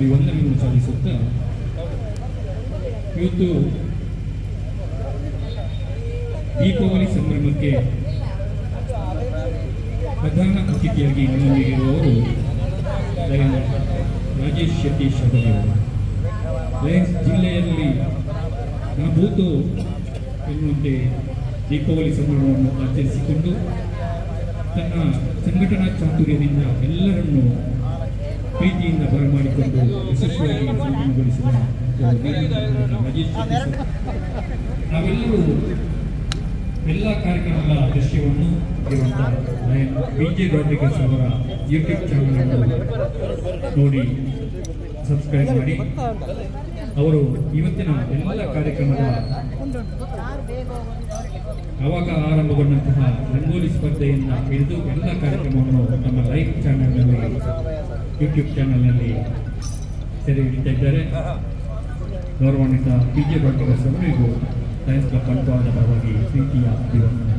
ಅಭಿವಂದನೆಯನ್ನು ಸಲ್ಲಿಸುತ್ತಾ ಇವತ್ತು ದೀಪಾವಳಿ ಸಂಭ್ರಮಕ್ಕೆ ಪ್ರಧಾನ ಅತಿಥಿಯಾಗಿ ನಮ್ಮೊಂದಿಗಿರುವವರು ರಾಜೇಶ್ ಶೆಟ್ಟಿ ಶಬರಿಯವರು. ಲಯನ್ಸ್ ಜಿಲ್ಲೆಯಲ್ಲಿ ನಾಬೂತು ಎನ್ನುವಂತೆ ದೀಪಾವಳಿ ಸಂಭ್ರಮವನ್ನು ಆಚರಿಸಿಕೊಂಡು ತನ್ನ ಸಂಘಟನಾ ಚಾತುರ್ಯದಿಂದ ಎಲ್ಲರನ್ನೂ ಪ್ರೀತಿಯಿಂದ ಬರಮಾಡಿಕೊಂಡು ಯಶಸ್ವಿಯಾಗಿ ಸಂಪನ್ನಗೊಳಿಸಿದ ರಾಜೇಶ್ ಶೆಟ್ಟಿ ಸರ್. ನಾವೆಲ್ಲರೂ ಎಲ್ಲ ಕಾರ್ಯಕ್ರಮಗಳ ದೃಶ್ಯವನ್ನು ಇರುವಂತಹ BJ ರಾಡ್ರಿಗಸ್ ಅವರ ಯೂಟ್ಯೂಬ್ ಚಾನಲ್ ಅನ್ನು ನೋಡಿ ಸಬ್ಸ್ಕ್ರೈಬ್ ಮಾಡಿ. ಅವರು ಇವತ್ತಿನ ಎಲ್ಲ ಕಾರ್ಯಕ್ರಮದ ಆವಾಗ ಆರಂಭಗೊಂಡಂತಹ ರಂಗೋಲಿ ಸ್ಪರ್ಧೆಯಿಂದ ಹಿಡಿದು ಎಲ್ಲ ಕಾರ್ಯಕ್ರಮವನ್ನು ನಮ್ಮ ಲೈವ್ ಚಾನಲ್ನಲ್ಲಿ ಯೂಟ್ಯೂಬ್ ಚಾನಲ್ನಲ್ಲಿ ಸೆರೆ ಹಿಡಿತಾ ಇದ್ದಾರೆ. ಗೌರವಾನ್ವಿತ BJ ರಾಡ್ರಿಗಸ್ ಅವರಿಗೂ ಲಯನ್ಸ್ ಕ್ಲಬ್ ಬಂಟ್ವಾಳದ ಪರವಾಗಿ ಪ್ರೀತಿಯ ಅಭಿವಂದನೆ.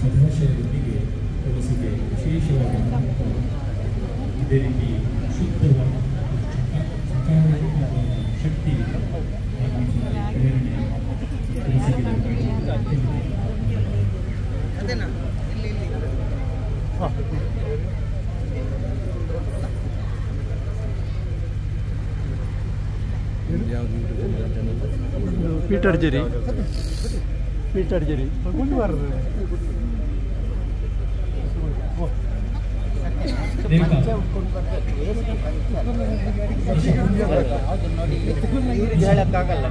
ಸದಾಶಯದೊಂದಿಗೆ ತುಳಸಿಗೆ ವಿಶೇಷವಾದ ಇದೇ ರೀತಿ ಶುದ್ಧವಾದ ಸಕಾರಾತ್ಮಕ ಶಕ್ತಿ ಪ್ರೇರಣೆ ತುಳಸಿಗೆ ಪೀಟರ್ ಜೆರಿ ಹೇಳಕ್ಕಾಗಲ್ಲ.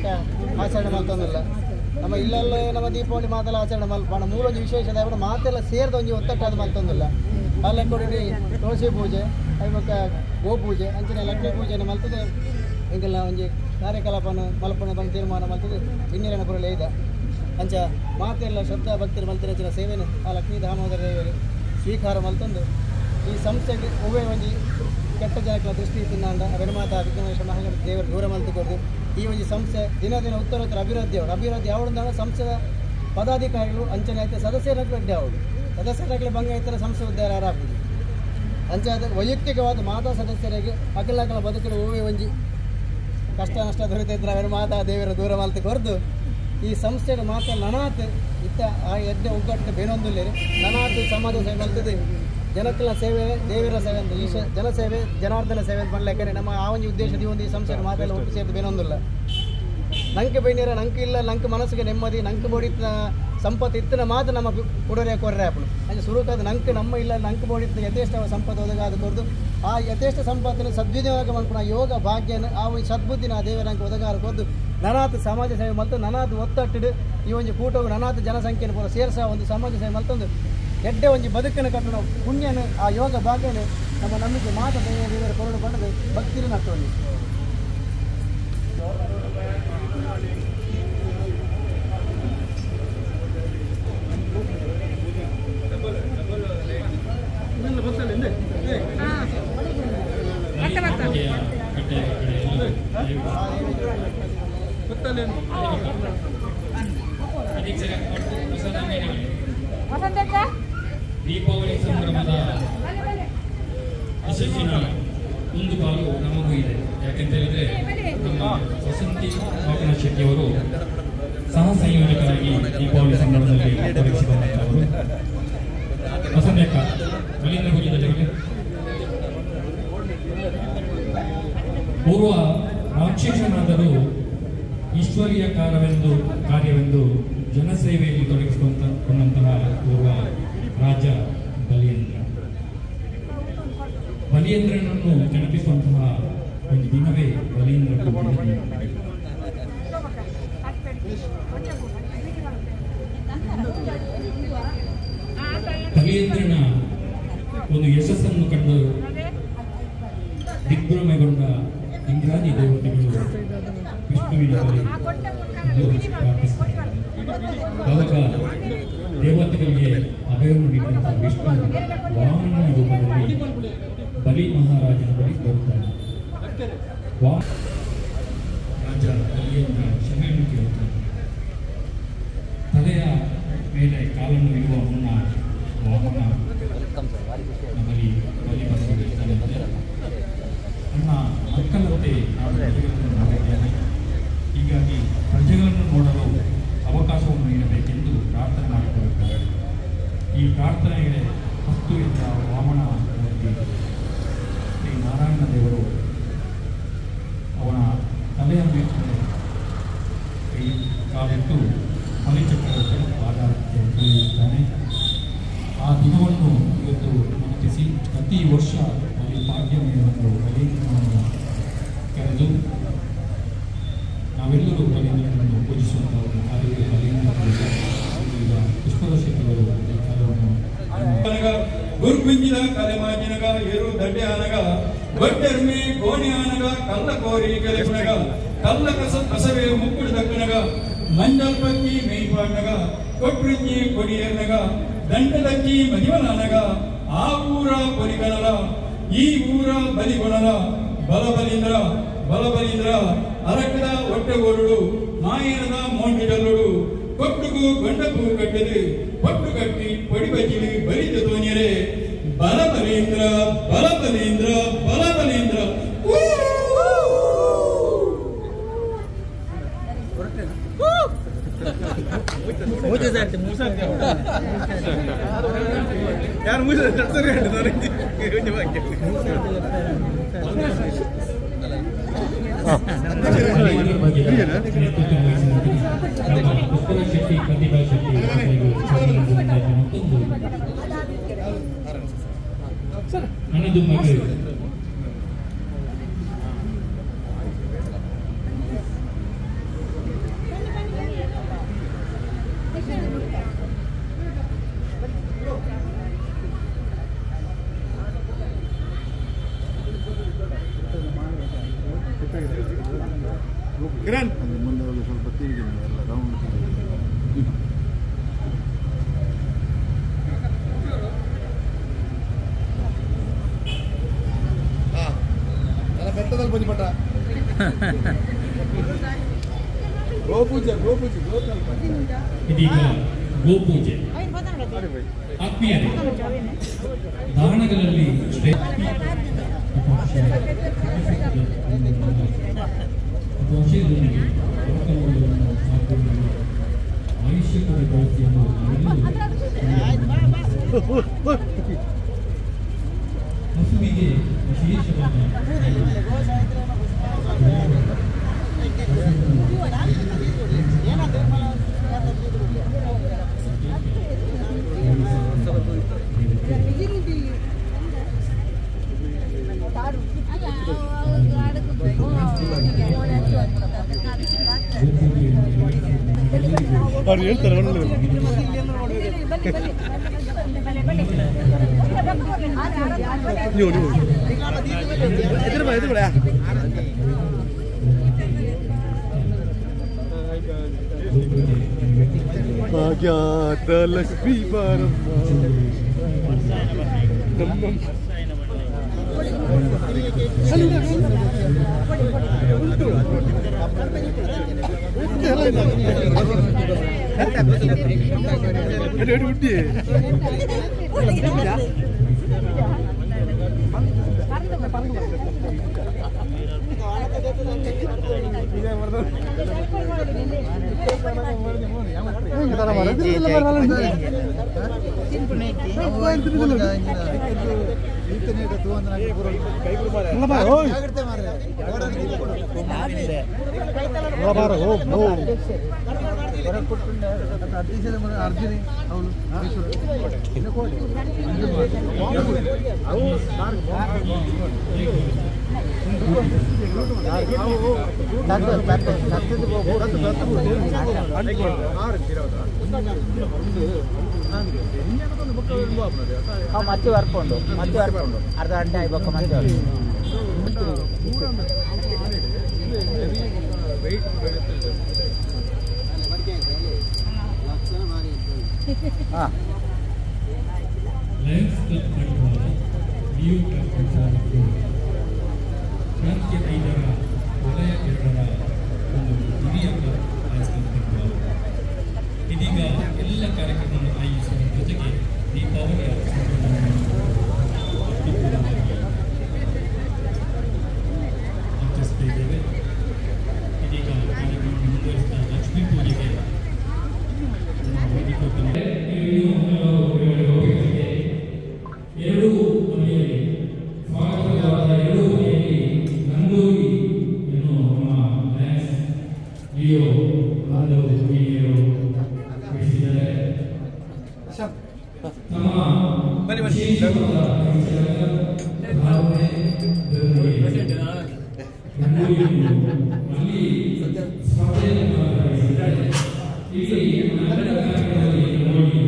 ಬೊಕ್ಕ ಆಚರಣೆ ಮಾಡ್ತಂದಿಲ್ಲ ನಮ್ಮ ಇಲ್ಲೆಲ್ಲ ನಮ್ಮ ದೀಪಾವಳಿ ಮಾತೆಲ್ಲ ಆಚರಣೆ ಮಲ್ಪಣ ಮೂಲ ಒಂದು ವಿಶೇಷತೆ ಅವರ ಮಾತೆಲ್ಲ ಸೇರಿದ ಒಂದು ಒತ್ತಟ್ಟಾದ ಮಲ್ತಂದಿಲ್ಲ ಅಲ್ಲೇ ಕೊಡಿ ತುಳಸಿ ಪೂಜೆ ಅವಾಗ ಗೋಪೂಜೆ ಅಂಚಿನ ಲಕ್ಷ್ಮೀ ಪೂಜೆನ ಮಲ್ತದೆ ಹಿಂಗೆಲ್ಲ ಒಂದು ಕಾರ್ಯಕಲಾಪನ ಮಲ್ಪನ ಬಂದು ತೀರ್ಮಾನ ಮಲ್ತದೆ ಇನ್ನಿರನ ಪುರಲೆ ಇದೆ ಅಂಚ ಮಾತೆಲ್ಲ ಶ್ರದ್ಧಾ ಭಕ್ತಿರ ಮಲ್ತಿನ ಸೇವೆನ ಆ ಲಕ್ಷ್ಮೀ ದಾಮೋದರ ದೇವರು ಸ್ವೀಕಾರ ಮಲ್ತಂದು ಈ ಸಂಸ್ಥೆಗೆ ಒವ್ವೇ ಒಂದು ಕೆಟ್ಟ ಜನಗಳ ದೃಷ್ಟಿ ತಿನ್ನಾಂಡ ವೆಣಮಾತ ವಿಘ್ನೇಶ್ವರ ಮಹಾಗಣ ದೇವರು ದೂರ ಮಲ್ತುಕೊಡ್ದು ಈ ಒಂದು ಸಂಸ್ಥೆ ದಿನ ದಿನ ಉತ್ತರೋತ್ತರ ಅಭಿವೃದ್ಧಿ ಯಾವ್ದಂದಾಗ ಸಂಸ್ಥೆಯ ಪದಾಧಿಕಾರಿಗಳು ಅಂಚನೆ ಆಯ್ತು ಸದಸ್ಯರಾಗಲಿ ಅಡ್ಡಿ ಅವರು ಸದಸ್ಯರಾಗಲಿ ಭಂಗ ಇತರ ಸಂಸ್ಥೆ ಉದ್ಧಾರ ಆರಾಗ್ತದೆ ಅಂಚೆ ಅದು ವೈಯಕ್ತಿಕವಾದ ಮಾತಾ ಸದಸ್ಯರಿಗೆ ಅಕಲ ಬದುಕಲು ಒವ್ವೇ ಒಂಜಿ ಕಷ್ಟ ನಷ್ಟ ದೊರೆತಿದ್ರೆ ಅವರು ಮಾತಾ ದೇವರ ದೂರ ಮಲ್ತು ಕೊರ್ದು ಈ ಸಂಸ್ಥೆಯ ಮಾತ್ರ ನನಾತ್ ಇತ್ತ ಆ ಎಡ್ಡೆ ಒಗ್ಗಟ್ಟು ಬೇನೊಂದಿಲ್ಲ ನನಾತ್ ಸಮಾಜ ಸೇವೆ ಮಲ್ತದೆ ಜನಕ್ಕಳ ಸೇವೆ ದೇವರ ಸೇವೆ ಅಂತ ಈ ಜನಸೇವೆ ಜನಾರ್ದನ ಸೇವೆ ಅಂತ ಮಾಡಲಿಕ್ಕೆ ನಮ್ಮ ಆ ಒಂದು ಉದ್ದೇಶದ ಒಂದು ಈ ಸಂಸ್ಥೆಯ ಮಾತೆಲ್ಲ ಒಟ್ಟು ಸೇರಿದು ಬೇನೊಂದಿಲ್ಲ ನಂಗೆ ಬೈನೀರ ನಂಗೆ ಇಲ್ಲ ನಂಗೆ ಮನಸ್ಸಿಗೆ ನೆಮ್ಮದಿ ನಂಗೆ ಬೋಡಿತ ಸಂಪತ್ತು ಇತ್ತಿನ ಮಾತು ನಮ್ಮ ಕೊಡೋರೆ ಕೊರ್ರೆ ಆಪಳು ಅಂದರೆ ಸುರುಕಾದ ನಂಗೆ ನಮ್ಮ ಇಲ್ಲ ನಂಗೆ ಬೋಡಿತ ಯಥೇಷ್ಟ ಸಂಪತ್ತು ಒದಗ ಅದು ಕೊಡ್ದು ಆ ಯಥೇಷ್ಟ ಸಂಪತ್ತಿನ ಸದ್ವಿನಿಯೋಗ ಮಾಡ್ಕೊಂಡು ಆ ಯೋಗ ಭಾಗ್ಯನ ಆ ಒಂದು ಸದ್ಬುದ್ಧಿನ ಆ ದೇವರ ನಂಗೆ ಒದಗಾರ ಕೊದ್ದು ನನಾತ್ ಸಮಾಜ ಸೇವೆ ಮತ್ತು ನನಾತ್ ಒತ್ತಟ್ಟಿಡು ಈ ಒಂದು ಕೂಟವು ನನಾತ್ ಜನಸಂಖ್ಯೆನ ಪೂರ ಸೇರಿಸ ಒಂದು ಸಮಾಜ ಸೇವೆ ಮಲ್ತೊಂದು ಎಡ್ಡೆ ಒಂದು ಬದುಕನ್ನು ಕಟ್ಟಣ ಪುಣ್ಯನ ಆ ಯೋಗ ಭಾಗ್ಯನ ನಮ್ಮ ನಂಬಿಕೆ ಮಾತ ದೇವರ ಕೊರಡು ಪಡೆದು ಭಕ್ತಿನ ನಟ್ಟೋನಿ ದೀಪಾವಳಿ ಸಂಭ್ರಮದ ಯಶಸ್ಸಿನ ಒಂದು ಪಾಲು ನಮಗೂ ಇದೆ. ಯಾಕೆಂತ ಹೇಳಿದ್ರೆ ನಮ್ಮ ವಸಂತಿ ವಾಕನ ಶೆಟ್ಟಿಯವರು ಸಹ ಸಂಯೋಜಕರಾಗಿ ದೀಪಾವಳಿ ಸಂಭ್ರಮದಲ್ಲಿ ತೊಡಗಿಸಿಕೊಂಡವರು. ವಸಂತಿ ಅಕ್ಕ ಮಲಿಂದ್ರ ಗುರಿದಲ್ಲಿ ಪೂರ್ವ ರಾಕ್ಷಸನಾದರೂ ಈಶ್ವರೀಯ ಕಾರ್ಯವೆಂದು ಜನಸೇವೆಯಲ್ಲಿ ತೊಡಗಿಸಿಕೊಂಡಂತಹ ಪೂರ್ವ ರಾಜ ಬಲಿಯೇಂದ್ರನನ್ನು ನೆನಪಿಸುವಂತಹ ಒಂದು ದಿನವೇ ಬಲಿಯೇಂದ್ರ ಪೂಜೆ. ಬಲಿಯೇಂದ್ರನ ಒಂದು ಯಶಸ್ಸನ್ನು ಕಂಡು ದಿಗ್ಭ್ರಮೆಗೊಂಡ ಇಂದ್ರಾದಿ ದೇವತೆಗಳು ವಿಷ್ಣುವಿನ ಆವಾಗ ದೇವತೆಗಳಿಗೆ ಅಭಯವನ್ನು ನೀಡಿದಂತಹ ವಿಷ್ಣು ವಾಮನ ರೂಪದಲ್ಲಿ ಬಲಿ ಮಹಾರಾಜನ ಬಳಿ ಬರುತ್ತಾನೆ. ರಾಜ ಬಲಿಯನ್ನ ಕ್ಷಮೆಯನ್ನು ಕೇಳುತ್ತಾನೆ. ತಲೆಯ ಮೇಲೆ ಕಾಲನ್ನು ಇಡುವ ಮುನ್ನ ವಾಮನ ಬಲಿ ಬಂದಿದ್ದಾನೆ. ನನ್ನ ಮಕ್ಕಳಂತೆ ನಾನು ಪ್ರಜೆಗಳನ್ನು ನೋಡಿದ್ದೇನೆ. ಹೀಗಾಗಿ ಪ್ರಜೆಗಳನ್ನು ನೋಡಲು ಅವಕಾಶವನ್ನು ನೀಡಬೇಕೆಂದು ಪ್ರಾರ್ಥನೆ ಮಾಡಿಕೊಳ್ಳುತ್ತಾರೆ. ಈ ಪ್ರಾರ್ಥನೆಗೆ ಹಸ್ತುವಿಂದ ವಾಮನ ಮೂರ್ತಿ ಶ್ರೀ ನಾರಾಯಣ ದೇವರು ಅವನ ತಲೆಯ ಮೇಲೆ ಕೈ ಕಾಲಿಟ್ಟು ಬಲಿಚಕ್ರವನ್ನು ಆಧಾರಿಸುತ್ತಾನೆ. ಆ ದಿನವನ್ನು ಇವತ್ತು ಗುರುತಿಸಿ ಪ್ರತಿ ವರ್ಷ ಬಲಿ ಪಾಡ್ಯಮಿಯನ್ನು ಬಲಿಯನ್ನು ಕರೆದು ನಾವೆಲ್ಲರೂ ಬಲಿಯನ್ನು ಪೂಜಿಸುವಂಥವರು. ಆದರೆ ಬಲಿಯನ್ನು ಈಗ ಪುಷ್ಪದ ಶೆಟ್ಟಿಗಳು ಈ ಕಾಲವನ್ನು ಗುರುಗುಂಜಿನ ಕಲೆಮಾಜಿನಗ ಏರು ದಡ್ಡೆ ಆನಗ ಒಡ್ಡೆರ್ಮೆ ಗೋಣಿ ಆನಗ ಕಲ್ಲ ಕೋರಿ ಕೆಲೆಪುನಗ ಕಲ್ಲ ಕಸವೇ ಮುಕ್ಕುಡು ದಕ್ಕನಗ ಮಂಜಲ್ ಪಕ್ಕಿ ಮೇಯ್ಪಾಡ್ನಗ ಕೊಟ್ರಿಂಜಿ ಕೊಡಿಯರ್ನಗ ದಂಡದಕ್ಕಿ ಮದಿವನಾನಗ ಆ ಊರ ಕೊರಿಗಣಲ ಈ ಊರ ಬಲಿಗೊಣಲ ಬಲಬಲೀಂದ್ರ ಅರಕದ ಒಟ್ಟೆಗೋರುಡು ಮಾಯನದ ಮೋಂಡಿಡಲ್ಲುಡು ಕೊಟ್ಟುಗೂ ಗಂಡಕ್ಕೂ ಕಟ್ಟಿದು ಪಟ್ಟು ಕಟ್ಟಿ ಪಡಿ ಬಜ್ಜಿಲಿ ಬಲಿದ ತೋನಿಯರೆ ಬಲಬಲೀಂದ್ರ ಪುಷ್ಪದ ಶೆಟ್ಟಿ ಪ್ರತಿಭಾ ಶೆಟ್ಟಿ ನನ್ನದು ಮಗಳು ಇದೀಗ ಗೋಪೂಜೆ. ಆತ್ಮೀಯರೇ, ದಾನಗಳಲ್ಲಿ ಆಯುಷ್ಯಕರ ಬಳಕೆಯನ್ನು ಹಸುವಿಗೆ ವಿಶೇಷವಾದ ಅವ್ರು ಹೇಳ್ತಾರೆ ನೀವು ಭಾಗ್ಯಾತ ಲಕ್ಷ್ಮೀ ಬಾರಮ್ಮ ಅರ್ಜುನಿ ಮಚ್ಚಿ ಬರ್ಕೊಂಡು ಅರ್ಧ ಗಂಟೆ ಆಗ್ಬೇಕು ಮತ್ತೆ ಹಾಂ ಲಯನ್ಸ್ ಕ್ಲಬ್ ಬಂಡವಾಳ ನ್ಯೂ ಕ್ಲಬ್ ಸಂಚಾಲಕರು ಕ್ರಾಂತಿ 5ರ ವಲಯ 2ರ ಒಂದು ಹಿರಿಯ ಕ್ಲಬ್ ಲಯನ್ಸ್ ಕ್ಲಬ್ ಬಂಡವಾಳ ಇದೀಗ ಎಲ್ಲ ಕಾರ್ಯಕ್ರಮವನ್ನು ಆಯೋಜಿಸುವ ಜೊತೆಗೆ ದೀಪಾವಳಿಯ ಸಂಭ್ರಮವನ್ನು ಆಚರಿಸ್ತಾ ಇದ್ದೇವೆ. ಇದೀಗ ಕಾರ್ಯಕ್ರಮವನ್ನು ಮುಂದುವರಿಸ್ತಾ ಲಕ್ಷ್ಮೀ ಪೂಜೆಗೆ ಎರಡೂ ಮನೆಯಲ್ಲಿ ಸ್ವಾಗತವಾದ ಎರಡೂ ಮನೆಯಲ್ಲಿ ರಂಗೋಲಿ ಎನ್ನುವ ನಮ್ಮ ಲಯನ್ಸ್ ಲಿಯೋ ಬಾಂಧವ ಹುಡುಗಿಯರು ಬಿಡಿಸಿದ್ದಾರೆ. ತಮ್ಮ ವಿಶೇಷವಾದ ಭಾವನೆ ರಂಗೋಲಿಯನ್ನು ಅಲ್ಲಿ ಸ್ಪರ್ಧೆಯನ್ನು ಆಯೋಜಿಸಿದ್ದಾರೆ. ಇಲ್ಲಿ ನಗರ ಕಾರ್ಯಕ್ರಮದಲ್ಲಿ ನೋಡಿ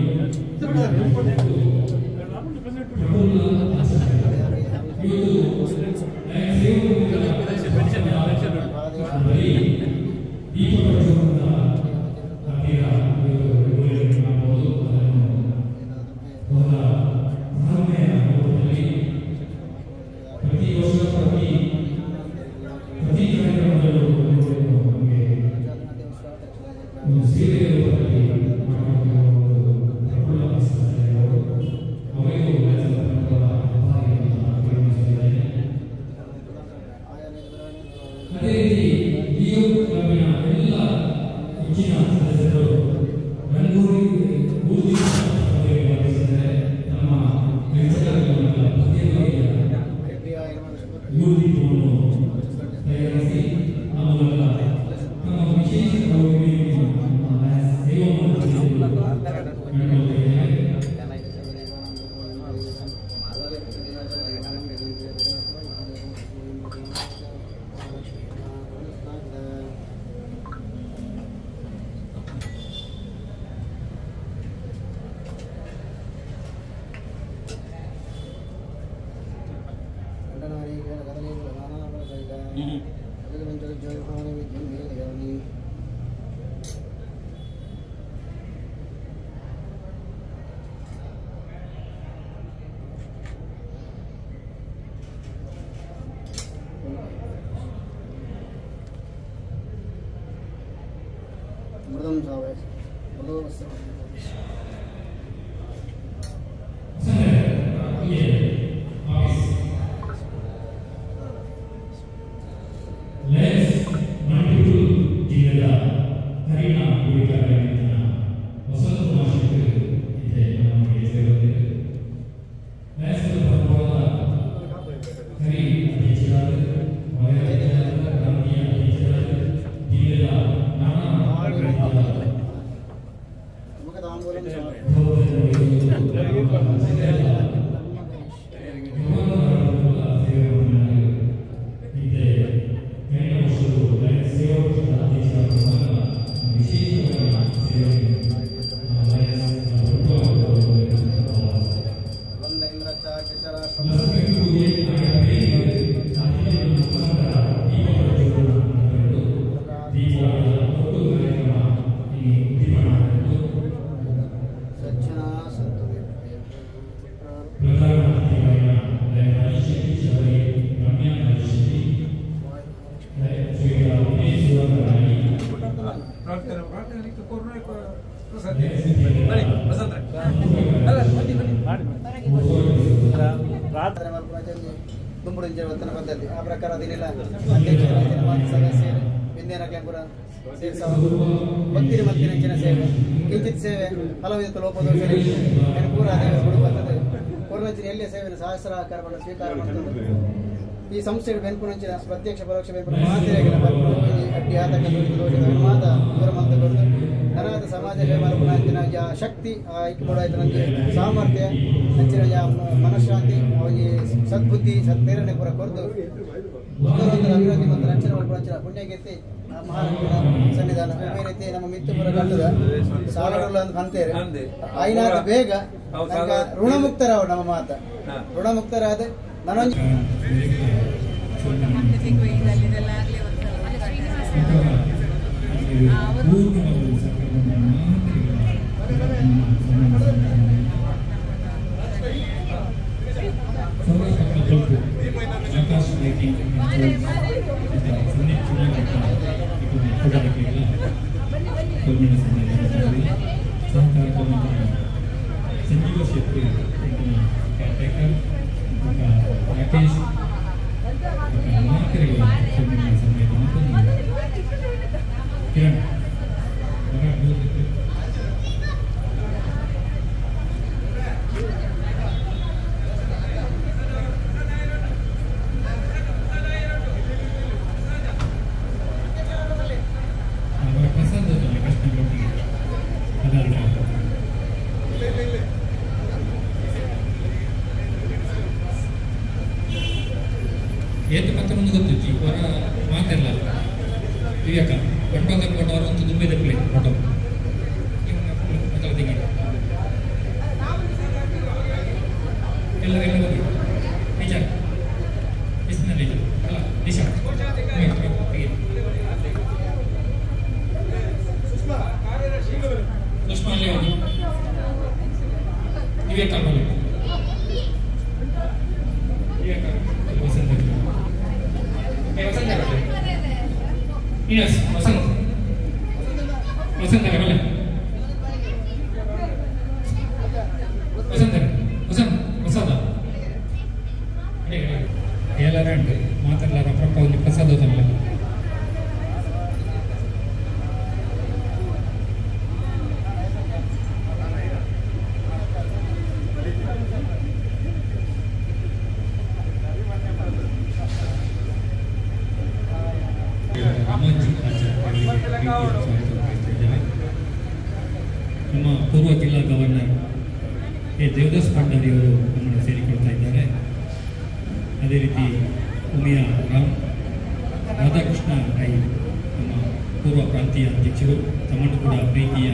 ಅದೇ ರೀತಿ ಲಿಯೋ ಕ್ಲಬ್ಬಿನ ಎಲ್ಲ ಹೆಚ್ಚಿನ ಸದಸ್ಯರು ರಂಗೋಲಿ ಬೂದಿ ಸ್ಪರ್ಧೆಗೆ ಭಾಗವಹಿಸಿದ್ದಾರೆ. ನಮ್ಮ ವೆಚ್ಚಗಳನ್ನು ಬಗೆ ಬಗೆಯ ಬೂದಿಯನ್ನು ತಯಾರಿಸಿ ಆ ಮೂಲಕ ತಮ್ಮ ವಿಶೇಷ ಗೌರವವನ್ನು ಸೇವಾ ದುಂಬುಡಿಂಜವರ್ತನ ಪದ್ಧತಿ ಆ ಪ್ರಕಾರ ಅದನ್ನೆಲ್ಲ ಅಧ್ಯಕ್ಷರ ಮಾತು ಸದಸ್ಯರು ವಿನ್ಯಾರ ಕ್ಯಾಂಪುರ ಭಕ್ತಿನ ಮತ್ತಿನ ಸೇವೆ ಕಿಂಚಿತ್ ಸೇವೆ ಹಲವು ಲೋಪದೋಷ ಪೂರ ಕೊಡುವಂಥದ್ದು ಕೊರನಂಚಿನ ಎಲ್ಲಿಯ ಸೇವೆಯನ್ನು ಸಹಸ್ರ ಆಕಾರವನ್ನು ಸ್ವೀಕಾರ ಮಾಡುತ್ತದೆ. ಈ ಸಂಸ್ಥೆಗಳು ಬೆನ್ಪುನಂಚಿನ ಪ್ರತ್ಯಕ್ಷ ಪರೋಕ್ಷ ಬೆನ್ಪುನ ಮಾತಿರಾಗಿನ ಅಡ್ಡಿ ಆತಂಕ ದೋಷದ ಮಾತ ದೂರಮಂತಗೊಂಡು ನರಾದ ಸಮಾಜ ಹೇಮರ್ಪುನಂಚಿನ ಶಕ್ತಿ ಐಕ್ಯಪಡಾಯ್ತು ನನಗೆ ಸಾಮರ್ಥ್ಯ ನಂಚಿನ ಮನಃಶಾಂತಿ ಅವನಿಗೆ ಸದ್ಬುದ್ಧಿ ಸತ್ಪ್ರೇರಣೆ ಪೂರ ಕೊರದು ಉತ್ತರೋತ್ತರ ಅಭಿವೃದ್ಧಿ ಮತ್ತು ನಂಚಿನ ಮಲ್ಪುನಂಚಿನ ಪುಣ್ಯಕೀರ್ತಿ ಮಹಾರಾಜನ ಸನ್ನಿಧಾನ ಒಮ್ಮೆ ರೀತಿ ನಮ್ಮ ಮಿತ್ತುಪುರ ಕಟ್ಟದ ಸಾಲಗಳು ಅಂತ ಅಂತಾರೆ ಐನಾದ ಬೇಗ ಋಣಮುಕ್ತರಾವ ನಮ್ಮ ಮಾತ ಋಣಮುಕ್ತರಾದ ನನೊಂದು ಸಂಜೀವ ಶೆಟ್ಟಿ ರಾಕೇಶ್ ಮಾತರಿಗಳ ಸಮೇತ ಕಿರಣ್ ಅವರ ಪ್ರಸಾದದಲ್ಲಿ ಕೃಷ್ಣಗೌಡಿಗೆ ಅದರ ಏತು ಮತ್ತೆ ಮುಂದೆ ಗೊತ್ತಿತ್ತು ಅವರ ಮಾತೆಲ್ಲ ವಿವೇಕ ಗಂಟೊಂದ ಕೊಟ್ಟವರು ಒಂದು ದುಂಬಿದ ಪ್ಲೇ ಫೋಟೋ ತೆಗಿ ಎಲ್ಲ ಹೋಗಿ ನಿಜ ನಿಜ ಅಲ್ಲ ನಿಜ ಸುಷ್ಮಾ ಅಲ್ಲಿ ಹೋಗಿ ವಿವೇಕ Yes, Vasant. Vasant ada kali. Vasant. Ada. ಮಾತಾಡಲಾರ ಪ್ರಪಂಚ ಪ್ರಸಾದದಲ್ಲ ನಮ್ಮ ಪೂರ್ವ ಜಿಲ್ಲಾ ಗವರ್ನರ್ ಎ ದೇವದಾಸ್ ಭಂಡಾರಿಯವರು ನಮ್ಮನ್ನು ಸೇರಿಕೊಳ್ತಾ ಇದ್ದಾರೆ. ಅದೇ ರೀತಿ ಉಮಿಯಾ ರಾಧಾಕೃಷ್ಣ ಐ ನಮ್ಮ ಪೂರ್ವ ಪ್ರಾಂತೀಯ ಅಧ್ಯಕ್ಷರು ತಮ್ಮನ್ನು ಕೂಡ ಪ್ರೀತಿಯ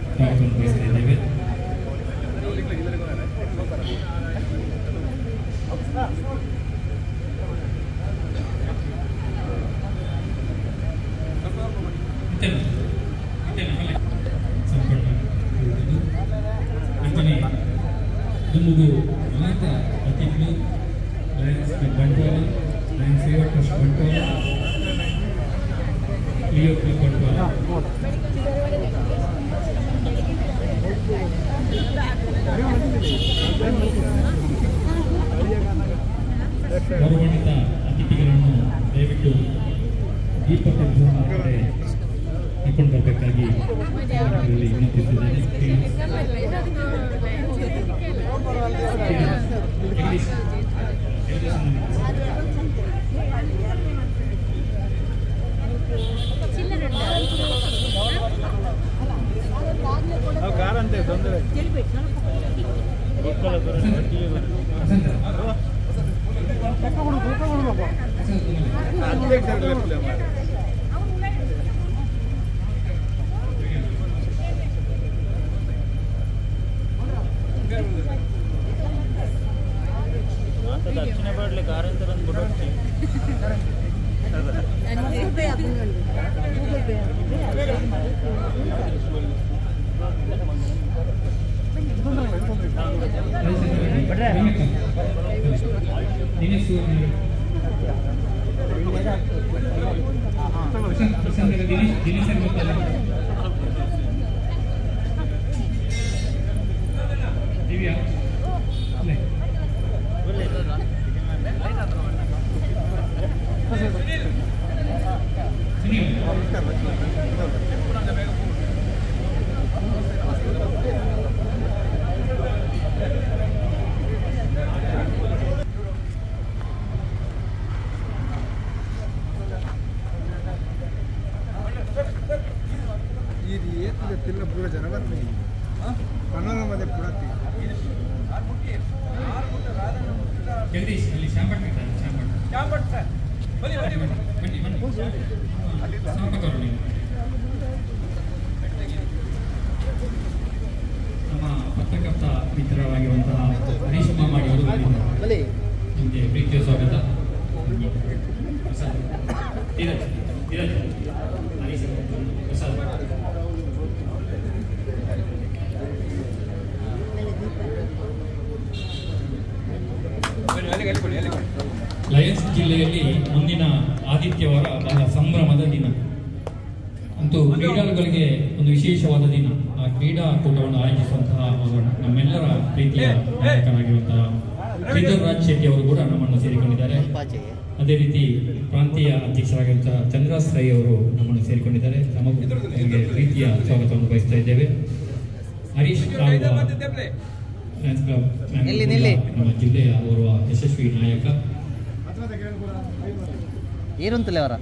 ಸ್ವಾಗತವನ್ನು ಬಯಸಲಿದ್ದೇವೆ. ದುಮ್ಮುಗು ಮಾತ ಅತಿಥಿಗಳು ಲಯನ್ಸ್ ಬಂಟ್ವಾಳ ಲಯನ್ಸ್ ಸೇವಾ trust Bantwal Leo club Bantwal ಗೌರವಾನ್ವಿತ ಅತಿಥಿಗಳನ್ನು ದಯವಿಟ್ಟು ದೀಪ ಪ್ರಜ್ವಲನ ಕಡೆ ಕರ್ಕೊಂಡು ಬರಬೇಕಾಗಿ ವಿನಂತಿಸಿದ್ದೇನೆ. ಕಾರಂತೆ ತೊಂದರೆ ದಕ್ಷಿಣ ಬಾಡ್ಲಿ ಕಾರಂತ ಬಂದ್ಬಿಟ್ಟು ದಿವ್ಯಾ ತಿನ್ನ ಪೂರ ಜನ ಬರ್ತೀವಿ ಪನೋರಮದೆ ಪುರ ಜಗದೀಶ್ ಅಲ್ಲಿ ಶಾಂಪಟ್ ಇದ್ದಾರೆ ಶಾಂಪಟ್ ಸರ್ ಬನ್ನಿ ಶಾಂಪಕರು ನೀವು ನಮ್ಮ ಪತ್ರಕರ್ತ ಮಿತ್ರರಾಗಿರುವಂತಹ ಹರೀಶ್ ಮಾಮಾಡಿ ಅವರು ಬಂದಿದ್ದಾರೆ. ನಿಮಗೆ ಪ್ರೀತಿಯ ಸ್ವಾಗತ. ಪ್ರಸಾದ್ ಧೀರಜ್ ಹರೀಶ್ ಪ್ರಸಾದ್ ಲಯನ್ಸ್ ಜಿಲ್ಲೆಯಲ್ಲಿ ಮುಂದಿನ ಆದಿತ್ಯವಾರ ಬಹಳ ಸಂಭ್ರಮದ ದಿನ. ಅಂತೂ ಕ್ರೀಡಾಳುಗಳಿಗೆ ಒಂದು ವಿಶೇಷವಾದ ದಿನ. ಆ ಕ್ರೀಡಾಕೂಟವನ್ನು ಆಯೋಜಿಸುವಂತಹ ಅವರು ನಮ್ಮೆಲ್ಲರ ಪ್ರೀತಿಯ ನಾಯಕರಾಗಿರುವಂತಹ ಶ್ರೀಧರ್ ರಾಜ್ ಶೆಟ್ಟಿ ಅವರು ಕೂಡ ನಮ್ಮನ್ನು ಸೇರಿಕೊಂಡಿದ್ದಾರೆ. ಅದೇ ರೀತಿ ಪ್ರಾಂತೀಯ ಅಧ್ಯಕ್ಷರಾಗಿರುವಂತಹ ಚಂದ್ರಾಸ್ ರೈ ಅವರು ನಮ್ಮನ್ನು ಸೇರಿಕೊಂಡಿದ್ದಾರೆ. ನಮಗೆ ಪ್ರೀತಿಯ ಸ್ವಾಗತವನ್ನು ಬಯಸ್ತಾ ಇದ್ದೇವೆ. ಹರೀಶ್ ಲಯನ್ಸ್ ಕ್ಲಬ್ ನಮ್ಮ ಜಿಲ್ಲೆಯ ಓರ್ವ ಯಶಸ್ವಿ ನಾಯಕ. ಏನಂತಲೇ ಅವರ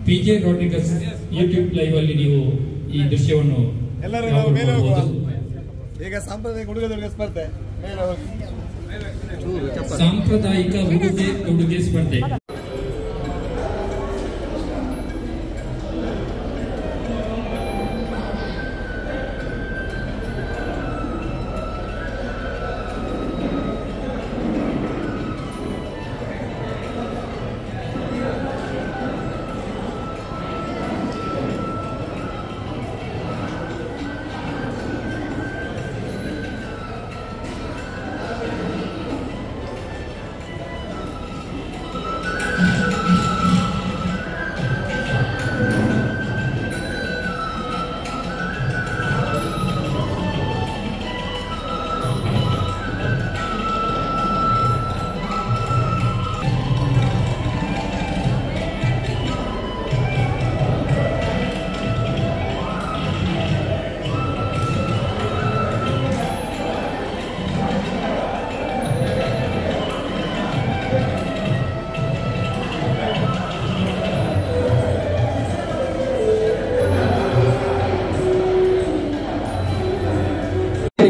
ಪಿಜೆ ರಾಡ್ರಿಗಸ್ ಯೂಟ್ಯೂಬ್ ಲೈವ್ ಅಲ್ಲಿ ನೀವು ಈ ದೃಶ್ಯವನ್ನು ಎಲ್ಲರೂ ಮೇಲೆ ಈಗ ಸಾಂಪ್ರದಾಯಿಕ ಉಡುಗೆ ಸ್ಪರ್ಧೆ ಸಾಂಪ್ರದಾಯಿಕ ಉಡುಗೆ ಸ್ಪರ್ಧೆ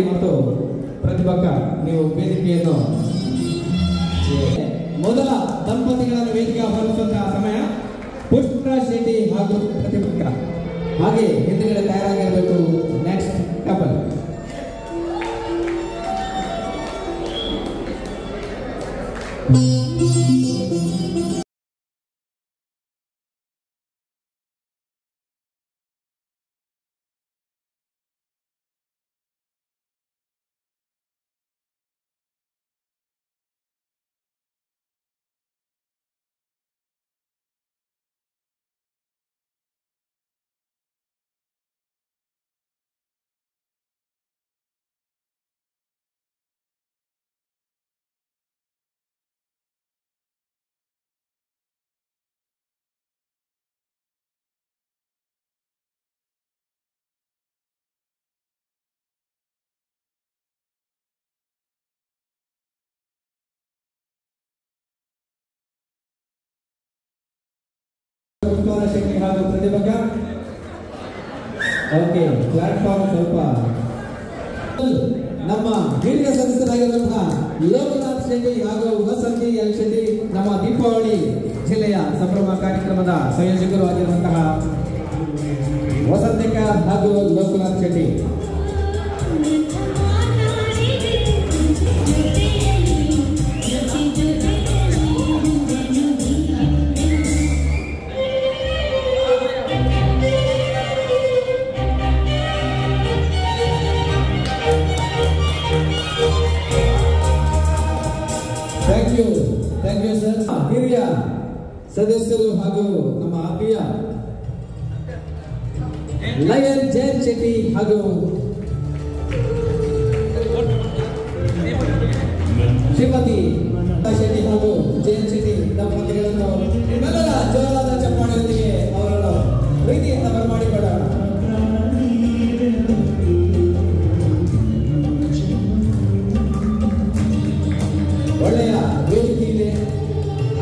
ಮತ್ತು ಪ್ರತಿಭಕ್ಕ ನೀವು ವೇದಿಕೆಯನ್ನು ಮೊದಲ ದಂಪತಿಗಳನ್ನು ವೇದಿಕೆ ಆಹ್ವಾನಿಸುವಂತಹ ಸಮಯ. ಪುಷ್ಪರಾಜ್ ಶೆಟ್ಟಿ ಹಾಗೂ ಪ್ರತಿಭಕ್ಕ ಹಾಗೆ ಹಿಂದಿನ ತಯಾರಾಗಿರಬೇಕು. ನೆಕ್ಸ್ಟ್ ಕಪಲ್ ಶೆಟ್ಟಿ ಹಾಗೂ ಪ್ರತಿಭಕ. ಓಕೆ, ಪ್ಲಾಟ್ಫಾರ್ಮ್ ಸ್ವಲ್ಪ ನಮ್ಮ ಹಿರಿಯ ಸದಸ್ಯರಾಗಿರುವಂತಹ ಲೋಕನಾಥ್ ಶೆಟ್ಟಿ ಹಾಗೂ ವಸಂತಿ ಎಲ್ ಶೆಟ್ಟಿ ನಮ್ಮ ದೀಪಾವಳಿ ಜಿಲ್ಲೆಯ ಸಂಭ್ರಮ ಕಾರ್ಯಕ್ರಮದ ಸಂಯೋಜಕರು ಆಗಿರುವಂತಹ ವಸಂತಿಕ ಹಾಗೂ Lokanath Shetty. Thank you sir. ಹಿರಿಯ ಸದಸ್ಯರು ಹಾಗೂ ನಮ್ಮ ಆತ್ಮೀಯ ಲಯನ್ ಜಯಂತ್ ಶೆಟ್ಟಿ ಹಾಗೂ ಶ್ರೀಮತಿ ಶೆಟ್ಟಿ ಹಾಗೂ ಜಯಂತ್ ಶೆಟ್ಟಿ ದಂಪತಿಗಳನ್ನು ನಿಮ್ಮೆಲ್ಲರ ಜೋರಾದ ಚಪ್ಪಾಳೆಯೊಂದಿಗೆ ಅವರನ್ನು ಪ್ರೀತಿಯಿಂದ ಬರಮಾಡಿಕೊಳ್ಳೋಣ. ಒಳ್ಳೆಯ ವೇದಿಕೆ ಇದೆ,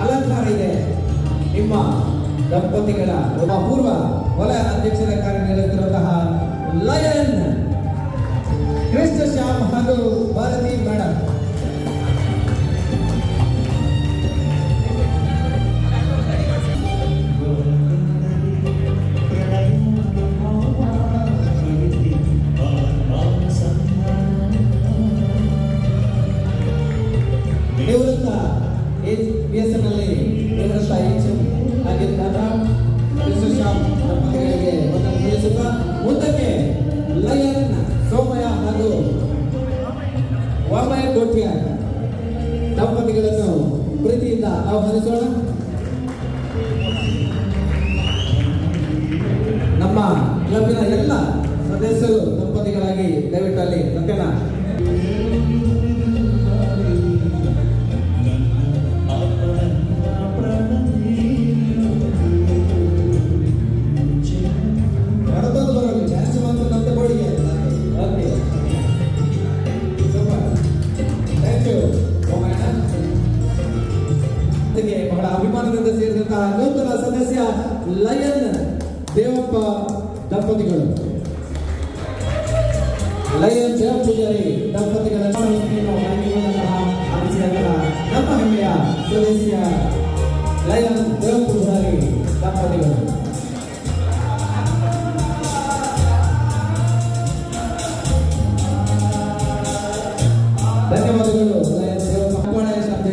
ಅಲಂಕಾರ ಇದೆ. ನಿಮ್ಮ ದಂಪತಿಗಳ ಒಬ್ಬ ಪೂರ್ವ ವಲಯ ಅಧ್ಯಕ್ಷರ ಕಾರ್ಯನಿರ್ವಹಿಸುತ್ತಿರುವಂತಹ ಲಯನ್ ಕೃಷ್ಣ ಶ್ಯಾಮ್ ಹಾಗೂ ಭಾರತಿ ಮೇಡಮ್. ನಿವೃತ್ತ BSNL ನಿವೃತ್ತ ಆಗಿದ್ದಾಗ ಕೃಷ್ಣ ಶ್ಯಾಮ್ ದಂಪತಿಗಳಿಗೆ ಒಂದನ್ನು ತಿಳಿಸುತ್ತಾ ಮುಂದಕ್ಕೆ ಲಯನ್ ಸೋಮಯ್ಯ ಹಾಗೂ ವಾಮಯ್ಯ ಕೋಟ್ಯ ದಂಪತಿಗಳನ್ನು ಪ್ರೀತಿಯಿಂದ ಆಹ್ವಾನಿಸೋಣ. ನಮ್ಮ ಕ್ಲಬ್ಬಿನ ಎಲ್ಲ ಸದಸ್ಯರು ದಂಪತಿಗಳಾಗಿ ದಯವಿಟ್ಟು ಅಲ್ಲಿ ಓಕೆನಾ. ಬಹಳ ಅಭಿಮಾನದಿಂದ ಸೇರಿದಂತಹ ನೂತನ ಸದಸ್ಯ ಲಯನ್ ದೇವಪ್ಪ ದಂಪತಿಗಳು, ಲಯನ್ ದೇವ ಪೂಜಾರಿ ದಂಪತಿಗಳ ನಮ್ಮ ಹೆಮ್ಮೆಯ ಸದಸ್ಯ ಲಯನ್ ದೇವ ಪೂಜಾರಿ ದಂಪತಿಗಳು. ಧನ್ಯವಾದಗಳು.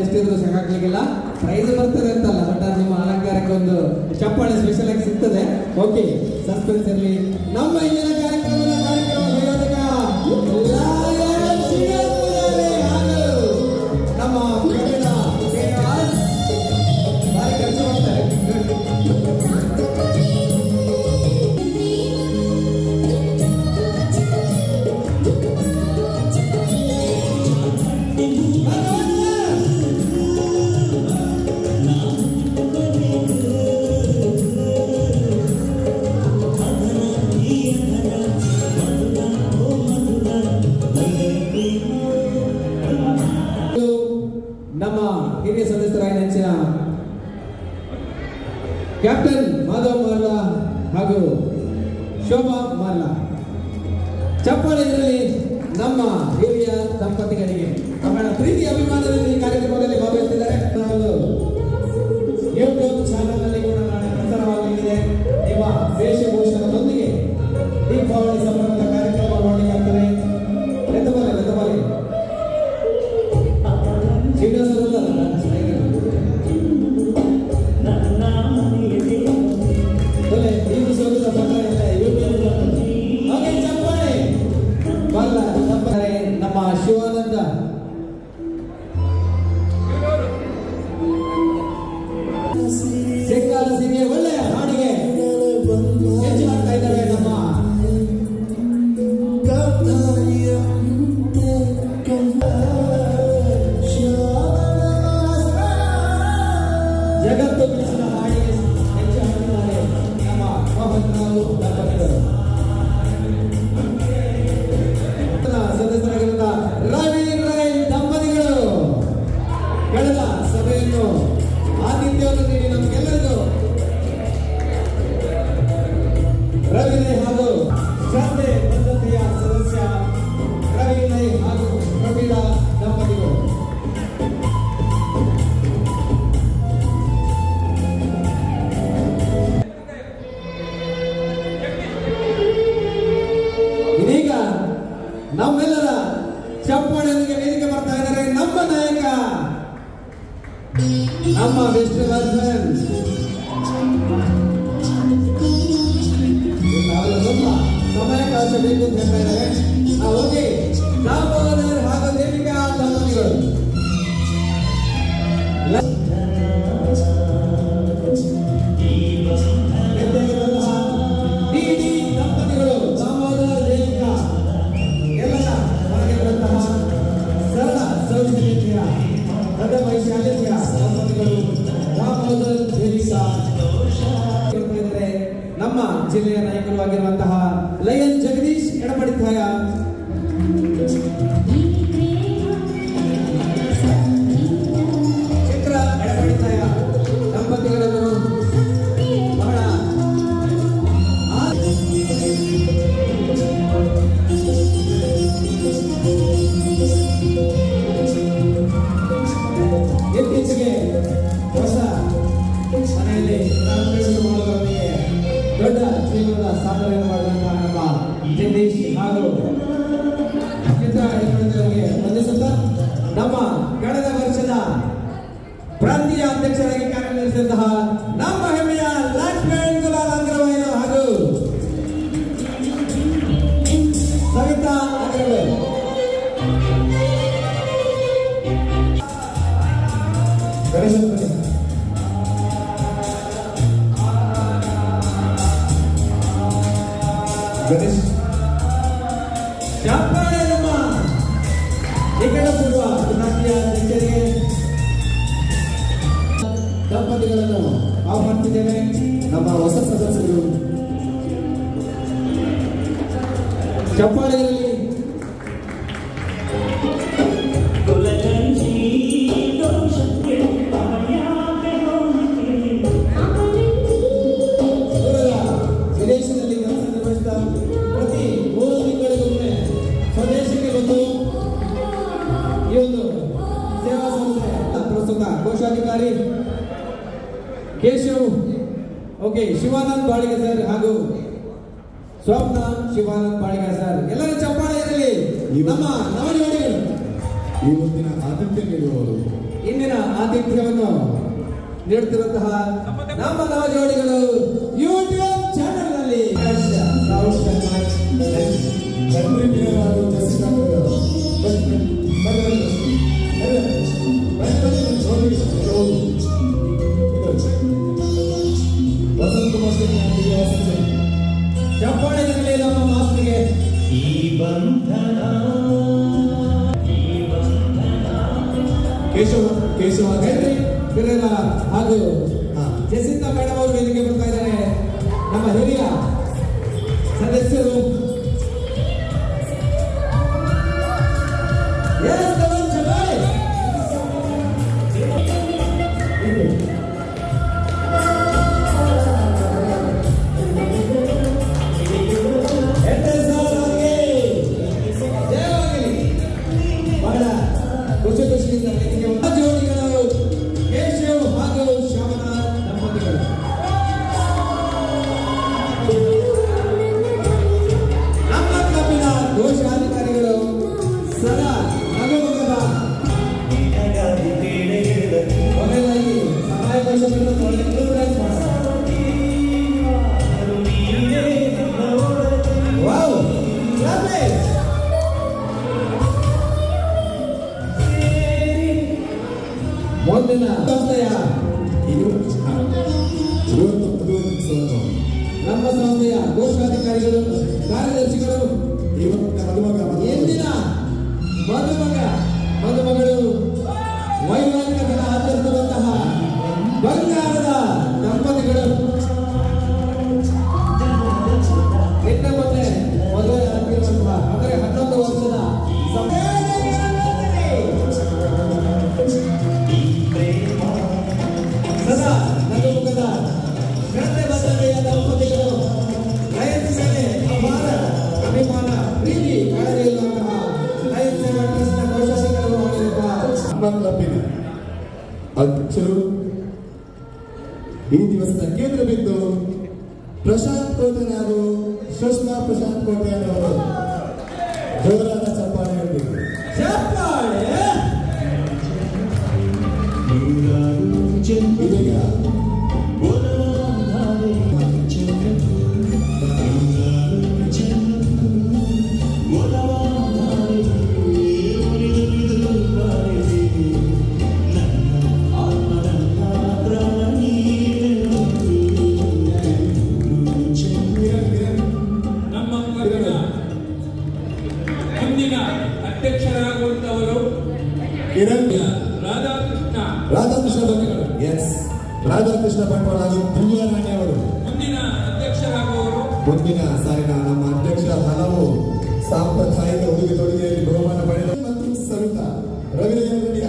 ಎಷ್ಟಿದ್ರು ಸಾಕಾಗ್ಲಿಕ್ಕಿಲ್ಲ, ಪ್ರೈಸ್ ಬರ್ತದೆ ಅಂತಲ್ಲ, ಬಟ್ ಅದು ನಿಮ್ಮ ಅಲಂಕಾರಕ್ಕೆ ಒಂದು ಚಪ್ಪಾಳೆ ಸ್ಪೆಷಲ್ ಆಗಿ ಸಿಗ್ತದೆ. ಓಕೆ, ಸಸ್ಪೆನ್ಸ್ ಇರಲಿ. ನಮ್ಮ ಇಂದಿನ ಕಾರ್ಯಕ್ರಮದ ಸಂಯೋಜಕ ನಮ್ಮ ಭಾರಿ ಖರ್ಚು ಮಾಡ್ತಾರೆ. ನಮ್ಮ ಹಿರಿಯ ಸದಸ್ಯರಾಗಿ ನೆಚ್ಚಿನ ಕ್ಯಾಪ್ಟನ್ ಮಾಧವ್ ಮಾರ್ಲಾ ಹಾಗೂ ಶೋಭಾ ಮಾರ್ಲಾ. ಚಪ್ಪಾಳೆ ಇದರಲ್ಲಿ ನಮ್ಮ ಹಿರಿಯ ದಂಪತಿಗಳಿಗೆ ಬಹಳ ಪ್ರೀತಿ ಅಭಿಮಾನದಲ್ಲಿ ಈ ಕಾರ್ಯಕ್ರಮದಲ್ಲಿ ಭಾಗವಹಿಸಿದ್ದಾರೆ. ಯೂಟ್ಯೂಬ್ ಚಾನಲ್ ನಲ್ಲಿ ಕೂಡ ನಾಳೆ ಪ್ರಸಾರವಾಗಲಿದೆ. ನಿಮ್ಮ ವೇಷಭೂಷಣದೊಂದಿಗೆ ದೀಪಾವಳಿ ಸಂಭ್ರಮದ ಕಾರ್ಯಕ್ರಮ ಮಾಡಲಿಕ್ಕಾಗ್ತದೆ. ಲೆತ್ತಬಾಲೆ ನಮ್ಮ ಶಿವಾನಂದ ಸಿಂಗಾರ ಸಿಂಗೆ ಒಳ್ಳೆಯ ಹಾಡಿಗೆ ಹೆಚ್ಚು ಮಾಡ್ತಾ ಇದ್ದಾರೆ. ನಮ್ಮ ಜಗತ್ತು ಬಿಡಿಸಿದ ಹಾಡಿಗೆ ಹೆಚ್ಚು ಹಾಡಿದ್ದಾರೆ ನಮ್ಮ ಮೋಹನ್ ರಾವ್ ದಂಪತಿಗಳು. ಸದಸ್ಯರಾಗಿರುವ ರವಿ ರೈ ದಂಪತಿಗಳು ಕಳೆದ ಸಭೆಯನ್ನು ಆತಿಥ್ಯವನ್ನು ನೀಡಿ ನಮಗೆಲ್ಲರಿಗೂ ನಮ್ಮೆಲ್ಲರ ಚಪ್ಪಾಳೆಯೊಂದಿಗೆ ವೇದಿಕೆ ಬರ್ತಾ ಇದ್ದಾರೆ ನಮ್ಮ ನಾಯಕ ನಮ್ಮ ವಿಷ್ಣುವರ್ಧನ್. ಸ್ವಲ್ಪ ಸಮಯಾವಕಾಶ ಬೇಕು ಅಂತ ಹೇಳ್ತಾ ಇದ್ದಾರೆ. ಓಕೆ, ದಾಮೋದರ್ ಹಾಗೂ ದೇವಿಕಾ ದಂಪತಿಗಳು ಡಿಡಿ ದಂಪತಿಗಳು, ದಾಮೋದರ್ ದೇವಿಕಾ ಎಲ್ಲರ ಹೊರಗೆ ಬರುವಂತಹ ಸರಳ ಸೌಜನ್ಯ ದೊಡ್ಡ ವೈಶಾಲ್ಯ ದಂಪತಿಗಳು ದಾಮೋದರ್ ದೇವಿಕಾ ನಮ್ಮ ಜಿಲ್ಲೆಯ ನಾಯಕರು ಆಗಿರುವಂತಹ ಲಯನ್ ಜಗದೀಶ್ ಎಡಪಡಿತಾಯ, ಚಿತ್ರ ಎಡಪಡಿತಾಯ ದಂಪತಿಗಳನ್ನು ಬಹಳ ಇತ್ತೀಚೆಗೆ ಹೊಸ ಮನೆಯಲ್ಲಿ ಮಾಡುವವರಿಗೆ ದೊಡ್ಡ ಜೀವನದ ಸಾಧನೆಯನ್ನು ಮಾಡಿದಂತಹ ನಮ್ಮ ಜಗದೀಶ್ ಹಾಗೂ ಚಿತ್ರ ಹಿಡಿದವರಿಗೆ ವಂದಿಸುತ್ತಾ ನಮ್ಮ ಕಳೆದ ವರ್ಷದ ಪ್ರಾಂತೀಯ ಅಧ್ಯಕ್ಷರಾಗಿ ಕಾರ್ಯನಿರ್ವಹಿಸಿದಂತಹ ನಮ್ಮ ಹೆಮ್ಮೆಯ ಲಕ್ಷ್ಮಣ್ ಕುಲಾಲ್ ಅಗ್ರವಾಲ್ ಹಾಗೂ ಸವಿತಾ ಅಗ್ರವಾಲ್ ಗಣೇಶ್ ಚಪ್ಪಾಳೆ ನಮ್ಮ ನಿಕಟಪೂರ್ವ ರಾಷ್ಟ್ರೀಯ ಅಧ್ಯಕ್ಷರಿಗೆ ದಂಪತಿಗಳನ್ನು ಆಹ್ವಾನಿಸಿದ್ದೇವೆ. ನಮ್ಮ ಹೊಸ ಸದಸ್ಯರು ಚಪ್ಪಾಳೆಯಲ್ಲಿ ವಿದೇಶದಲ್ಲಿ ಕೆಲಸ ನಿರ್ವಹಿಸಿದ ಪ್ರತಿ 3 ತಿಂಗಳಿಗೊಮ್ಮೆ ಸ್ವದೇಶಕ್ಕೆ ಬಂದು ಈ ಒಂದು ಸೇವಾ ಸಂಸ್ಥೆ ಪ್ರಸ್ತುತ ಕೋಶಾಧಿಕಾರಿ ಕೇಶವ್ ಶಿವಾನಂದ್ ಬಾಳಿಗೆ ಸರ್ ಹಾಗೂ ಸ್ವಪ್ನ ಶಿವಾನಂದ್ ಬಾಳಿಗೆ ಸರ್ ಎಲ್ಲರ ಚಪ್ಪಾಳೆ ಇರಲಿ. ನಮ್ಮ ನವಜೋಡಿಗಳು ಇವತ್ತಿನ ಆತಿಥ್ಯ ನೀಡುವವರು, ಇಂದಿನ ಆತಿಥ್ಯವನ್ನು ನೀಡುತ್ತಿರುವಂತಹ ನಮ್ಮ ನವಜೋಡಿಗಳು ಯೂಟ್ಯೂಬ್ ಚಾನೆಲ್ ನಲ್ಲಿ ಚಪ್ಪಾಳೆಯಲ್ಲಿ ನಮ್ಮ ಮಾಸ್ತಿಗೆ ಕೇಶವ ಬಿರೇಲ ಹಾಗೂ ಜಸಿಂತಾ ಮೇಡಮ್ ಅವರು ವೇದಿಕೆ ಬರ್ತಾ ಇದ್ದಾರೆ. ನಮ್ಮ ಹಿರಿಯ ಸದಸ್ಯರು ಬಹಳ ಖುಷಿ ಖುಷಿಯಿಂದ ಜೋಡಿಗಳು ಕೇಶವ್ ಹಾಗೂ ಶ್ಯಾಮನಾಥ್ ದಂಪತಿಗಳು. ನಮ್ಮ ಕ್ಲಬ್ಬಿನ ಕೋಶಾಧಿಕಾರಿಗಳು ಸದಾ ನಗುಮುಖದ ಮೊದಲಾಗಿ ಸಹಾಯ ಮುಂದಿನ ಸಂಸ್ಥೆಯ ನಮ್ಮ ಸಂಸ್ಥೆಯ ಕೋಶಾಧಿಕಾರಿಗಳು ಕಾರ್ಯದರ್ಶಿಗಳು ಎಂದಿನ ಮದುಮಗಳು ವೈವಾಹಿಕ ದಿನ ಆಚರಿಸಿರುವಂತಹ ಬಂಗಾರದ ದಂಪತಿಗಳು ನಿನ್ನೆ ಮೊನ್ನೆ ಮದುವೆ ಆಗಿರುವಂತಹ ಅಂದರೆ 11 ವರ್ಷದ ಸದಾ ನಗುಮುಖದ ಶ್ರದ್ಧೆ ಬದ್ಧತೆಯ ದಂಪತಿಗಳು ಲಯನ್ಸ್ ಮೇಲೆ ಅಪಾರ ಅಭಿಮಾನ ಪ್ರೀತಿ ಕಾಳಜಿಯಿರುವಂತಹ ಲಯನ್ಸ್ ಸೇವಾ ಟ್ರಸ್ಟ್ನ ಕೋಶಾಧಿಕಾರಿಗಳು ಆಗಿರುವ ಕ್ಲಬ್ಬಿನ ಅಧ್ಯಕ್ಷರು ಈ ದಿವಸದ ಕೇಂದ್ರ ಬಿಂದು ಪ್ರಶಾಂತ್ ಕೋಟೆನವರು, ಸುಷ್ಮಾ ಪ್ರಶಾಂತ್ ಕೋಟೆನವರು ಜೋರಾದ ಅಧ್ಯಕ್ಷರಾಗುವಂತವರು ರಾಧಾಕೃಷ್ಣ ಬಂಧುಗಳು. ಎಸ್, ರಾಧಾಕೃಷ್ಣ ಬಂಟ್ವಾಳ ಹಾಗೂ ದಿವ್ಯಾರಾಣಿ ಅವರು ಮುಂದಿನ ಅಧ್ಯಕ್ಷರಾಗುವವರು. ಮುಂದಿನ ಸಾಲಿನ ನಮ್ಮ ಅಧ್ಯಕ್ಷ ಹಲವು ಸಾಂಪ್ರದಾಯಿಕ ಉಡುಗೆ ತೊಡುಗೆಯಲ್ಲಿ ಬಹುಮಾನ ಪಡೆದ ಮತ್ತು ಸವಿತಾ ರವಿನಯನ ರೆಡ್ಡಿಯ.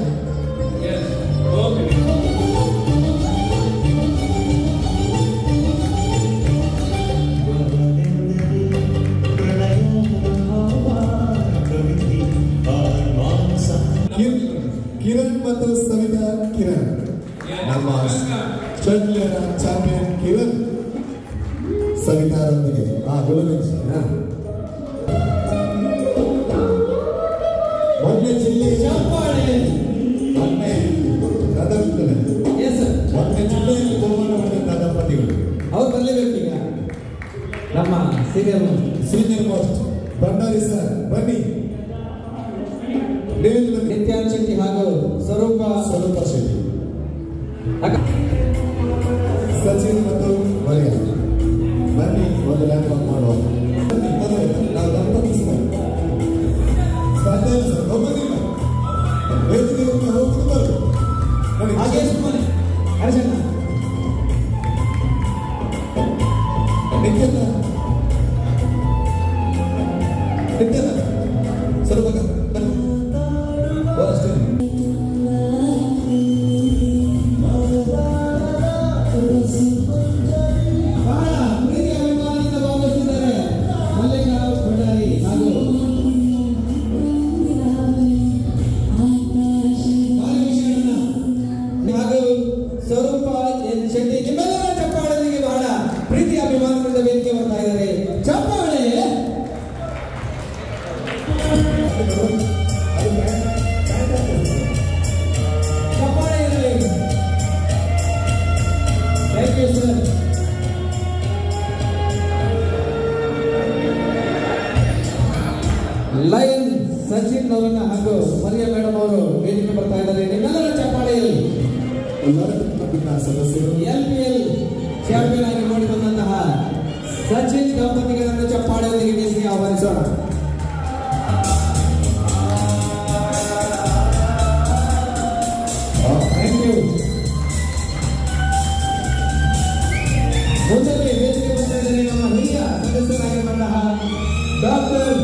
ಕಿರಣ್ ಮತ್ತು ಸವಿತಾ ಕಿರಣ್, ನಮ್ಮ ಸ್ಟಡ್ಲಿಯರ ಚಾಂಪಿಯನ್ ಕಿರಣ್ ಸವಿತಾರೊಂದಿಗೆ ಮೊನ್ನೆ ಜಿಲ್ಲೆಯ ಮೊನ್ನೆ ಜಿಲ್ಲೆಯಲ್ಲಿ ಬಹುಮಾನ ಪಡೆದ ದಂಪತಿಗಳು ಅವ್ರು ಬರಲೇಬೇಕು. ಈಗ ನಮ್ಮ ಸೀನಿಯರ್ ಮೋಸ್ಟ್ ಭಂಡಾರಿ ಸರ್ ಬನ್ನಿ. ನಿತ್ಯಾನಂದ ಶೆಟ್ಟಿ ಹಾಗೂ ಸ್ವರೂಪ ಶೆಟ್ಟಿ, ಸಚಿನ್ ಮತ್ತು ಮರಿಯ ಬನ್ನಿ. ಒಂದು ಲ್ಯಾಂಪ್ ಅಪ್ ಮಾಡುವ. ನಾವು ದಂಪತಿ ಹಾಗೆ ಸುಮ್ಮನೆ ಹರಿಸಣ್ಣ ಸ್ವಲ್ಪ ಸ್ವರೂಪ ಶೆಟ್ಟಿ ನಿಮ್ಮೆಲ್ಲರ ಚಪ್ಪಾಳೆಗೆ ಬಹಳ ಪ್ರೀತಿ ಅಭಿಮಾನದಿಂದ ವೇದಿಕೆ ಬರ್ತಾ ಇದ್ದಾರೆ. ಚಪ್ಪಾಳೆ ಚಪ್ಪಾಳೆ ಇರಲಿ. Thank you sir. Lion Sachin ಅವರನ್ನ ಹಾಗೂ ಮರಿಯಾ ಮೇಡಮ್ ಅವರು ವೇದಿಕೆ ಬರ್ತಾ ಇದ್ದಾರೆ. ನಿಮ್ಮೆಲ್ಲರ ಚಪ್ಪಾಳೆಯಲ್ಲಿ ಸದಸ್ಯರು LPL ಚಾಂಪಿಯನ್ ಆಗಿ ನೋಡಿ ಬಂದಂತಹ ಸಚಿನ್ ದಂಪತಿಗಳನ್ನು ಚಪ್ಪಾಳೆಯೊಂದಿಗೆ ವೇದಿಕೆಗೆ ಆಹ್ವಾನಿಸೋಣ. Thank you. ಮೊದಲೇ ವೇದಿಕೆ ಬರ್ತಾ ಇದ್ದಾರೆ ನಮ್ಮ ಹಿರಿಯ ಸದಸ್ಯರಾಗಿರುವಂತಹ ಡಾಕ್ಟರ್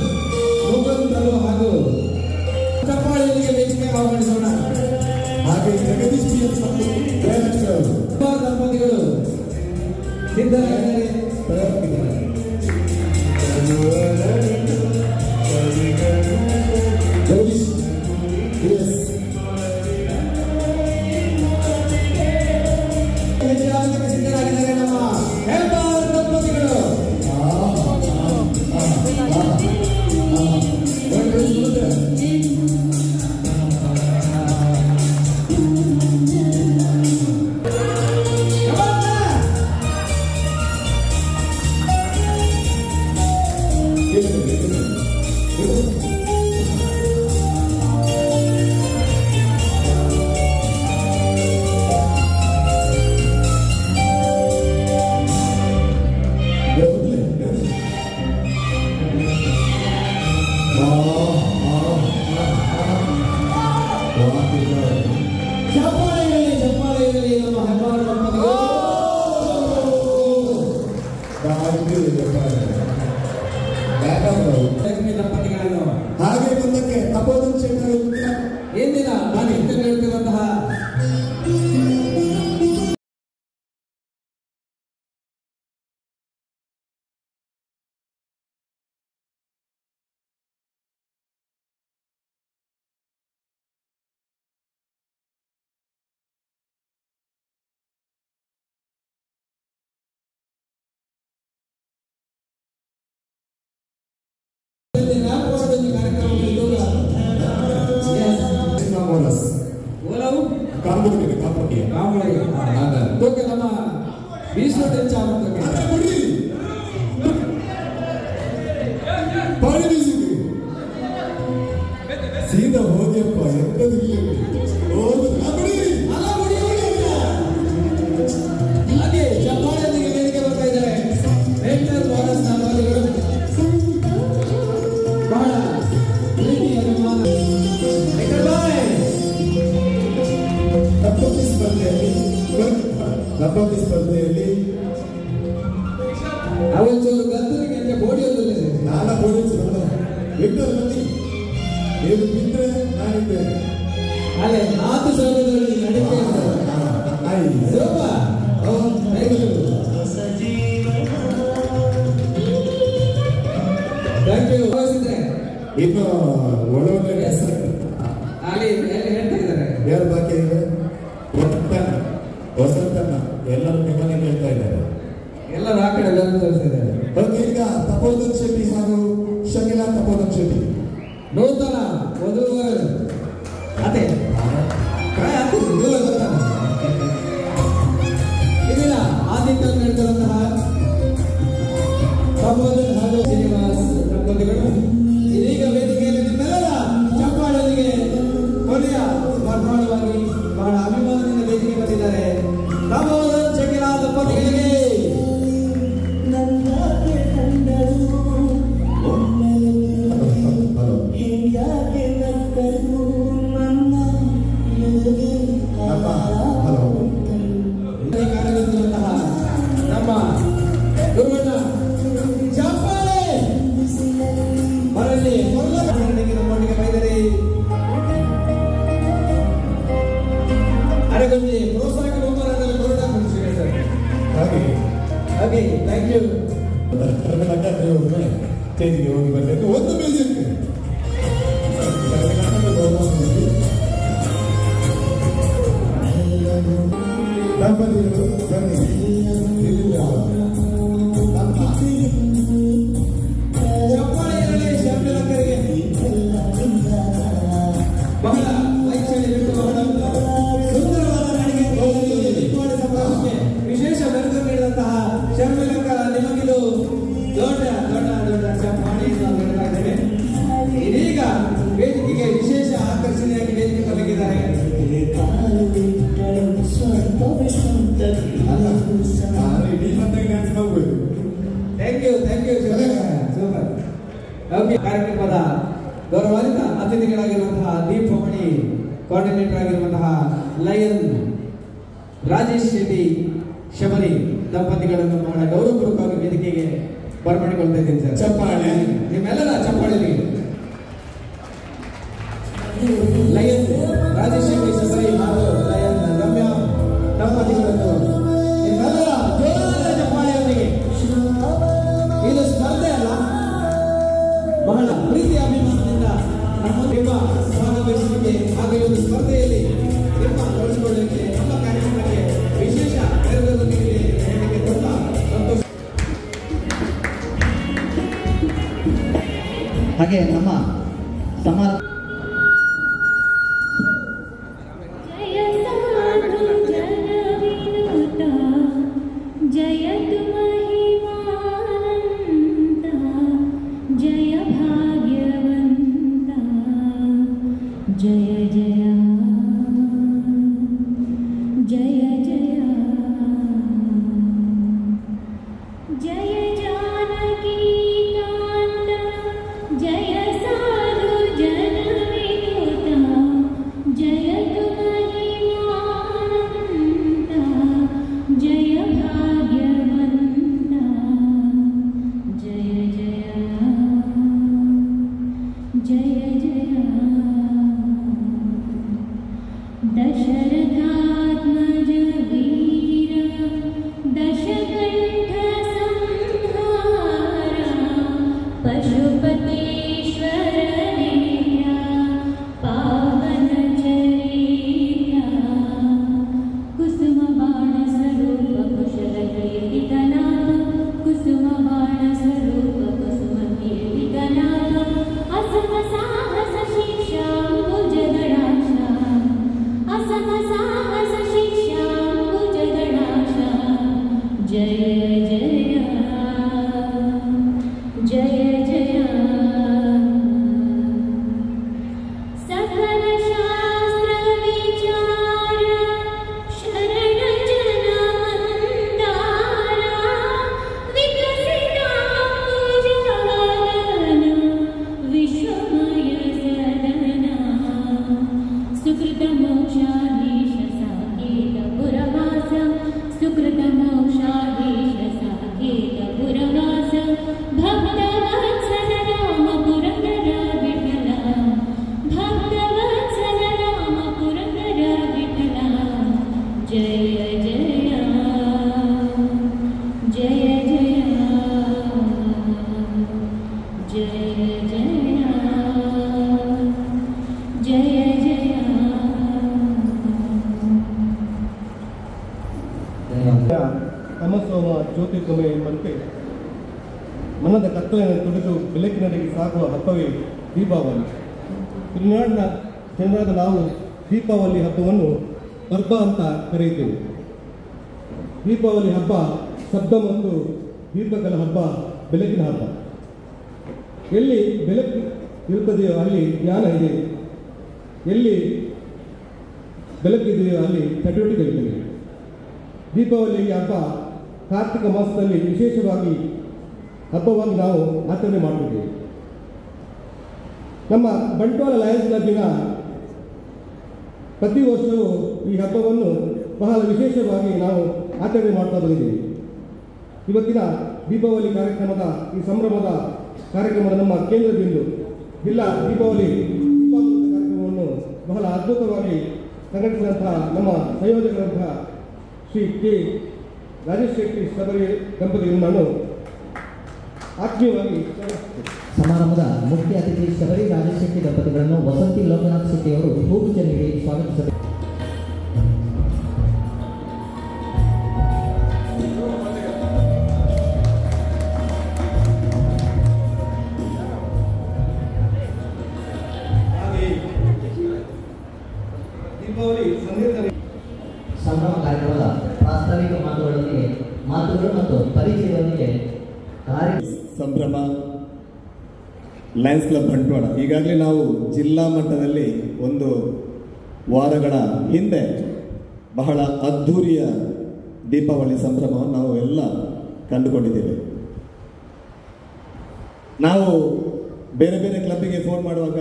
ಮುಕುಂದ್ ಹಾಗೂ ಚಪ್ಪಾಳೆಯೊಂದಿಗೆ ವೇದಿಕೆಗೆ ಆಹ್ವಾನಿಸೋಣ. ಹಾಗೆ ಜಗದೀಶ್ ದಂಪತಿಗಳು ಸಿದ್ಧರಾಗಿದ್ದಾರೆ. ಜಗದೀಶ್ ಸಿದ್ಧರಾಗಿದ್ದಾರೆ ನಮ್ಮ ಹೆಬ್ಬಾರ್ ದಂಪತಿಗಳು. ಚಪ್ಪಾಳೆಯಲ್ಲಿ ನಮ್ಮ ಹೆಬ್ಬಾರ್ ದಂಪತಿಗಳು. ಲಕ್ಷ್ಮೀ ದಂಪತಿಗಳನ್ನು ಹಾಗೆ ಮುಂದಕ್ಕೆ ತಪೋಧನ್ ಶೆಟ್ಟಿ ಏನಿಲ್ಲ ನಾನು ಹಿಂದೆ ಹೇಳ್ತಿರುವಂತಹ ನಮ್ಮ ಸೀದಾ ಹೋಗ್ಯಪ್ಪ ಎಂತದ್ದು ಹಾಗೆ ಚಪ್ಪಾಳೆಯೊಂದಿಗೆ ವೇದಿಕೆ ಬರ್ತಾ ಇದ್ದಾರೆ ರೇಂಜರ್ ಬೋನಸ್ ದಂಪತಿಗಳು. ಬಹಳ ಪ್ರೀತಿ ಅಭಿಮಾನ ಚಪಾತಿ ಸ್ಪರ್ಧೆಯಲ್ಲಿ ಅವೊಂಚೂರು ಗದ್ದಲಿಗೆ ಬೋಡಿ ಒಂದಿಲ್ಲ ನಾನ ಪೊಲೀಸ್ ವಿಕ್ಟರ್ ಬನ್ನಿ ನೀವು ಬಿದ್ದರೆ ನಾನಿದ್ದೇನೆ ಅಲ್ಲೇ 4 ಸಾವಿರದಲ್ಲಿ ನಡೀತಾ ಇನ್ನು ಒಳ್ಳೆ ಹೆಸರು ಅಲ್ಲಿ ಹೇಳ್ತಾ ಇದ್ದಾರೆ ಯಾರು ಬಾಕಿ ಇದೆ ವಸಂತಣ್ಣ ಎಲ್ಲರೂ ನಿಮ್ಮನೆ ಹೇಳ್ತಾ ಇದ್ದಾರೆ ಎಲ್ಲರೂ ಆ ಕಡೆ ತೋರಿಸ್ತಿದ್ದಾರೆ ಈಗ ತಪೋಧನ್ ಶೆಟ್ಟಿ ಹಾಗೂ ಶಕಿಲಾ ತಪೋಧನ್ ಶೆಟ್ಟಿ ನೂತನ ವಧುವ ಅದೇ ಇದೀನ ಆದಿತ್ಯ ನಡೆದಂತಹ ತಪೋಧನ್ ಹಾಗೂ ಶ್ರೀನಿವಾಸ್ ದಂಪತಿಗಳು ಇದೀಗ ವೇದಿಕೆಯಲ್ಲಿ ನಿಮ್ಮೆಲ್ಲರ ಚಪ್ಪಾಳೆಯೊಂದಿಗೆ ಕೊನೆಯ ಸ್ಪರ್ಧಾಳವಾಗಿ ಬಹಳ ಅಭಿಮಾನದಿಂದ ವೇದಿಕೆ ಬಂದಿದ್ದಾರೆ ತಪೋಧನ್ ಶಕಿಲಾ ದಂಪತಿಗಳಿಗೆ ನಮ್ಮ ಗುರುವಣ್ಣ ಚಪ್ಪಾಳೆ ಬರಲಿ ನಮ್ಮೊಟ್ಟಿಗೆ ಬೈದರೆ ಅರೆಗೊಂದು ಪ್ರೋತ್ಸಾಹಕ ಬಹುಮಾನದಲ್ಲಿ ಕೊರೋನಾ ಮುಗಿಸಿದೆ ಸರ್ ಹಾಗೆ ಥ್ಯಾಂಕ್ ಯು ಸ್ಟೇಜಿಗೆ ಹೋಗಿ ಬರಬೇಕು ಒಂದು ಮ್ಯೂಸಿಕ್ ದಂಪತಿಗಳು ಬನ್ನಿ ಚಪ್ಪಾಳೆಯಲ್ಲಿ ಶಬ್ದಕರಿಗೆ ಬಹಳ ವೈಚಾರಿಕ ಬಿಟ್ಟು ಬಹಳ ಸುಂದರವಾದ ನಡಿಗೆ ದೀಪಾವಳಿ ಸಂಭ್ರಮಕ್ಕೆ ವಿಶೇಷ ಮೆರುಗು ನೀಡಿದಂತಹ ಶರ್ಮಿಲಕ್ಕ ನಿಮಗಿದು ದೊಡ್ಡ ದೊಡ್ಡ ದೊಡ್ಡ ಚಪ್ಪಾಳೆಯನ್ನು ನೀಡ್ತಾ ಇದ್ದೇವೆ ಇದೀಗ ವೇದಿಕೆಗೆ ವಿಶೇಷ ಆಕರ್ಷಣೆಯಾಗಿ ವೇದಿಕೆ ಬರಲಿದ್ದಾರೆ ಥ್ಯಾಂಕ್ ಯು ಸೂಪರ್ ಓಕೆ ಕಾರ್ಯಕ್ರಮದ ಗೌರವಾನ್ವಿತ ಅತಿಥಿಗಳಾಗಿರುವಂತಹ ದೀಪಮಣಿ ಕೋಆರ್ಡಿನೇಟರ್ ಆಗಿರುವಂತಹ ಲಯನ್ ರಾಜೇಶ್ ಶೆಟ್ಟಿ ಶಬರಿ ದಂಪತಿಗಳನ್ನು ಬಹಳ ಗೌರವಪೂರ್ವಕವಾಗಿ ವೇದಿಕೆಗೆ ಬರಮಾಡಿಕೊಳ್ತಾ ಇದ್ದೀನಿ ಸರ್ ಚಪ್ಪಾಳೆ ನಿಮ್ಮೆಲ್ಲರ ಚಪ್ಪಾಳೆಗೆ ಲಯನ್ ರಾಜೇಶ್ ಶೆಟ್ಟಿ ಶಬರಿ ಹಾಗೂ ಲಯನ್ ರಮ್ಯಾ ದಂಪತಿಗಳನ್ನು ನಿಮ್ಮೆಲ್ಲರ ಜೋರಾದ ಚಪ್ಪಾಳೆಯೊಂದಿಗೆ ಇದು ಸ್ಪರ್ಧೆ ಅಲ್ಲ ಬಹಳ ಪ್ರೀತಿ ಅಭಿಮಾನದಿಂದ ನಿಮ್ಮ ಭಾಗವಹಿಸಲಿಕ್ಕೆ ಹಾಗೂ ಈ ಒಂದು ಸ್ಪರ್ಧೆಯಲ್ಲಿ ನಿಮ್ಮ ತೊಡಗಿಸಿಕೊಳ್ಳಲಿಕ್ಕೆ ನಮ್ಮ ಕಾರ್ಯಕ್ರಮಕ್ಕೆ ವಿಶೇಷ ಮೆರುಗು ಹೇಳಲಿಕ್ಕೆ ತುಂಬಾ ಸಂತೋಷ. ಹಾಗೆ ನಮ್ಮ ಸಮಾಜ जय साधु जन ಜ್ಯೋತಿರ್ಗಮಯ ಎಂಬಂತೆ ಮನದ ಕತ್ತಲೆಯನ್ನು ತೊಡೆದು ಬೆಳಕಿನಡೆಗೆ ಸಾಗುವ ಹಬ್ಬವೇ ದೀಪಾವಳಿ. ತುಳುನಾಡಿನ ಜನರಾದ ನಾವು ದೀಪಾವಳಿ ಹಬ್ಬವನ್ನು ಹಬ್ಬ ಅಂತ ಕರೆಯುತ್ತೇವೆ. ದೀಪಾವಳಿ ಹಬ್ಬ ಶಬ್ದ ಮತ್ತು ದೀಪಗಳ ಹಬ್ಬ, ಬೆಳಕಿನ ಹಬ್ಬ. ಎಲ್ಲಿ ಬೆಳಕು ಇರುತ್ತದೆಯೋ ಅಲ್ಲಿ ಜ್ಞಾನ ಇದೆ, ಎಲ್ಲಿ ಬೆಳಕಿದೆಯೋ ಅಲ್ಲಿ ಚಟುವಟಿಕೆಗಳಿವೆ. ದೀಪಾವಳಿ ಹಬ್ಬ ಕಾರ್ತಿಕ ಮಾಸದಲ್ಲಿ ವಿಶೇಷವಾಗಿ ಹಬ್ಬವಾಗಿ ನಾವು ಆಚರಣೆ ಮಾಡುತ್ತಿದ್ದೇವೆ. ನಮ್ಮ ಬಂಟ್ವಾಳ ಲಯನ್ಸ್ ಕ್ಲಬ್ಬಿನ ಪ್ರತಿ ವರ್ಷವೂ ಈ ಹಬ್ಬವನ್ನು ಬಹಳ ವಿಶೇಷವಾಗಿ ನಾವು ಆಚರಣೆ ಮಾಡ್ತಾ ಬಂದಿದ್ದೇವೆ. ಇವತ್ತಿನ ದೀಪಾವಳಿ ಕಾರ್ಯಕ್ರಮದ ಈ ಸಂಭ್ರಮದ ಕಾರ್ಯಕ್ರಮದ ನಮ್ಮ ಕೇಂದ್ರ ಬಿಂದು ಜಿಲ್ಲಾ ದೀಪಾವಳಿ ಕಾರ್ಯಕ್ರಮವನ್ನು ಬಹಳ ಅದ್ಭುತವಾಗಿ ಸಂಘಟಿಸಿದಂತಹ ನಮ್ಮ ಸಂಯೋಜಕರಂತಹ ಶ್ರೀ ಕೆ ರಾಜೇಶ್ ಶೆಟ್ಟಿ ಶಬರಿ ದಂಪತಿಗಳನ್ನು ನಾನು ಆತ್ಮೀಯವಾಗಿ ಸಮಾರಂಭದ ಮುಖ್ಯ ಅತಿಥಿ ಶಬರಿ ರಾಜೇಶ್ ಶೆಟ್ಟಿ ದಂಪತಿಗಳನ್ನು ವಸಂತಿ ಲೋಕನಾಥ್ ಶೆಟ್ಟಿ ಅವರು ಹೂಗುಚ್ಛ ನೀಡಿ ಸ್ವಾಗತಿಸಬೇಕು. ಸಂಭ್ರಮ ಕಾರ್ಯಕ್ರಮದ ಪ್ರಾಸ್ತಾವಿಕ ಮಾತುಗಳು ಮತ್ತು ಪರಿಚಯದೊಂದಿಗೆ ಸಂಭ್ರಮ ಲಯನ್ಸ್ ಕ್ಲಬ್ ಬಂಟ್ವಾಳ ಈಗಾಗಲೇ ನಾವು ಜಿಲ್ಲಾ ಮಟ್ಟದಲ್ಲಿ ಒಂದು ವಾರಗಳ ಹಿಂದೆ ಬಹಳ ಅದ್ಧೂರಿಯ ದೀಪಾವಳಿ ಸಂಭ್ರಮವನ್ನು ನಾವು ಎಲ್ಲ ಕಂಡುಕೊಂಡಿದ್ದೇವೆ. ನಾವು ಬೇರೆ ಬೇರೆ ಕ್ಲಬ್ಬಿಗೆ ಫೋನ್ ಮಾಡುವಾಗ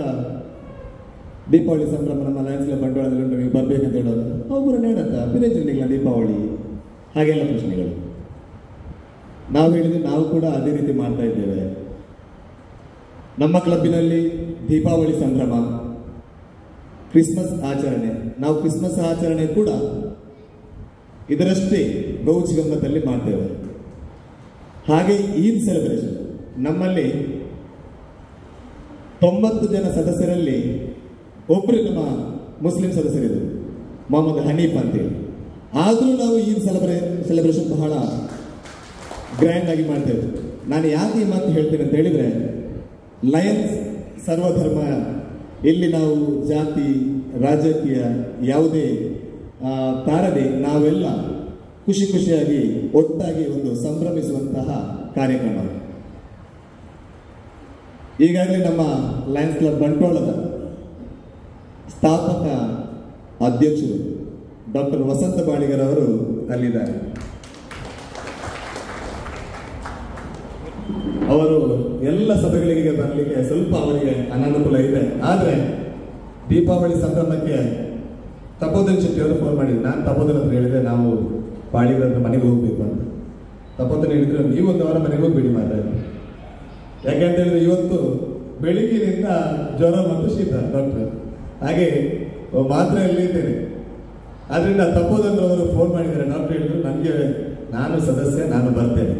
ದೀಪಾವಳಿ ಸಂಭ್ರಮ ನಮ್ಮ ಲಯನ್ಸ್ ಕ್ಲಬ್ ಬಂಟ್ವಾಳದಲ್ಲಿ ಉಂಟು, ನೀವು ಬರಬೇಕಂತ ಹೇಳೋದು ಒಬ್ಬರು ನೇಡತ್ತ ಬಿರೇಜನಿಲ್ಲ ದೀಪಾವಳಿ ಹಾಗೆಲ್ಲ ಪ್ರಶ್ನೆಗಳು. ನಾವು ಹೇಳಿದ್ವಿ ನಾವು ಕೂಡ ಅದೇ ರೀತಿ ಮಾಡ್ತಾ ಇದ್ದೇವೆ. ನಮ್ಮ ಕ್ಲಬ್ಬಿನಲ್ಲಿ ದೀಪಾವಳಿ ಸಂಭ್ರಮ, ಕ್ರಿಸ್ಮಸ್ ಆಚರಣೆ, ನಾವು ಕ್ರಿಸ್ಮಸ್ ಆಚರಣೆ ಕೂಡ ಇದರಷ್ಟೇ ಗೌಜ್ ಗಮ್ಮತ್ತಲ್ಲಿ ಮಾಡ್ತೇವೆ. ಹಾಗೆ ಈದ್ ಸೆಲೆಬ್ರೇಷನ್ ನಮ್ಮಲ್ಲಿ 90 ಜನ ಸದಸ್ಯರಲ್ಲಿ ಒಬ್ಬರು ನಮ್ಮ ಮುಸ್ಲಿಂ ಸದಸ್ಯರಿದ್ದರು, ಮೊಹಮ್ಮದ್ ಹನೀಫ್ ಅಂತೇಳಿ. ಆದರೂ ನಾವು ಈದ್ ಸೆಲೆಬ್ರೇಷನ್ ಬಹಳ ಗ್ರ್ಯಾಂಡ್ ಆಗಿ ಮಾಡ್ತೇವೆ. ನಾನು ಯಾಕೆ ಈ ಮಾತು ಹೇಳ್ತೇನೆ ಅಂತ ಹೇಳಿದ್ರೆ, ಲಯನ್ಸ್ ಸರ್ವಧರ್ಮ, ಇಲ್ಲಿ ನಾವು ಜಾತಿ ರಾಜಕೀಯ ಯಾವುದೇ ತಾರದೆ ನಾವೆಲ್ಲ ಖುಷಿ ಖುಷಿಯಾಗಿ ಒಟ್ಟಾಗಿ ಒಂದು ಸಂಭ್ರಮಿಸುವಂತಹ ಕಾರ್ಯಕ್ರಮ. ಈಗಾಗಲೇ ನಮ್ಮ ಲಯನ್ಸ್ ಕ್ಲಬ್ ಬಂಟ್ವಾಳದ ಸ್ಥಾಪಕ ಅಧ್ಯಕ್ಷರು ಡಾಕ್ಟರ್ ವಸಂತ ಬಾಳಿಗರ್ ಅವರು ಅಲ್ಲಿದ್ದಾರೆ. ಅವರು ಎಲ್ಲ ಸಭೆಗಳಿಗೆ ಬರಲಿಕ್ಕೆ ಸ್ವಲ್ಪ ಅವರಿಗೆ ಅನಾನುಕೂಲ ಇದೆ. ಆದರೆ ದೀಪಾವಳಿ ಸಂಭ್ರಮಕ್ಕೆ ತಪೋಧನ್ ಶೆಟ್ಟಿ ಅವರು ಫೋನ್ ಮಾಡಿದ್ರು. ನಾನು ತಪೋಧನ್ ಹತ್ರ ಹೇಳಿದೆ ನಾವು ಬಾಳಿಗರ ಮನೆಗೆ ಹೋಗ್ಬೇಕು ಅಂತ. ತಪೋಧನ್ ಹೇಳಿದ್ರು ನೀವು ಒಂದು ವಾರ ಮನೆಗೆ ಹೋಗ್ಬೇಡಿ ಮಾತಾಡಿ, ಯಾಕೆಂತ ಹೇಳಿದ್ರೆ ಇವತ್ತು ಬೆಳಿಗ್ಗಿನಿಂದ ಜ್ವರ ಮತ್ತು ಶೀತ ಡಾಕ್ಟರ್, ಹಾಗೆ ಮಾತ್ರೆಯಲ್ಲಿ ಇದ್ದೇನೆ. ಆದ್ರಿಂದ ತಪೋಧನ್ ಅವರು ಫೋನ್ ಮಾಡಿದ್ದಾರೆ. ಡಾಕ್ಟರ್ ಹೇಳಿದ್ರು ನನಗೆ ನಾನು ಸದಸ್ಯ, ನಾನು ಬರ್ತೇನೆ.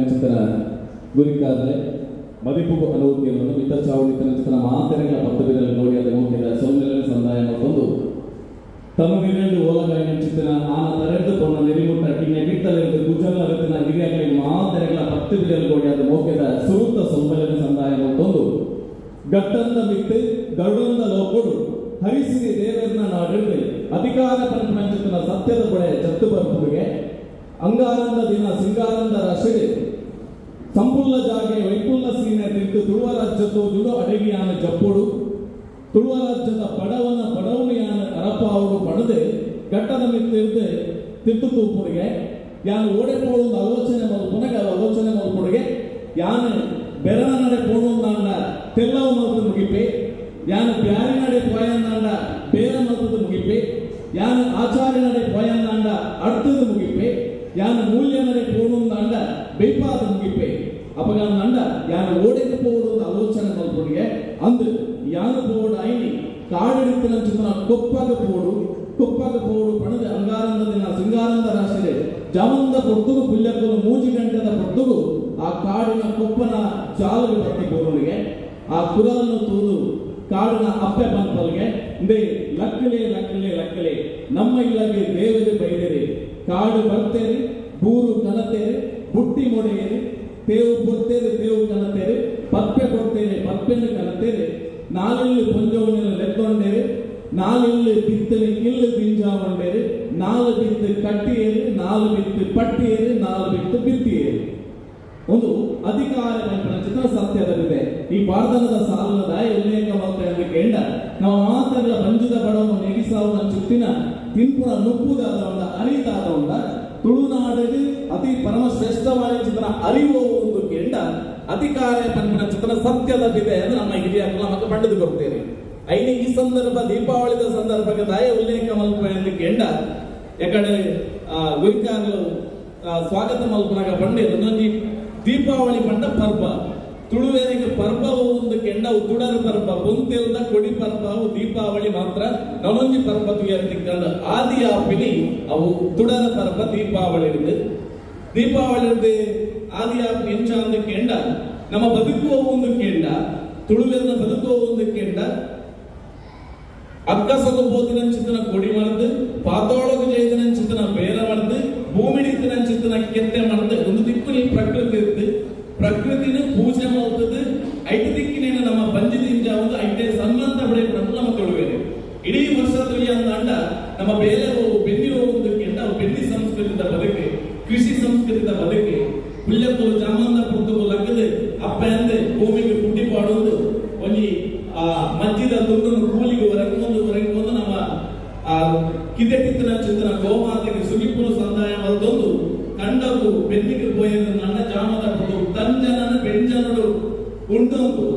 ಚಿತ್ರ ಗುರಿಕಾದ್ರೆ ಮದಿಪು ಅನುಭೂತಿಯನ್ನು ಮಿತ್ರ ಚಾವಣಿತನ ಚಿತ್ರ ಮಾತೆರೆಗಳ ಪತ್ತಬಿರಲ್ಲಿ ನೋಡಿ ಅದನ್ನು ಹೋಗಿದ ಸೌಂದರ್ಯ ಸಂದಾಯ ಮತ್ತೊಂದು ತಮಗಿರಡು ಓಲಗಾಯಿನ ಚಿತ್ರ ಆನ ತರೆದುಕೊಂಡ ನೆರಿಮುಟ್ಟ ಕಿನ್ನೆ ಬಿತ್ತಲಿருந்து ಕುಜಲ ರತ್ನ ಹಿರಿಯಗಲಿ ಮಾತೆರೆಗಳ ಪತ್ತಬಿರಲ್ಲಿ ನೋಡಿ ಅದು ಹೋಗಿದ ಸುರುತ್ತ ಸೌಂದರ್ಯ ಸಂದಾಯ ಮತ್ತೊಂದು ಗಟ್ಟಂದ ಮಿತ್ತು ಗರುಡಂದ ಲೋಕೊಡು ಹರಿಸಿರಿ ದೇವರನ್ನ ನಾಡಿದ್ದು ಅಧಿಕಾರ ಪ್ರಪಂಚದ ಸತ್ಯದ ಬಳೆ ಚತ್ತು ಬರ್ಪುಗೆ ಅಂಗಾರಂದ ದಿನ ಸಿಂಗಾರಂದ ರಶಿಡೆ ಸಂಪುಲ್ಲ ಜಾಗೆ ವೈಪುಲ್ಲ ಸೀನೆ ತಿಂತು ತುಳುವ ರಾಜ್ಯದ್ದು ಜುಡು ಅಡಗಿಯಾನ ಜಪ್ಪುಡು ತುಳುವ ರಾಜ್ಯದ ಪಡವನಿಯಾನ ಅರಪಾವರು ಪಡೆದು ಘಟ್ಟದ ಮಿತ್ತಿರ್ದು ತಿತ್ತು ತೂಪುರಿಗೆ ಯಾನು ಓಡೆ ಪೋಡೊಂದು ಆಲೋಚನೆ ಮಲ್ಪುನಗೆ ಆಲೋಚನೆ ಮಲ್ಪುಡಿಗೆ ಯಾನು ಬೆರನ ನಡೆ ಪೋಡೊಂದಾಂಡ ತೆಲ್ಲವ ಮಲ್ಪು ಮುಗಿಪೆ ಯಾನು ಬ್ಯಾರಿ ನಡೆ ಪೋಯಂದಾಂಡ ಬೇರ ಮಲ್ಪದು ಮುಗಿಪೆ ಯಾನು ಆಚಾರ್ಯ ನಡೆ ಪೋಯಂದಾಂಡ ಅರ್ಥದ ಮುಗಿಪೆ ಯಾನು ಮೂಲ್ಯ ನಡೆ ಪೋಡೊಂದಾಂಡ ಬೈಪಾದ ಮುಗಿಪೆ ಅಪಗಾಂದಾಂಡ ಯಾನು ಓಡೆಗೆ ಪೋಡೊಂದು ಆಲೋಚನೆ ಮಲ್ಪುಡಿಗೆ ಅಂದು ಯಾನು ಪೋಡು ಐನಿ ಕಾಡಿಡಿತ್ತಿನ ಚಿತ್ರ ಕೊಪ್ಪಾಗ ಪೋಡು ಪಣದ ಅಂಗಾರಂದ ದಿನ ಸಿಂಗಾರಂದ ರಾಶಿಲೆ ಜಮಂದ ಪೊರ್ತುಗು ಪುಲ್ಯಕ್ಕಲು ಮೂಜಿ ಗಂಟೆದ ಪೊರ್ತುಗು ಆ ಕಾಡಿನ ಕೊಪ್ಪನ ಚಾಲುಗೆ ಪಟ್ಟಿ ಪೋರುಳಿಗೆ ಆ ಕುರವನ್ನು ತೂದು ಕಾಡಿನ ಅಪ್ಪೆ ಪಂಪಲ್ಗೆ ಲಕ್ಕಲೆ ಲಕ್ಕಲೆ ಲಕ್ಕಲೆ ನಮ್ಮ ಇಲ್ಲಗೆ ದೇವರೇ ಬೈದೇರಿ ಕಾಡು ಬರ್ತೇರಿ ಬೂರು ಕನತೇರಿ ಬುಟ್ಟಿ ಮೊಡೆಯೇರಿ ತೇವು ಕೊಡ್ತೇರಿ ತೇವು ಕನತೇರಿ ಪಪ್ಪೆ ಕೊಡ್ತೇನೆ ಪಪ್ಪೆನ್ನು ಕನತೇರಿ ನಾಲೆಲ್ಲಿ ಪೊಂಜವನ್ನೆಲ್ಲ ಲೆಕ್ಕೊಂಡೇರಿ ನಾಲೆಲ್ಲಿ ಬಿತ್ತನೆ ಇಲ್ಲು ಬಿಂಜಾವಂಡೇರಿ ನಾಲು ಬಿತ್ತು ಕಟ್ಟಿಯೇರಿ ನಾಲು ಬಿತ್ತು ಪಟ್ಟಿಯೇರಿ ನಾಲು ಬಿತ್ತು ಬಿತ್ತಿಯೇರಿ ಒಂದು ಅಧಿಕಾರ ಚಿತ್ರ ಸತ್ಯದಲ್ಲಿದೆ ಈ ಪಾರ್ಧನದ ಸಾಲದ ಉಲ್ಲೇಖ ಮಾಡ್ತಾ ಕೇಂದ್ರ ನಾವು ಮಾತಗಳ ಬಂಜದ ಬಡವನ್ನು ನೆಗಿಸಾವುನ ಚುತ್ತಿನ ತಿನ್ಪುರ ನುಪ್ಪುದಾದ ಉಂಡ ಅರಿತಾದ ಉಂಡ ತುಳುನಾಡಿಗೆ ಅತಿ ಪರಮ ಶ್ರೇಷ್ಠವಾದ ಚಿತ್ರ ಅರಿವು ಒಂದು ಕೇಂದ್ರ ಅಧಿಕಾರ ಪಂಪಿನ ಚಿತ್ರ ಸತ್ಯದಲ್ಲಿದೆ ಎಂದು ನಮ್ಮ ಹಿರಿಯರು ನಮಗೆ ಪಡೆದು ಕೊಡ್ತೇವೆ ಐದು ಈ ಸಂದರ್ಭ ದೀಪಾವಳಿದ ಸಂದರ್ಭಕ್ಕೆ ದಾಯ ಉಲ್ಲೇಖ ಮಲ್ಪ ಎಂದು ಕೇಂದ್ರ ಯಾಕಡೆ ಗುರಿಕಾರರು ಸ್ವಾಗತ ಮಲ್ಪನಾಗ ಬಂಡೆ ಒಂದೊಂದು ದೀಪಾವಳಿ ಪಂಡ ಪರ್ವ ತುಳುವೇರಿಗೆ ಪರ್ವವು ಒಂದು ಕೆಂಡ ತುಡರ ಪರ್ವ ಬೊಂತೆಲ್ದ ಕೊಡಿ ಪರ್ವವು ದೀಪಾವಳಿ ಮಾತ್ರ ನಲೊಂಜಿ ಪರ್ವ ತುಯರ್ತಿಕ್ಕಂಡ ಆದಿ ಆಪಿನಿ ಅವು ತುಡರ ಪರ್ವ ದೀಪಾವಳಿ ದೀಪಾವಳಿ ಆದಿ ಆಪಿ ಎಂಚ ಒಂದು ಕೆಂಡ ನಮ್ಮ ಬದುಕುವ ಒಂದು ಕೆಂಡ ತುಳುವೇರಿನ ಬದುಕುವ ಒಂದು ಕೆಂಡ ಅಕ್ಕಸಲು ಬೋತಿನ ಚಿತ್ತನ ಕೊಡಿ ಮರ್ದು ಪಾತೋಳಗ ಜೈದನ ಚಿತ್ತನ ಬೇರ ಮರ್ದು ಭೂಮಿಡಿತ್ತಿನ ಚಿತ್ತನ ಕೆತ್ತೆ ಮರ್ದು ಒಂದು ದಿಕ್ಕು ಪ್ರಕೃತಿ ಇತ್ತು ಪ್ರಕೃತಿನ ಪೂಜೆ ಮಾಡ್ತದೆ ಐದು ದಿಕ್ಕಿನ ನಮ್ಮ ಪಂಚದಿಂದ ಒಂದು ಐಟೇ ಸಂಬಂಧ ಬೆಳೆಕೊಂಡು ನಮ್ಮ ತೊಳುವೇನೆ ಇಡೀ ವರ್ಷ ತುಳಿಯಂದ ಅಂಡ ನಮ್ಮ ಬೇರೆ ಬೆನ್ನಿರುವ ಒಂದು ಕೆಂಡ ಬೆನ್ನಿ ಸಂಸ್ಕೃತಿದ ಬದುಕೆ ಕೃಷಿ ಸಂಸ್ಕೃತಿದ ಬದುಕೆ ಹುಲ್ಲತ್ತು ಜಾಮಂದ ಪುರ್ತವು ಲಗ್ಗದೆ ಅಪ್ಪ ಅಂದೆ ಭೂಮಿಗೆ ಪುಟ್ಟಿ ಪಾಡೋದು ಒಂಜಿ ಮಜ್ಜಿದ ತುಂಡನ್ನು ಕೂಲಿಗೆ ಹೊರಗೊಂದು ನಮ್ಮ ಕಿದೆಟಿತ್ತಿನ ಚಿತ್ರ ಗೋಮಾತೆಗೆ ಸುಗಿಪುರ ಸಂದಾಯ ಮಲ್ದೊಂದು ಕಂಡವು ಬೆನ್ನಿಗೆ ಪೋಯದು ನನ್ನ ಜಾಮದ ಪುಟ್ಟು ತಂಜನನ ಬೆಂಜನಡು ಉಂಟೊಂದು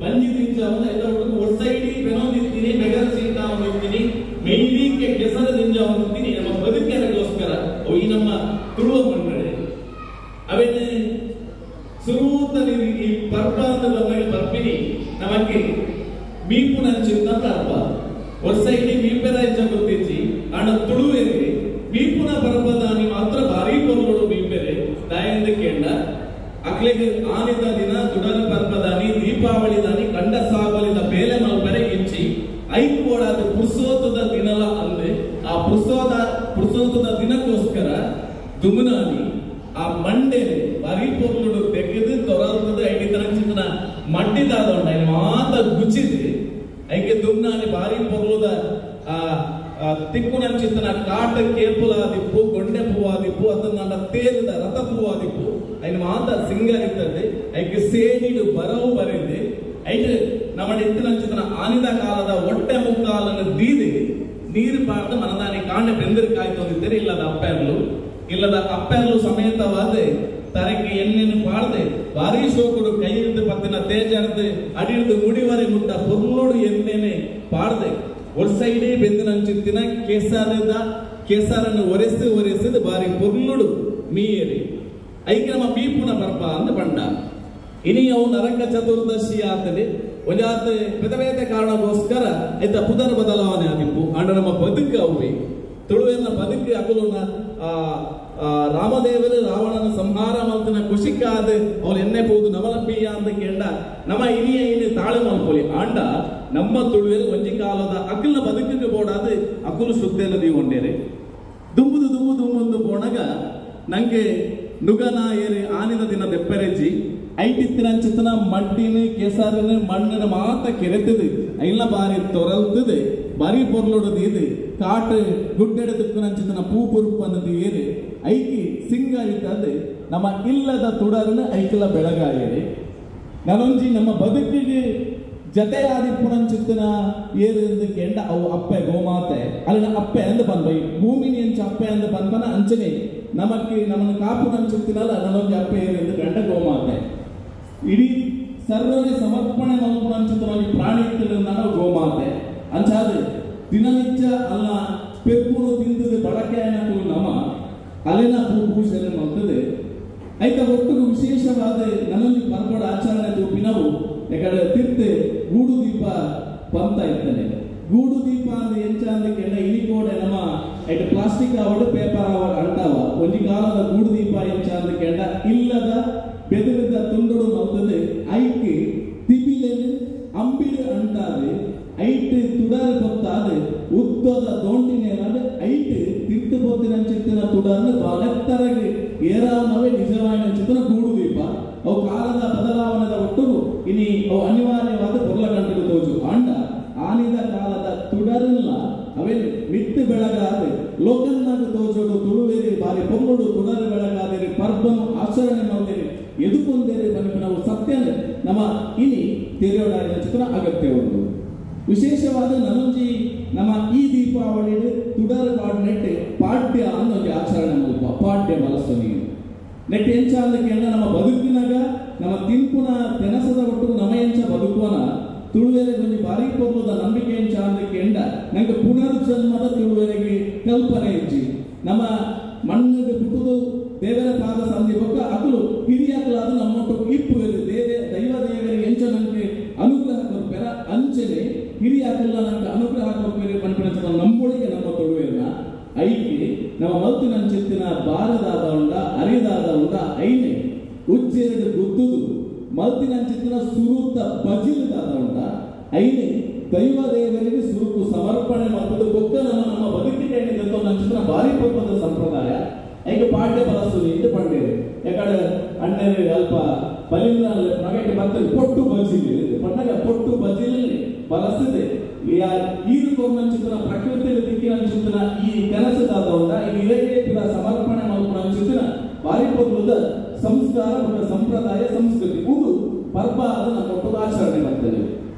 ಬಂಜಿ ತಿಂಜ ಅವನ ಎಲ್ಲ ಹುಡುಗ ಒಡ್ಸೈಡಿ ಬೆನೋದಿರ್ತೀನಿ ಬೆಗರ್ ಸೀಟ ಅವನಿರ್ತೀನಿ ಮೇಯ್ಲಿಕ್ಕೆ ಕೆಸರ ತಿಂಜ ಅವನಿರ್ತೀನಿ ನಮ್ಮ ಬದುಕಿಗೋಸ್ಕರ ಈ ನಮ್ಮ ತುಳುವ ಮಂಡಳಿ ಅವೇನೆ ಸುರೂತಲಿ ಈ ಪರ್ವ ಅಂತ ಬಂದಾಗ ಬರ್ಪಿನಿ ನಮಗೆ ಮೀಪುನ ಚಿನ್ನ ಪರ್ವ ಒಡ್ಸೈಡಿ ಮೀಪೆರ ಹೆಚ್ಚ ಗೊತ್ತಿಚ್ಚಿ ಅಣ್ಣ ತುಳುವೇರಿ ಮೀಪುನ ಪರ್ವದಾನಿ ಮಾತ್ರ ಭಾರಿ ಪರ್ವಗಳು ಮೀಪೆರೆ ದಾಯಂದ ಕೇಂಡ ಅಕ್ಲೆಗೆ ಆನಿದ ದಿನ ತುಡರ ಪರ್ವದಾನಿ ದೀಪಾವಳಿ ದಾನಿ ಕಂಡ ಸಾಗಲಿದ ಬೇಲೆ ಮಲ್ಪರೆ ಇಚ್ಚಿ ಐದು ಓಡಾದ ಪುರುಸೋತದ ದಿನಲ ಅಂದ್ರೆ ಆ ಪುರುಸೋತದ ದಿನಕ್ಕೋಸ್ಕರ ದುಮುನಾನಿ ಆ ಮಂಡೆ ಭಾರಿ ಪೊರ್ಲು ತೆಗೆದು ತೊರಲ್ತದ ಐಡಿ ತರ ಚಿನ್ನ ಮಡ್ಡಿದಾದ ಉಂಡ ಮಾತ ಗುಚ್ಚಿದೆ ಐಕೆ ದುಮ್ನಾನಿ ಭಾರಿ ಪೊರ್ಲುದ ತಿಕ್ಕುನ ಚಿತ್ತನ ಕಾಟ ಕೇಪುಲಾದಿಪ್ಪು ಗೊಂಡೆ ಪೂವಾದಿಪ್ಪು ಅದನ್ನ ತೇಲದ ರಥ ಪೂವಾದಿಪ್ಪು ಐನ ಮಾತ ಸಿಂಗರಿತ್ತದೆ ಐಕೆ ಸೇಡಿಡು ಬರವು ಬರೆದೆ ಐಟ್ ನಮ್ಮ ಎತ್ತಿನ ಚಿತ್ತನ ಆನಿದ ಕಾಲದ ಹೊಟ್ಟೆ ಮುಕ್ಕಾಲನ್ನು ದೀದಿ ನೀರು ಪಾಡ್ದು ಮನದಾನಿ ಕಾಂಡೆ ಬೆಂದಿರು ಕಾಯ್ತೊಂದಿದ್ದರೆ ಇಲ್ಲದ ಅಪ್ಪೆರ್ಲು ಸಮೇತವಾದ ತರಕ್ಕೆ ಎಣ್ಣೆನು ಪಾಡ್ದೆ ಭಾರಿ ಶೋಕುಡು ಕೈ ಹಿಡಿದು ಪತ್ತಿನ ತೇಜ ಹಿಡಿದು ಅಡಿಡಿದು ಮುಡಿವರೆ ಮುಟ್ಟ ಪೊರ್ಲೋಡು ಎಣ್ಣೆನೆ ಪಾಡ್ದೆ ಒಡ್ಸೈಡಿ ಬೆಂದಿನ ಚಿತ್ತಿನ ಕೇಸರನ್ನು ಒರೆಸಿದ ಬಾರಿ ಪೊರ್ಲುಡು ಮೀಯರಿ ಐಕೆ ನಮ್ಮ ಬೀಪುನ ಬರ್ಪ ಅಂತ ಬಂಡ ಇನಿ ಅವು ನರಕ ಚತುರ್ದಶಿ ಆತದೆ ಒಂದಾತ ಬೇತೆ ಕಾರಣಕ್ಕೋಸ್ಕರ ಐತ ಪುನರ್ ಬದಲಾವಣೆ ಆದಿಪ್ಪು ಅಂಡ ನಮ್ಮ ಬದುಕು ಅವು ತುಳುವಿನ ಬದುಕು ಅಗಲುನ ರಾಮದೇವರು ರಾವಣನ ಸಂಹಾರ ಮಲ್ತಿನ ಖುಷಿಕ್ಕಾದ ಅವ್ರು ಎಣ್ಣೆ ಪೋದು ನವಲಂಬಿಯ ಅಂತ ಕೇಂಡ ನಮ್ಮ ಇನಿಯ ತಾಳೆ ಮಲ್ಪೊಲಿ ಆಂಡ ನಮ್ಮ ತುಳುವೆಲ್ ಒಂಜಿ ಕಾಲದ ಅಕಲ್ನ ಬದುಕಿಗೆ ಬೋಡಾದ ಅಕುಲು ಶುದ್ಧೆಲ್ಲ ಹೊಂಡೇರೆ ದುಂಬುದು ಬೋಣಗ ನಂಗೆ ನುಗನ ಏರಿ ಆನಿದ ದಿನ ದೆಪ್ಪೆರೆಜ್ಜಿ ಐಟಿತ್ತಿನ ಚಿತ್ತನ ಮಡ್ಡಿನ ಕೆಸರಿನ ಮಣ್ಣಿನ ಮಾತ ಕೆರೆತದು ಐಲ ಬಾರಿ ತೊರಲ್ತದೆ ಬಾರಿ ಪೊರ್ಲೋಡದು ಇದು ಕಾಟ ಗುಡ್ಡೆಡ ತುಕ್ಕನ ಚಿತ್ತನ ಪೂ ಪುರುಪನ್ನದು ಏರಿ ಐಕಿ ಸಿಂಗಾರಿತದು ನಮ್ಮ ಇಲ್ಲದ ತುಡರನ್ನ ಐಕಲ ಬೆಳಗಾಯರಿ ನಾನೊಂಜಿ ನಮ್ಮ ಬದುಕಿಗೆ ಜತೆ ಆದಿಪ್ಪುನ ಚಿತ್ತನ ಏರು ಎಂದು ಕೆಂಡ ಅವು ಅಪ್ಪೆ ಗೋಮಾತೆ ಅಲ್ಲಿನ ಅಪ್ಪೆ ಎಂದು ಬಂದ ಭೂಮಿನಿ ಅಂಚ ಅಪ್ಪೆ ಎಂದು ಬಂದನ ಅಂಚನೆ ನಮ್ಮನ್ನು ಕಾಪುನ ಚಿತ್ತಿನಲ್ಲ ನನ್ನೊಂದು ಅಪ್ಪೆ ಏರು ಎಂದು ಗಂಡ ಗೋಮಾತೆ ಇಡೀ ಸರ್ವೇ ಸಮರ್ಪಣೆ ಮಲ್ಪುನ ಚಿತ್ತನ ಪ್ರಾಣಿ ಇತ್ತಿನ ಗೋಮಾತೆ ಅಂಚಾದ ದಿನನಿತ್ಯ ಅಲ್ಲ ಪೆಪ್ಪುನು ತಿಂದದು ಬಳಕೆ ನಮ್ಮ ಅಲ್ಲಿನ ಪೂಜೆ ಮಾಡ್ತದೆ ಐತ ಒಟ್ಟಿಗೆ ವಿಶೇಷವಾದ ನನ್ನೊಂದು ಪರ್ವಡ ಆಚರಣೆ ತೂಪಿನವು ಯಾಕಂದ್ರೆ ತಿರ್ತೆ ಗೂಡು ದೀಪ ಪಂತ ಇರ್ತದೆ ಗೂಡು ದೀಪ ಅಂದ್ರೆ ಎಂಚ ಅಂದಕ್ಕೆಲ್ಲ ಇನಿಕೋಡೆ ನಮ್ಮ ಐಟ ಪ್ಲಾಸ್ಟಿಕ್ ಅವಡು ಪೇಪರ್ ಅವ ಅಂಟಾವ ಒಂಜಿ ಕಾಲದ ಗೂಡು ದೀಪ ಎಂಚ ಅಂದಕ್ಕೆಲ್ಲ ಇಲ್ಲದ ಬೆದರಿದ ತುಂಡುಡು ಮಲ್ತದೆ ಐಕಿ ತಿಬಿಲೆನು ಅಂಬಿಡು ಅಂಟಾದೆ ಐಟ್ ತುಡಾರು ಗೊತ್ತಾದೆ ಉದ್ದದ ದೋಂಟಿನೇನಾದ್ರೆ ಐಟ್ ತಿರ್ತು ಪೋತಿನ ಚಿತ್ತಿನ ತುಡಾರ್ನ ಬಾಲೆತ್ತರಗೆ ಏರಾವನವೇ ನಿಜವಾದ ಚಿತ್ತಿನ ಗೂಡು ದೀಪ ಅವು ಕಾಲದ ಬದಲಾವಣೆದ ಒಟ್ಟುಗು ಇನಿ ಅವು ಅನಿವಾರ್ಯವಾದ ಪೊರ್ಲಗಂಟೆಗೆ ತೋಜು ಅಂಡ ಆನಿದ ಕಾಲದ ತುಡರಲ್ಲ ಅವೇನು ಮಿತ್ತು ಬೆಳಗಾದೆ ಲೋಕನ್ನಾಗ ತೋಜೋಡು ತುಳುವೇರಿ ಬಾರಿ ಪೊಂಗುಡು ತುಡರು ಬೆಳಗಾದೇರಿ ಪರ್ಬನು ಆಚರಣೆ ಮಾಡಿದೇರಿ ಎದುಕೊಂದೇರಿ ಬನಕ ನಾವು ಸತ್ಯ ನಮ್ಮ ಇನಿ ತೆರೆಯೋಡಾಗಿನ ಚಿತ್ರ ಅಗತ್ಯ ಉಂಟು. ವಿಶೇಷವಾದ ನಮಂಜಿ ನಮ್ಮ ಈ ದೀಪಾವಳಿ ತುಡರು ನೆಟ್ಟೆ ಪಾಡ್ಯ ಅನ್ನೋದು ಆಚರಣೆ ಮಾಡುವ ಪಾಡ್ಯ ಬಲಸು ನೀವು ನೆಟ್ಟೆ ಎಂಚ ಅದಕ್ಕೆ ನಮ್ಮ ಬದುಕಿನಾಗ ನಮ್ಮ ತಿಂಪುನ ತೆನಸದ ಒಟ್ಟು ನಮ್ಮ ಎಂಚ ಬದುಕುವನ ತುಳುವೆರೆ ಕೊಂಚ ಬಾರಿ ಪೋದ ನಂಬಿಕೆ ಎಂಚ ಅದಕ್ಕೆ ಎಂಡ ನಂಗೆ ಪುನರ್ಜನ್ಮದ ತುಳುವೆರೆಗೆ ಕಲ್ಪನೆ ಹೆಚ್ಚಿ ನಮ್ಮ ಮಣ್ಣಿಗೆ ಬಿಟ್ಟುದು ದೇವರ ಪಾದ ಸಂಧಿ ಬೊಕ್ಕ ಅಕಲು ಹಿರಿಯಾಕಲಾದ ನಮ್ಮೊಟ್ಟು ಇಪ್ಪು ದೈವ ದೇವರಿಗೆ ಎಂಚ ನಂಗೆ ಅನುಗ್ರಹ ಕೊಡ್ಬೇರ ಅಂಚನೆ ಹಿರಿಯಾಕಲ್ಲ ನಂಗೆ ಅನುಗ್ರಹ ಕೊಡ್ಬೇರೆ ಪಂಪನ ನಂಬೊಳಿಗೆ ನಮ್ಮ ತೊಳುವೆನ ಐಕೆ ನಮ್ಮ ಮಲ್ತಿನ ಚಿತ್ತಿನ ಬಾರದಾದ ಉಂಡ ಅರಿದಾದ ಉಂಡ ಐನೆ ಉಜ್ಜೆರಡು ಗುದ್ದುದು ಮಲ್ತಿನ ಚಿತ್ತಿನ ಸುರುತ ಬಜಿಲದಾದ ಉಂಡ ಐನೆ ದೈವ ದೇವರಿಗೆ ಸುರುಕು ಸಮರ್ಪಣೆ ಮಾಡುವುದು ಬೊಕ್ಕ ನಮ್ಮ ಬದುಕಿಗೆ ನನ್ನ ಚಿತ್ರ ಬಾರಿ ಪಕ್ಕದ ಸಂಪ್ರದಾಯ ಈಗ ಪಾಡ್ಯ ಬಲಸುದು ಇದು ಪಂಡೇರು ಯಾಕಡೆ ಅಣ್ಣೇರು ಅಲ್ಪ ಬಲಿಂದ ನಮಗೆ ಬರ್ತದೆ ಪೊಟ್ಟು ಬಜಿಲಿ ಪಣ್ಣಗ ಪೊಟ್ಟು ಬಜಿಲಿ ಬಲಸದೆ ಈರುಕೋನ ಚಿತ್ರ ಪ್ರಕೃತಿಯಲ್ಲಿ ದಿಕ್ಕಿನ ಚಿತ್ರ ಈ ಕೆಲಸದಾದ ಈ ಇರಗೇಪಿನ ಸಮರ್ಪಣೆ ಮಾಡುವ ಚಿತ್ರ ಬಾರಿ ಪಕ್ಕದ ಸಂಸ್ಕಾರ ಮತ್ತು ಸಂಪ್ರದಾಯ ಸಂಸ್ಕೃತಿ ಇದು ಪರ್ವ ಅದನ್ನು ಕೊಟ್ಟು ಆಚರಣೆ ಮಾಡ್ತೇವೆ.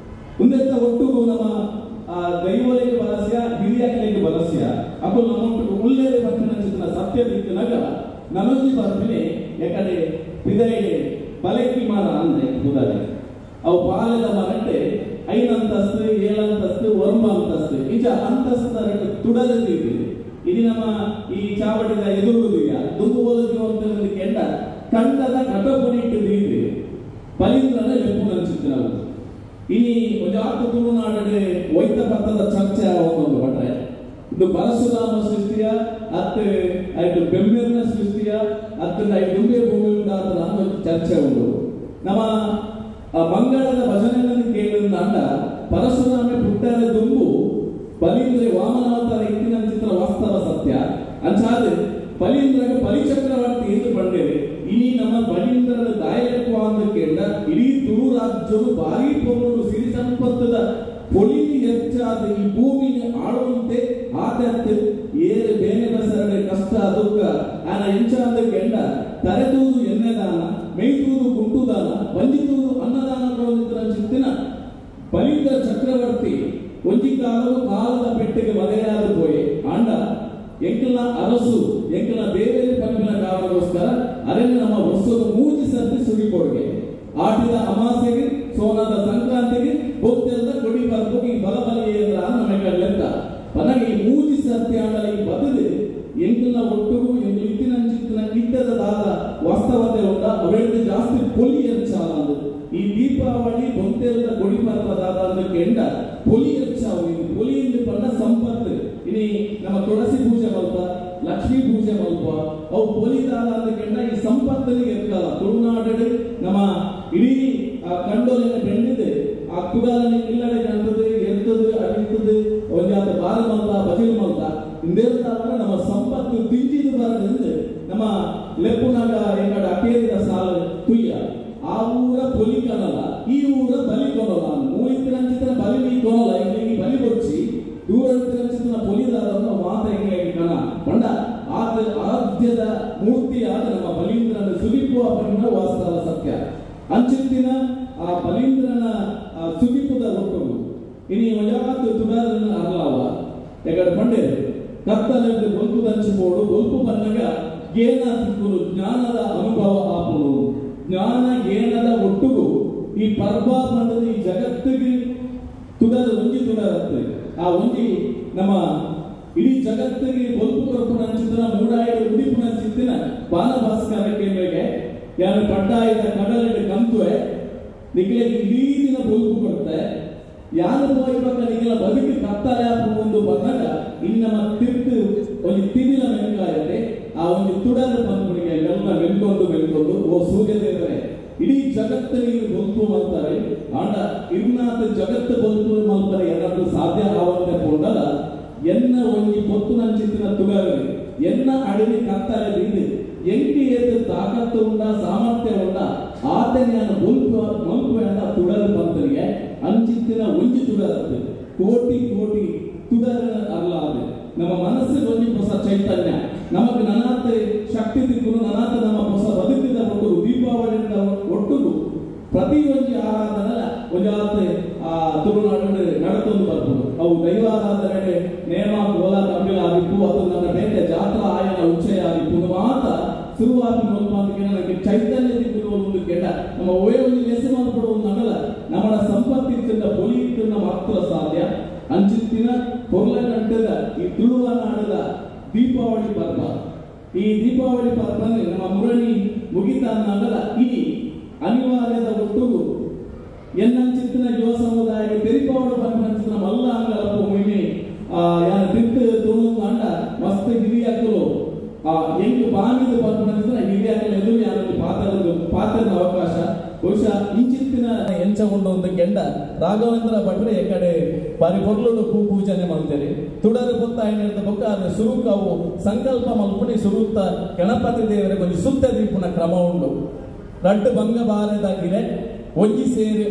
ಮುಂದೆತ್ತ ಒಟ್ಟು ನಮ್ಮ ದೈವಲಿಗೆ ಬಲಸ್ಯ ಹಿರಿಯಾಕಲಿಗೆ ಬಲಸ್ಯ ಅದು ನಮ್ಮ ಉಳ್ಳೇರೆ ಬರ್ತಿನ ಚಿತ್ರ ಸತ್ಯ ದಿಕ್ಕಿನಾಗ ನಮಜಿ ಬರ್ತೀನಿ ಯಾಕಡೆ ಹೃದಯ ಬಲಕಿ ಮರ ಅಂದ್ರೆ ಉದಾಹರಣೆ ಅವು ಪಾಲದ ಮರಟ್ಟೆ 5 ಅಂತಸ್ತು 7 ಅಂತಸ್ತು 1 ಅಂತಸ್ತು ನಿಜ ಅಂತಸ್ತ ತುಡದಲ್ಲಿ ಇದು ನಮ್ಮ ಈ ಚಾವಡಿದ ಎದುರುದಿಲ್ಲ ದುಂದುಬೋಲದಿ ಅಂತ ಕೆಂಡ ಕಂಡದ ಕಟಪುನಿಟ್ಟು ನೀಡಿ ಬಲಿಂದ್ರನ ಲೆಪ್ಪು ಅನ್ಸುತ್ತೆ ನಾವು ಇನಿ ಒಂದು ಆತು ತುಳುನಾಡಡೆ ವೈತ ಪಥದ ಚರ್ಚೆ ಒಂದು ಬಟ್ರೆ ಇದು ಪರಶುರಾಮ ಸೃಷ್ಟಿಯ ಅತ್ತೆ ಐದು ಬೆಂಬೆರ್ನ ಸೃಷ್ಟಿಯ ಅತ್ತದ ಐದು ದುಂಬೆ ಭೂಮಿ ಉಂಟಾದ ಅನ್ನೋ ಚರ್ಚೆ ಉಂಟು. ನಮ್ಮ ಮಂಗಳದ ಭಜನೆಗಳನ್ನು ಕೇಳಿದ ಅಂಡ ಪರಶುರಾಮೆ ಪುಟ್ಟರ ದುಂಬು ಬಲೀಂದ್ರ ವಾಮನಾವತಾರ ಇತ್ತಿನ ಚಿತ್ರ ವಾಸ್ತವ ಸತ್ಯ ಅಂಚಾದ ಬಲೀಂದ್ರಗೆ ಬಲಿಚಕ್ರವರ್ತಿ ಎಂದು ಬಂದೇವೆ ಇನಿ ನಮ್ಮ ಬಲೀಂದ್ರನ ದಾಯಕತ್ವ ಅಂತ ಕೇಳ ಇಡೀ ತುಳು ರಾಜ್ಯವು ಭಾರಿ ಪೊಂಗು ಸಿರಿ ಸಂಪತ್ತದ ಪೊಲಿನಿ ಹೆಚ್ಚಾದ ಈ ಭೂಮಿನ ಆಳುವಂತೆ ಆದತ್ತು ಏರು ಬೇನೆ ಬಸರಡೆ ಕಷ್ಟ ದುಃಖ ಆನ ಎಂಚಾದ ಕೆಂಡ ತರೆದೂದು ಎಣ್ಣೆದಾನ ಮೇಯ್ತೂದು ಗುಂಟುದಾನ ಬಂಜಿತೂದು ಅನ್ನದಾನಗಳ ಚಿತ್ತಿನ ಬಲೀಂದ್ರ ಚಕ್ರವರ್ತಿ ಒಂಜಿ ಕಾಲದ ಪೆಟ್ಟಿಗೆ ಮರೆಯಾದ ಪೋಯೆ ಆಂಡ ಎಂಕಲ ಅರಸು ಎಂಕಲ ಬೇರೆ ಪಂಪಿನ ಕಾರಣಗೋಸ್ಕರ ಅರಣ್ಯ ನಮ್ಮ ವರ್ಷದ ಮೂಜಿ ಸರ್ತಿ ಸುರಿಕೊಡುಗೆ ಆಟಿದ ಅಮಾಸೆಗೆ ಸೋನದ ಸಂಕ್ರಾಂತಿಗೆ ಭಕ್ತರದ ಕೊಡಿ ಬರ್ಬುಗಿ ಬಲಬಲಿ ನಮಗೆ ಲೆಕ್ಕ ಪನಗೆ ಈ ಮೂಜಿ ಸರ್ತಿ ಆಂಡಲ ಈ ಬದಲು ಎಂಕಲ ಒಟ್ಟುಗೂ ಎಂದು ಇತ್ತಿನ ಚಿತ್ತಿನ ಕಿಟ್ಟದಾದ ವಾಸ್ತವತೆ ಉಂಟ ಅವೆಂದು ಜಾಸ್ತಿ ಪೊಲಿ ಹೆಚ್ಚಾದ ಈ ದೀಪಾವಳಿ ಬೊಂತೆರದ ಕೊಡಿ ಪರ್ವದಾದ ಎಂಡ ಪೊಲಿ ಹೆಚ್ಚಾವು ಇದು ಪೊಲಿಯಿಂದ ಪಂಡ ಸಂಪತ್ತು ಇನಿ ನಮ್ಮ ತುಳಸಿ ಪೂಜೆ ಮಲ್ಪ ಲಕ್ಷ್ಮೀ ಪೂಜೆ ಮಲ್ಪ ಅವು ಪೊಲಿದಾದ ಅಂದಕೆಂಡ ಈ ಸಂಪತ್ತಿಗೆ ಎತ್ತಲ್ಲ ತುಳುನಾಡು ನಮ್ಮ ಇಡೀ ಕಂಡೋಲಿನ ಬೆಂಡಿದೆ ಆ ಕುಡಾಲನೆ ಇಲ್ಲಡೆ ಕಂಡದು ಎತ್ತದು ಅಡಿತದು ಒಂದಾದ ಬಾಲ ಮಲ್ತ ಬಜಿಲ್ ಮಲ್ತ ಇಂದೇರ್ತಾಗ ನಮ್ಮ ಸಂಪತ್ತು ತಿಂಜಿದು ಬರದಿಂದ ನಮ್ಮ ಲೆಪ್ಪುನಾಗ ಎಂಗಡ ಅಕೇರಿದ ಸಾಲ ತುಯ್ಯ ಆ ಊರ ಪೊಲಿ ಕನಲ ಈ ಊರ ಬಲಿ ಕೊನಲ ಮೂಯಿತ್ತಿನ ಚಿತ್ರ ಬಲಿ ಕೊನಲ ಇಲ್ಲಿ ಬಲಿ ಕೊಚ್ಚಿ ದೂರ ಚಿತ್ರ ಪೊಲಿದಾದ ಮಾತ ಹೆಂಗೆ ಕಣ ಬಂಡ ಆದ್ಯದ ಮೂರ್ತಿಯಾದ ನಮ್ಮ ಬಲೀಂದ್ರನ ಸುಲಿಪುವ ಪರಿಣ ವಾಸ್ತವ ಸತ್ಯ ಅಂಚಿತ್ತಿನ ಆ ಬಲೀಂದ್ರನ ಸುಲಿಪುದ ಒಟ್ಟು ಇನಿ ಯಾವತ್ತು ತುಡಾರನ ಅರ್ಲಾವ ಯಾಕಡೆ ಬಂಡೆ ಕತ್ತಲೆಂದು ಗೊಲ್ಪು ದಂಚಿಬೋಡು ಗೊಲ್ಪು ಬನ್ನಗ ಏನ ತಿಕ್ಕುಲು ಜ್ಞಾನದ ಅನುಭವ ಆಪುನು ಜ್ಞಾನ ಏನದ ಒಟ್ಟುಗು ಈ ಪರ್ವ ಮಂಡದ ಈ ಜಗತ್ತಿಗೆ ತುಡದ ಒಂಜಿ ತುಡರತ್ತೆ ಆ ಒಂಜಿ ನಮ್ಮ ಇಡೀ ಜಗತ್ತಿಗೆ ಗೊಲ್ಪು ಕೊರಪುನ ಚಿತ್ರ ಮೂಡಾಯಿಡು ಉಡಿಪುನ ಚಿತ್ತಿನ ಬಾಲಭಾಸ್ಕರಕ್ಕೆ ಮೇಲೆ ಯಾರು ಪಡ್ಡಾಯಿದ ಕಡಲಿಗೆ ಕಂತುವೆ ನಿಖಿಲೆ ಇಡೀ ದಿನ ಗೊಲ್ಪು ಕೊಡುತ್ತೆ ಯಾರು ಇವಾಗ ನಿಖಿಲ ಬದುಕಿ ಕತ್ತಲೆ ಒಂದು ಬಂದಾಗ ಇನ್ನು ನಮ್ಮ ತಿರ್ತು ಒಂದು ತಿನ್ನಿನ ಮೆಂಗಾಯತೆ ಆ ಒಂದು ತುಡದ ಪಂಪುನಿಗೆ ಎಲ್ಲ ಮೆಲ್ಕೊಂಡು ಓ ಸೂರ್ಯ ದೇವರೇ ಇಡೀ ಜಗತ್ತಿಗೆ ಬದುಕು ಮಾಡ್ತಾರೆ ಆಂಡ ಇರ್ನಾಥ ಜಗತ್ತು ಬದುಕು ಮಾಡ್ತಾರೆ ಏನಾದ್ರು ಸಾಧ್ಯ ಆವಂತೆ ಪೋಂಡಲ್ಲ ಎನ್ನ ಒಂಜಿ ಪೊತ್ತು ನಂಚಿತ್ತಿನ ತುಗಾರಿ ಎನ್ನ ಅಡಿನಿ ಕತ್ತಲೆ ಬೀದಿ ಎಂಕಿ ಏದು ತಾಕತ್ತು ಉಂಡ ಸಾಮರ್ಥ್ಯ ಉಂಡ ಆತನೆಯನ್ನು ಮಲ್ಪು ಎಂದ ತುಡರು ಬಂತರಿಗೆ ಅಂಚಿತ್ತಿನ ಒಂಜಿ ತುಡರತ್ತೆ ಕೋಟಿ ಕೋಟಿ ತುಡರ ಅರ್ಲಾದೆ ನಮ್ಮ ಮನಸ್ಸಿಗೆ ಒಂಜಿ ಹೊಸ ಚೈತನ್ಯ ನಮಗೆ ನನಾತ ಶಕ್ತಿ ತಿಕ್ಕುನು ನನಾತ ನಮ್ಮ ಹೊಸ ಬದುಕಿದ ಒಟ್ಟು ದೀಪಾವಳಿಯಿಂದ ಒಟ್ಟುಗು ಪ್ರತಿ ಒಂಜಿ ಆರಾಧನೆ ಒಂಜಾತೆ ತುಳುನಾಡು ನಡತೊಂದು ಬರ್ಬೋದು ಅವು ದೈವಾರಾಧನೆ ನೇಮ ಗೋಲ ಕಂಬಿಲ ಆಗಿಪ್ಪು ಅದು ನನ್ನ ಬೇಟೆ ಜಾತ್ರಾ ಆಯನ ಉಚ್ಚಯ ಆಗಿಪ್ಪು ಮಾತ ಶುರುವಾತಿ ಮಲ್ಪಾಂತಿಗೆ ನನಗೆ ಚೈತನ್ಯ ತಿಕ್ಕುವ ಒಂದು ಕೆಟ್ಟ ನಮ್ಮ ಒಳ್ಳೆ ಒಂದು ಲೆಸ ಮಾಡ್ಕೊಡುವ ಒಂದು ನಗಲ ನಮ್ಮ ಸಂಪತ್ತಿನ ಬೊಲಿ ಇತ್ತಿನ ಮಾತ್ರ ಸಾಧ್ಯ ಅಂಚಿತ್ತಿನ ಹೊರಲ ಕಂಠದ ಈ ತುಳುವ ನಾಡದ ದೀಪಾವಳಿ ಪರ್ವ ಈ ದೀಪಾವಳಿ ಪರ್ವನೇ ನಮ್ಮ ಮುರಣಿ ಮುಗಿತಾ ನಗಲ ಇಡೀ ಅನಿವಾರ್ಯದ ಒಟ್ಟುಗು ಎನ್ನಂಚಿತ್ತಿನ ಯುವ ಸಮುದಾಯಕ್ಕೆ ತೆರಿಪಾವಡು ಬಂದ ಮಲ್ಲ ಅಂಗಲಪ್ಪು ಮುಯ್ಮೆ ಯಾನ ತಿತ್ತು ತುಳು ಅಂಡ ಮಸ್ತ್ ಹಿರಿಯಕ್ಕಲು ಎಂಟು ಬಾಮಿದು ಬಂದ ಹಿರಿಯಕ್ಕಲು ಎದುರು ಯಾರಲ್ಲಿ ಪಾತ್ರದ ಅವಕಾಶ ಬಹುಶಃ ಇಂಚಿತ್ತಿನ ಎಂಚಗೊಂಡು ಒಂದು ಕೆಂಡ ರಾಘವೇಂದ್ರ ಭಟ್ರೆ ಕಡೆ ಬಾರಿ ಹೊರಲು ಪೂಜನೆ ಮಾಡ್ತಾರೆ ತುಡರು ಗೊತ್ತಾಯಿ ಹೇಳಿದ ಬೊಕ್ಕ ಅದು ಸುರುಕವು ಸಂಕಲ್ಪ ಮಲ್ಪುಡಿ ಸುರುತ್ತ ಗಣಪತಿ ದೇವರಿಗೆ ಒಂದು ಸುತ್ತ ದೀಪನ ಕ್ರಮ ಉಂಟು ರಡ್ಡು ಬಂಗ ಬಾರದಾಗಿರೆ ಒಂಜಿ ಸೇರಿ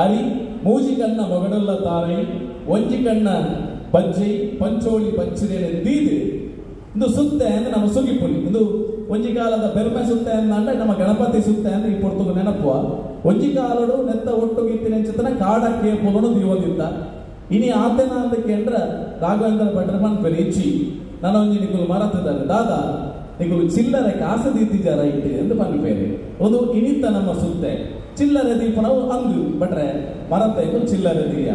ಅರಿ ಮೂಜಿ ಕಣ್ಣ ಮೊಗಡಲ್ಲ ತಾರೈ ಒಂಜಿ ಕಣ್ಣ ಬಜ್ಜಿ ಪಂಚೋಳಿ ಬಚ್ಚಿರೇನೆ ದೀದಿ ಇದು ಸುತ್ತೆ ಅಂದ್ರೆ ನಮ್ಮ ಸುಗಿಪುರಿ ಇದು ಒಂಜಿ ಕಾಲದ ಬೆರ್ಮೆ ಸುತ್ತೆ ಅಂದ್ರೆ ನಮ್ಮ ಗಣಪತಿ ಸುತ್ತೆ ಅಂದ್ರೆ ಈ ಪೊರ್ತುಗು ನೆನಪುವ ಒಂಜಿ ಕಾಲಡು ನೆತ್ತ ಒಟ್ಟು ಗಿತ್ತಿನ ಕಾಡಕ್ಕೆ ಪೊಲಡು ದಿವೋದಿತ್ತ ಇನಿ ಆತನ ಅಂದಕ್ಕೆ ಅಂದ್ರ ರಾಘವೇಂದ್ರ ಭಟ್ರಮನ್ ಬೆರೀಚಿ ನನ್ನ ಒಂಜಿ ನಿಗುಲು ಮರತಿದ್ದಾರೆ ದಾದಾ ನಿಗುಲು ಚಿಲ್ಲರೆ ಕಾಸು ದೀತಿಜಾರ ಇಟ್ಟು ಎಂದು ಪನ್ಪೇರೆ ಒಂದು ಇನಿತ್ತ ನಮ್ಮ ಸುತ್ತೆ ಚಿಲ್ಲರೆ ದೀಪನವು ಅಂದು ಬಟ್ರೆ ಮರತೈಕು ಚಿಲ್ಲರೆ ದೀಯ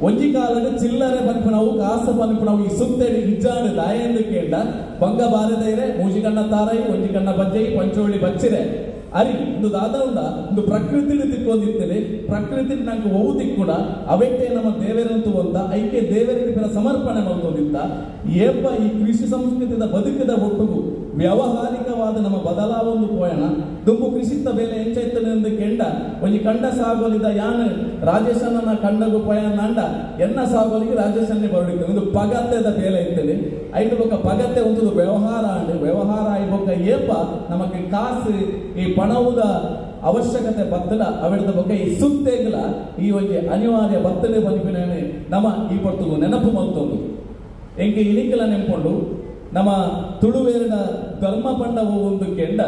ಒಂಜಿ ಕಾಲದ ಚಿಲ್ಲರೆ ಪನ್ಪನವು ಕಾಸು ಪನ್ಪನವು ಈ ಸುತ್ತೆಡಿ ಹಿಜ್ಜಾಡು ದಾಯೆಂದು ಕೇಂಡ ಬಂಗ ಬಾರದೈರೆ ಮೂಜಿ ಕಣ್ಣ ತಾರೈ ಒಂಜಿ ಕಣ್ಣ ಬಜ್ಜೈ ಪಂಚೋಳಿ ಬಚ್ಚಿರೆ ಅರಿ ಒಂದು ದಾದ ಉಂಡ ಒಂದು ಪ್ರಕೃತಿని ತಿಕ್ಕೊಂದಿರ್ತೇನೆ ಪ್ರಕೃತಿ ನಂಗೆ ಹೋವು ತಿಕ್ಕುಡ ಅವೆಟ್ಟೆ ನಮ್ಮ ದೇವರಂತೂ ಒಂದ ಐಕೆ ದೇವರಿಗೆ ಪರ ಸಮರ್ಪಣೆ ಮಾಡ್ಕೊಂಡಿದ್ದ ಏಪ ಈ ಕೃಷಿ ಸಂಸ್ಕೃತಿದ ಬದುಕಿದ ಒಟ್ಟುಗು ವ್ಯಾವಹಾರಿಕವಾದ ನಮ್ಮ ಬದಲಾವೊಂದು ಪೋಯಣ ದುಂಬು ಕೃಷಿತ ಬೆಲೆ ಎಂಚೈತನೆ ಎಂದು ಕೆಂಡ ಒಂಜಿ ಕಂಡ ಸಾಗೋಲಿದ ಯಾನ್ ರಾಜೇಶನ ಕಂಡಗು ಪೋಯನ ಅಂಡ ಎನ್ನ ಸಾಗೋಲಿಗೆ ರಾಜೇಶನ್ನೇ ಬರಡಿತ್ತು ಒಂದು ಪಗತ್ತೆದ ಬೇಲೆ ಇರ್ತದೆ ಐದು ಬೊಕ್ಕ ಪಗತ್ತೆ ಒಂದು ವ್ಯವಹಾರ ಅಂಡ್ ವ್ಯವಹಾರ ಐಬೊಕ್ಕ ಏಪ ನಮಗೆ ಕಾಸು ಈ ಪಣವುದ ಅವಶ್ಯಕತೆ ಬತ್ತಲ ಅವಿಡದ ಬಗ್ಗೆ ಈ ಸುತ್ತೇಗಲ ಈ ಒಂದು ಅನಿವಾರ್ಯ ಬತ್ತಲೆ ಬಂದಿನೇ ನಮ್ಮ ಈ ಪೊರ್ತುಗು ನೆನಪು ಮಲ್ತೊಂದು ಎಂಗೆ ಇನಿಕಲ ನೆನ್ಕೊಂಡು ನಮ್ಮ ತುಳುವೇರಿನ ಧರ್ಮ ಪಂಡವು ಒಂದು ಕೆಂಡ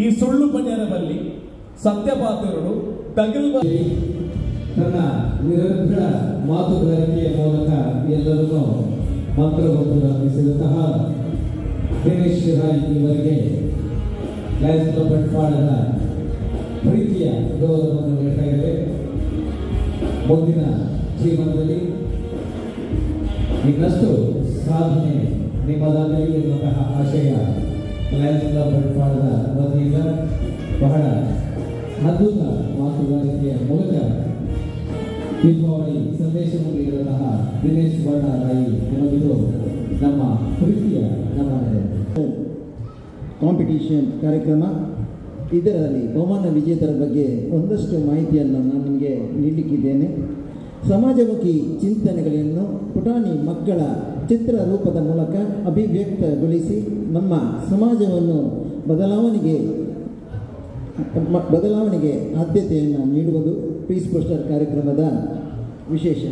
ಈ ಸುಳ್ಳು ಪಣ್ಯರ ಬಲ್ಲಿ ಸತ್ಯಪಾತ್ರರು ತಗಿಲ್ ತನ್ನ ನಿರಂತರ ಮಾತುಗಾರಿಕೆಯ ಮೂಲಕ ಎಲ್ಲರನ್ನೂ ಮಂತ್ರಬದ್ಧರಾಗಿಸಿದಂತಹ ದಿನೇಶ್ ರಾಯ್ ಇವರಿಗೆ ಲಯನ್ಸ್ ಬಂಟ್ವಾಳದ ಪ್ರೀತಿಯ ಗೌರವವನ್ನು ನೀಡ್ತಾ ಇದ್ದೇವೆ. ಮುಂದಿನ ಜೀವನದಲ್ಲಿ ಇನ್ನಷ್ಟು ಸಾಧನೆ ನಿಮ್ಮದಾಗಲಿ ಎನ್ನುವಂತಹ ಆಶಯ ಲಯನ್ಸ್ ಬಂಟ್ವಾಳದ ವತಿಯಿಂದ ಬಹಳ ಅದ್ಭುತ ಮಾತುಗಾರಿಕೆಯ ಮೂಲಕ ದೀಪಾವಳಿ ಸಂದೇಶವನ್ನು ನೀಡಿದಂತಹ ದಿನೇಶ್ ವರ್ಣ ರಾಯಿ ನಿಮಗಿದು ನಮ್ಮ ಪ್ರೀತಿಯ ನಮನ ಕಾಂಪಿಟಿಷನ್ ಕಾರ್ಯಕ್ರಮ. ಇದರಲ್ಲಿ ಬಹುಮಾನ ವಿಜೇತರ ಬಗ್ಗೆ ಒಂದಷ್ಟು ಮಾಹಿತಿಯನ್ನು ನಾನು ನಿಮಗೆ ನೀಡಲಿಕ್ಕಿದ್ದೇನೆ. ಸಮಾಜಮುಖಿ ಚಿಂತನೆಗಳನ್ನು ಪುಟಾಣಿ ಮಕ್ಕಳ ಚಿತ್ರ ರೂಪದ ಮೂಲಕ ಅಭಿವ್ಯಕ್ತಗೊಳಿಸಿ ನಮ್ಮ ಸಮಾಜವನ್ನು ಬದಲಾವಣೆಗೆ ಆದ್ಯತೆಯನ್ನು ನೀಡುವುದು ಪೀಸ್ ಪೋಸ್ಟರ್ ಕಾರ್ಯಕ್ರಮದ ವಿಶೇಷ.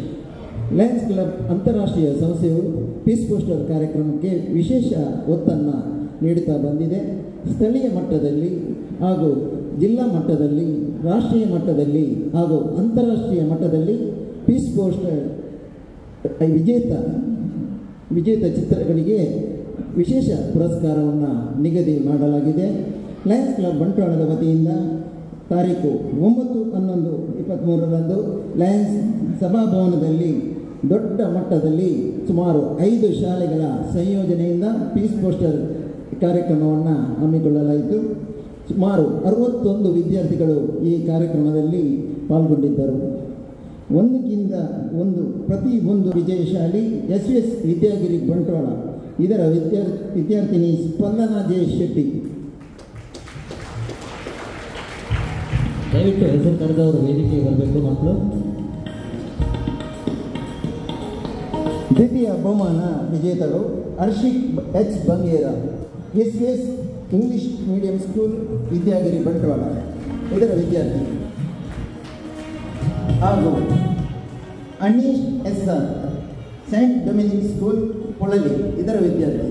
ಲಯನ್ಸ್ ಕ್ಲಬ್ ಅಂತಾರಾಷ್ಟ್ರೀಯ ಸಂಸ್ಥೆಯು ಪೀಸ್ ಪೋಸ್ಟರ್ ಕಾರ್ಯಕ್ರಮಕ್ಕೆ ವಿಶೇಷ ಒತ್ತನ್ನು ನೀಡುತ್ತಾ ಬಂದಿದೆ. ಸ್ಥಳೀಯ ಮಟ್ಟದಲ್ಲಿ ಹಾಗೂ ಜಿಲ್ಲಾ ಮಟ್ಟದಲ್ಲಿ, ರಾಷ್ಟ್ರೀಯ ಮಟ್ಟದಲ್ಲಿ ಹಾಗೂ ಅಂತಾರಾಷ್ಟ್ರೀಯ ಮಟ್ಟದಲ್ಲಿ ಪೀಸ್ ಪೋಸ್ಟರ್ ವಿಜೇತ ಚಿತ್ರಗಳಿಗೆ ವಿಶೇಷ ಪುರಸ್ಕಾರವನ್ನು ನಿಗದಿ ಮಾಡಲಾಗಿದೆ. ಲಯನ್ಸ್ ಕ್ಲಬ್ ಬಂಟ್ವಾಳದ ವತಿಯಿಂದ ತಾರೀಕು 9/11/23ರಂದು ಲಯನ್ಸ್ ಸಭಾಭವನದಲ್ಲಿ ದೊಡ್ಡ ಮಟ್ಟದಲ್ಲಿ ಸುಮಾರು 5 ಶಾಲೆಗಳ ಸಂಯೋಜನೆಯಿಂದ ಪೀಸ್ ಪೋಸ್ಟರ್ ಕಾರ್ಯಕ್ರಮವನ್ನು ಹಮ್ಮಿಕೊಳ್ಳಲಾಯಿತು. ಸುಮಾರು 61 ವಿದ್ಯಾರ್ಥಿಗಳು ಈ ಕಾರ್ಯಕ್ರಮದಲ್ಲಿ ಪಾಲ್ಗೊಂಡಿದ್ದರು. ಒಂದಕ್ಕಿಂತ ಒಂದು ಪ್ರತಿ ಒಂದು ವಿಜಯಶಾಲಿ SVS ವಿದ್ಯಾಗಿರಿ ಬಂಟ್ವಾಳ ಇದರ ವಿದ್ಯಾರ್ಥಿನಿ ಸ್ಪಂದನಾ ಜೆ ಶೆಟ್ಟಿ. ದಯವಿಟ್ಟು ಹೆಸರು ಕರೆದವರು ವೇದಿಕೆಗೆ ಬರಬೇಕು ಮಕ್ಕಳು. ದ್ವಿತೀಯ ಬಹುಮಾನ ವಿಜೇತರು Harshik H Bangera, S English medium school Vidyagiri Bantwal ಇದರ ವಿದ್ಯಾರ್ಥಿ, ಹಾಗೂ Anish S R Saint Dominic school Polali ಇದರ ವಿದ್ಯಾರ್ಥಿ.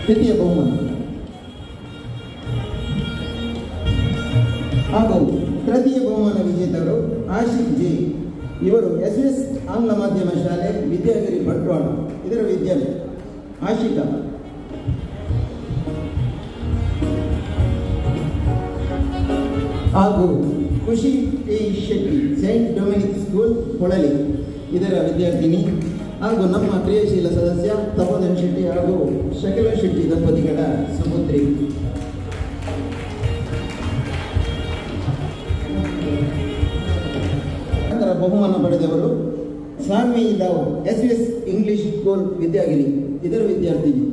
ತೃತೀಯ ಬಹುಮಾನ. ಹಾಗೂ ತೃತೀಯ ಬಹುಮಾನ ವಿಜೇತರು ಆಶಿಕ್ ಜೆ, ಇವರು ಎಸ್ ಆಂಗ್ಲ ಮಾಧ್ಯಮ ಶಾಲೆ ವಿದ್ಯಾಗಿರಿ ಬಂಟ್ವಾಳ ಇದರ ವಿದ್ಯಾರ್ಥಿ ಆಶಿಕಾ. ಹಾಗೂ ಖುಷಿ T Shetty Saint Dominic school Polali ಇದರ ವಿದ್ಯಾರ್ಥಿನಿ, ಹಾಗೂ ನಮ್ಮ ಕ್ರಿಯಾಶೀಲ ಸದಸ್ಯ ತಪೋಧನ್ ಶೆಟ್ಟಿ ಹಾಗೂ ಶಕಿಲ ಶೆಟ್ಟಿ ದಂಪತಿಗಳ ಸುಪುತ್ರಿ. ನಂತರ ಬಹುಮಾನ ಪಡೆದವರು ಸಾನ್ವಿ ದಾವ್ ಎಸ್ ಇಂಗ್ಲಿಷ್ ಸ್ಕೂಲ್ ವಿದ್ಯಾಗಿರಿ ಇದರ ವಿದ್ಯಾರ್ಥಿನಿ,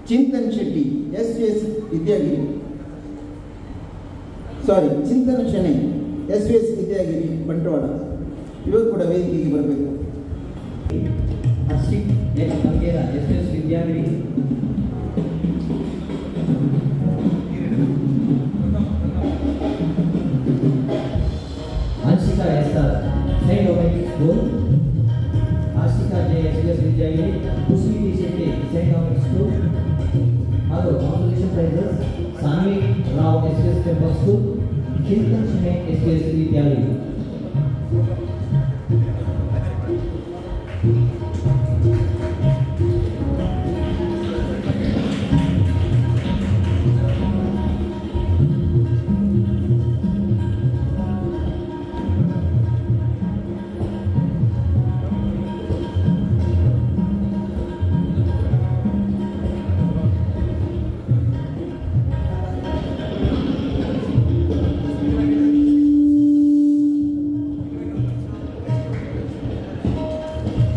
ಚಿಂತನ್ ಶೆಟ್ಟಿ ಎಸ್ ವಿದ್ಯಾಗಿರಿ ಚಿಂತನ್ ಶೆಣೆ ಎಸ್ ವಿದ್ಯಾಗಿರಿ ಬಂಟ್ವಾಳ ಇವರು ಕೂಡ ವೇದಿಕೆಗೆ ಬರಬೇಕು. Harshik H Bangera S Vidyagiri, Harshika S R Saint Dominic school, Ashika J S Vidyagiri, Khushi T Shetty Saint Dominic school, ಹಾಗೂ competition prizes Sanvi Rao S temple school, Chintan Shenoy S Vidyagiri.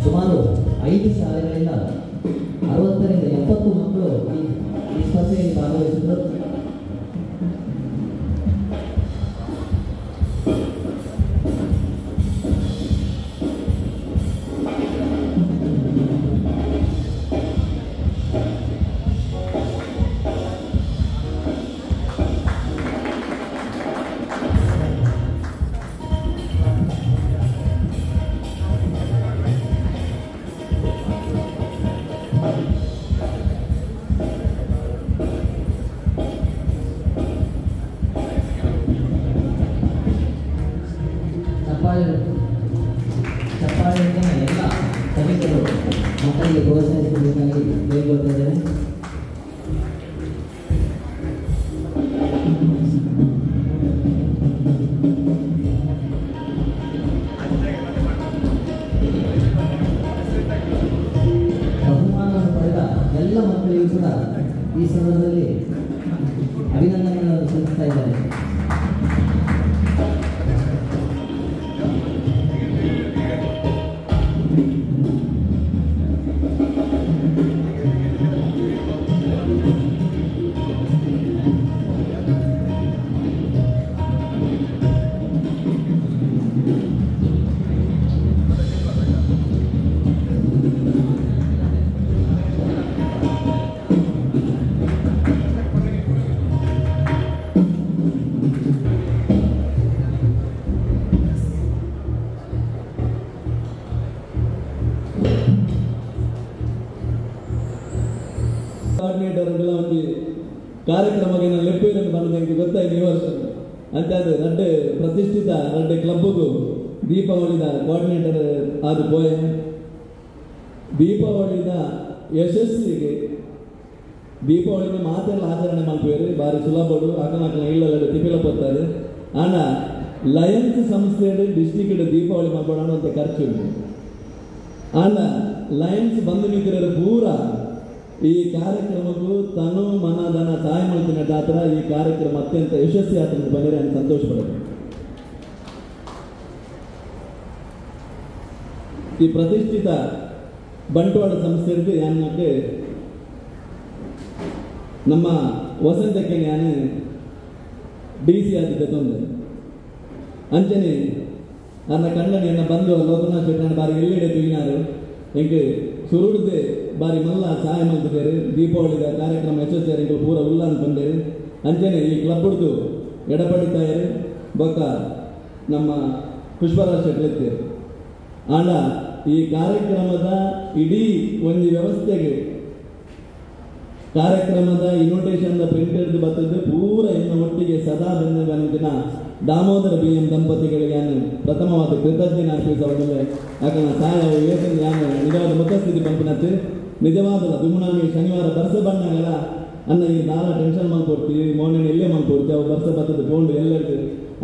ಸುಮಾರು 5 ಶಾಲೆಗಳಿಂದ 60ರಿಂದ 70 ಮಕ್ಕಳು ಈ ಸ್ಪರ್ಧೆಯಲ್ಲಿ ಭಾಗವಹಿಸಿದರು. ಚಪ್ಪಾಳೆಯಿಂದ ಎಲ್ಲ ಸಭಿಕರು ಮಕ್ಕಳಿಗೆ ಪ್ರೋತ್ಸಾಹಿಸಬೇಕಾಗಿ ಕೇಳಿಕೊಳ್ತಾ ಇದ್ದೇನೆ. ಬಹುಮಾನವನ್ನು ಪಡೆದ ಎಲ್ಲ ಮಕ್ಕಳಿಗೂ ಕೂಡ ಈ ಸಂದರ್ಭದಲ್ಲಿ ಅಭಿನಂದನೆಗಳನ್ನು ಸಲ್ಲಿಸ್ತಾ ಇದ್ದಾರೆ. ಕೋಆರ್ಡಿನೇಟರ್ಗಳ ಒಂದು ಕಾರ್ಯಕ್ರಮಕ್ಕೆ ನಾನು ಲೆಪ್ಪೇರನ್ನು ಬಂದಕ್ಕೆ ಗೊತ್ತಾಯ್ತು ಈ ವರ್ಷ ಅಂತಂದ್ರೆ ರಡ್ಡೆ ಪ್ರತಿಷ್ಠಿತ ರಡ್ಡೆ ಕ್ಲಬ್ಗೂ ದೀಪಾವಳಿದ ಕೋಆರ್ಡಿನೇಟರ್ ಆದ ಪೋಯೆ ದೀಪಾವಳಿದ ಯಶಸ್ಸಿಗೆ ದೀಪಾವಳಿನ ಮಾತೆಲ್ಲ ಆಚರಣೆ ಮಾಡ್ತೀವಿ ಭಾರಿ ಸುಲಭಡು ಅಕ್ಕನ ಇಲ್ಲಲ್ಲ ತಿಪ್ಪಿಲ ಬರ್ತಾರೆ ಆನ ಲಯನ್ಸ್ ಸಂಸ್ಥೆಯ ಡಿಸ್ಟ್ರಿಕ್ಟ್ ದೀಪಾವಳಿ ಮಾಡ್ಬೋಣ ಅಂತ ಖರ್ಚು ಉಂಟು ಆನ ಲಯನ್ಸ್ ಬಂದು ನಿಂತಿರೋ ಪೂರ ಈ ಕಾರ್ಯಕ್ರಮಕ್ಕೂ ತನು ಮನ ಧನ ಸಹಾಯ ಮಾಡ್ತೀನಿ ಆತರ ಈ ಕಾರ್ಯಕ್ರಮ ಅತ್ಯಂತ ಯಶಸ್ವಿ ಆತಂತ ಬಂದರೆ ನಾನು ಸಂತೋಷ ಪಡಬೇಕು. ಈ ಪ್ರತಿಷ್ಠಿತ ಬಂಟ್ವಾಳ ಸಂಸ್ಥೆಗೆ ಯಾಕೆ ನಮ್ಮ ವಸಂತಕ್ಕೆ ನಾನು DC ಆದಿದ್ದೆ ತೊಂದರೆ ಅಂಚನೆ ಅನ್ನ ಕಣ್ಣನಿ ಅನ್ನ ಬಂದು ಲೋಕನಾಥ್ ಶೆಟ್ಟಿ ಬಾರಿ ಎಲ್ಲೆಡೆ ತುಗಿನಾರು ಎಂಗೆ ಸುರುಡ್ದೆ ಬಾರಿ ಮಲ್ಲ ಸಹಾಯ ಮಾಡ್ತಿದ್ದಾರೆ ದೀಪಾವಳಿದ ಕಾರ್ಯಕ್ರಮ ಯಶಸ್ವಿಯಾಗಿ ಪೂರ ಉಲ್ಲ ಅನ್ಕೊಂಡೇರು ಅಂಚನೆ ಈ ಕ್ಲಬ್ ಹುಡ್ದು ಎಡಪಡಿತಾಯರು ಬೊಕ್ಕ ನಮ್ಮ ಪುಷ್ಪರಾಜ್ ಶೆಟ್ಟಿ ಎತ್ತೇರು ಆಂಡ ಈ ಕಾರ್ಯಕ್ರಮದ ಇಡೀ ಒಂದು ವ್ಯವಸ್ಥೆಗೆ ಕಾರ್ಯಕ್ರಮದ ಇನ್ವಿಟೇಷನ್ ಪ್ರಿಂಟೆಡ್ ಬರ್ತದೆ ಪೂರ ಇನ್ನು ಒಟ್ಟಿಗೆ ಸದಾ ಬೆನ್ನಂತಿನ ದಾಮೋದರ BM ದಂಪತಿಗಳಿಗೆ ನಾನು ಪ್ರಥಮವಾದ ಕೃತಜ್ಞತೆ ಅರ್ಪಿಸೋದಿಲ್ಲ ಯಾಕಂದ್ರೆ ಸಹಾಯ ಏಕೆಂದ್ರೆ ನಾನು ನಿಜವಾದ ಮುಖಸ್ಥಿತಿ ಪಂಪಿನತ್ತು ನಿಜವಾದ ದುಮ್ನಾಮಿ ಶನಿವಾರ ಬರ್ಸ ಬಣ್ಣಗಳ ಅನ್ನ ಈ ನಾಳ ಟೆನ್ಷನ್ ಮಾಡ್ಕೊಡ್ತೀವಿ ಮೌನ ಎಲ್ಲೇ ಮಾಡ್ಕೊಡ್ತೀವಿ ಅವು ಬರ್ಸ ಬರ್ತದೆ ಕೊಂಡು ಎಲ್ಲರಿಗೂ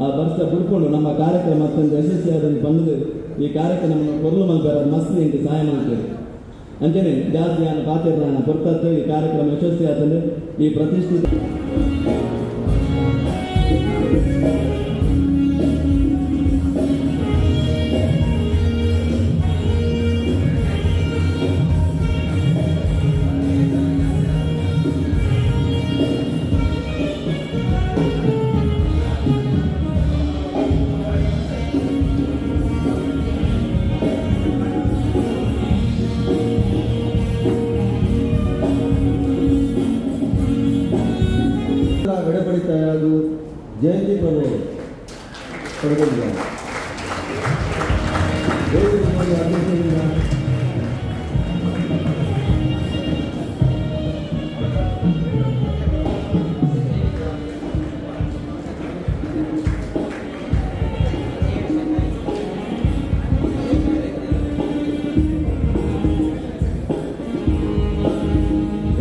ಆ ಬರ್ಸ ಬಿಡ್ಕೊಂಡು ನಮ್ಮ ಕಾರ್ಯಕ್ರಮ ಅತ್ಯಂತ ಯಶಸ್ವಿಯಾದಂತ ಬಂದು ಈ ಕಾರ್ಯಕ್ರಮ ಕೊರಲು ಮಲ್ಬೇರ ಮಸ್ತ್ ಇಂಟು ಸಹಾಯ ಮಾಡ್ತೇವೆ ಅಂಚನೆ ಜಾಸ್ತಿ ನಾನು ಪಾತ್ರ ನಾನು ಕೊಡ್ತದ್ದು ಈ ಕಾರ್ಯಕ್ರಮ ಯಶಸ್ವಿ ಆದಂದ್ರೆ ಈ ಪ್ರತಿಷ್ಠಿತ ಹಾಗೂ ಜಯಂತಿ ಪ್ರಭು ಪಡೆದಿದ್ದಾರೆ.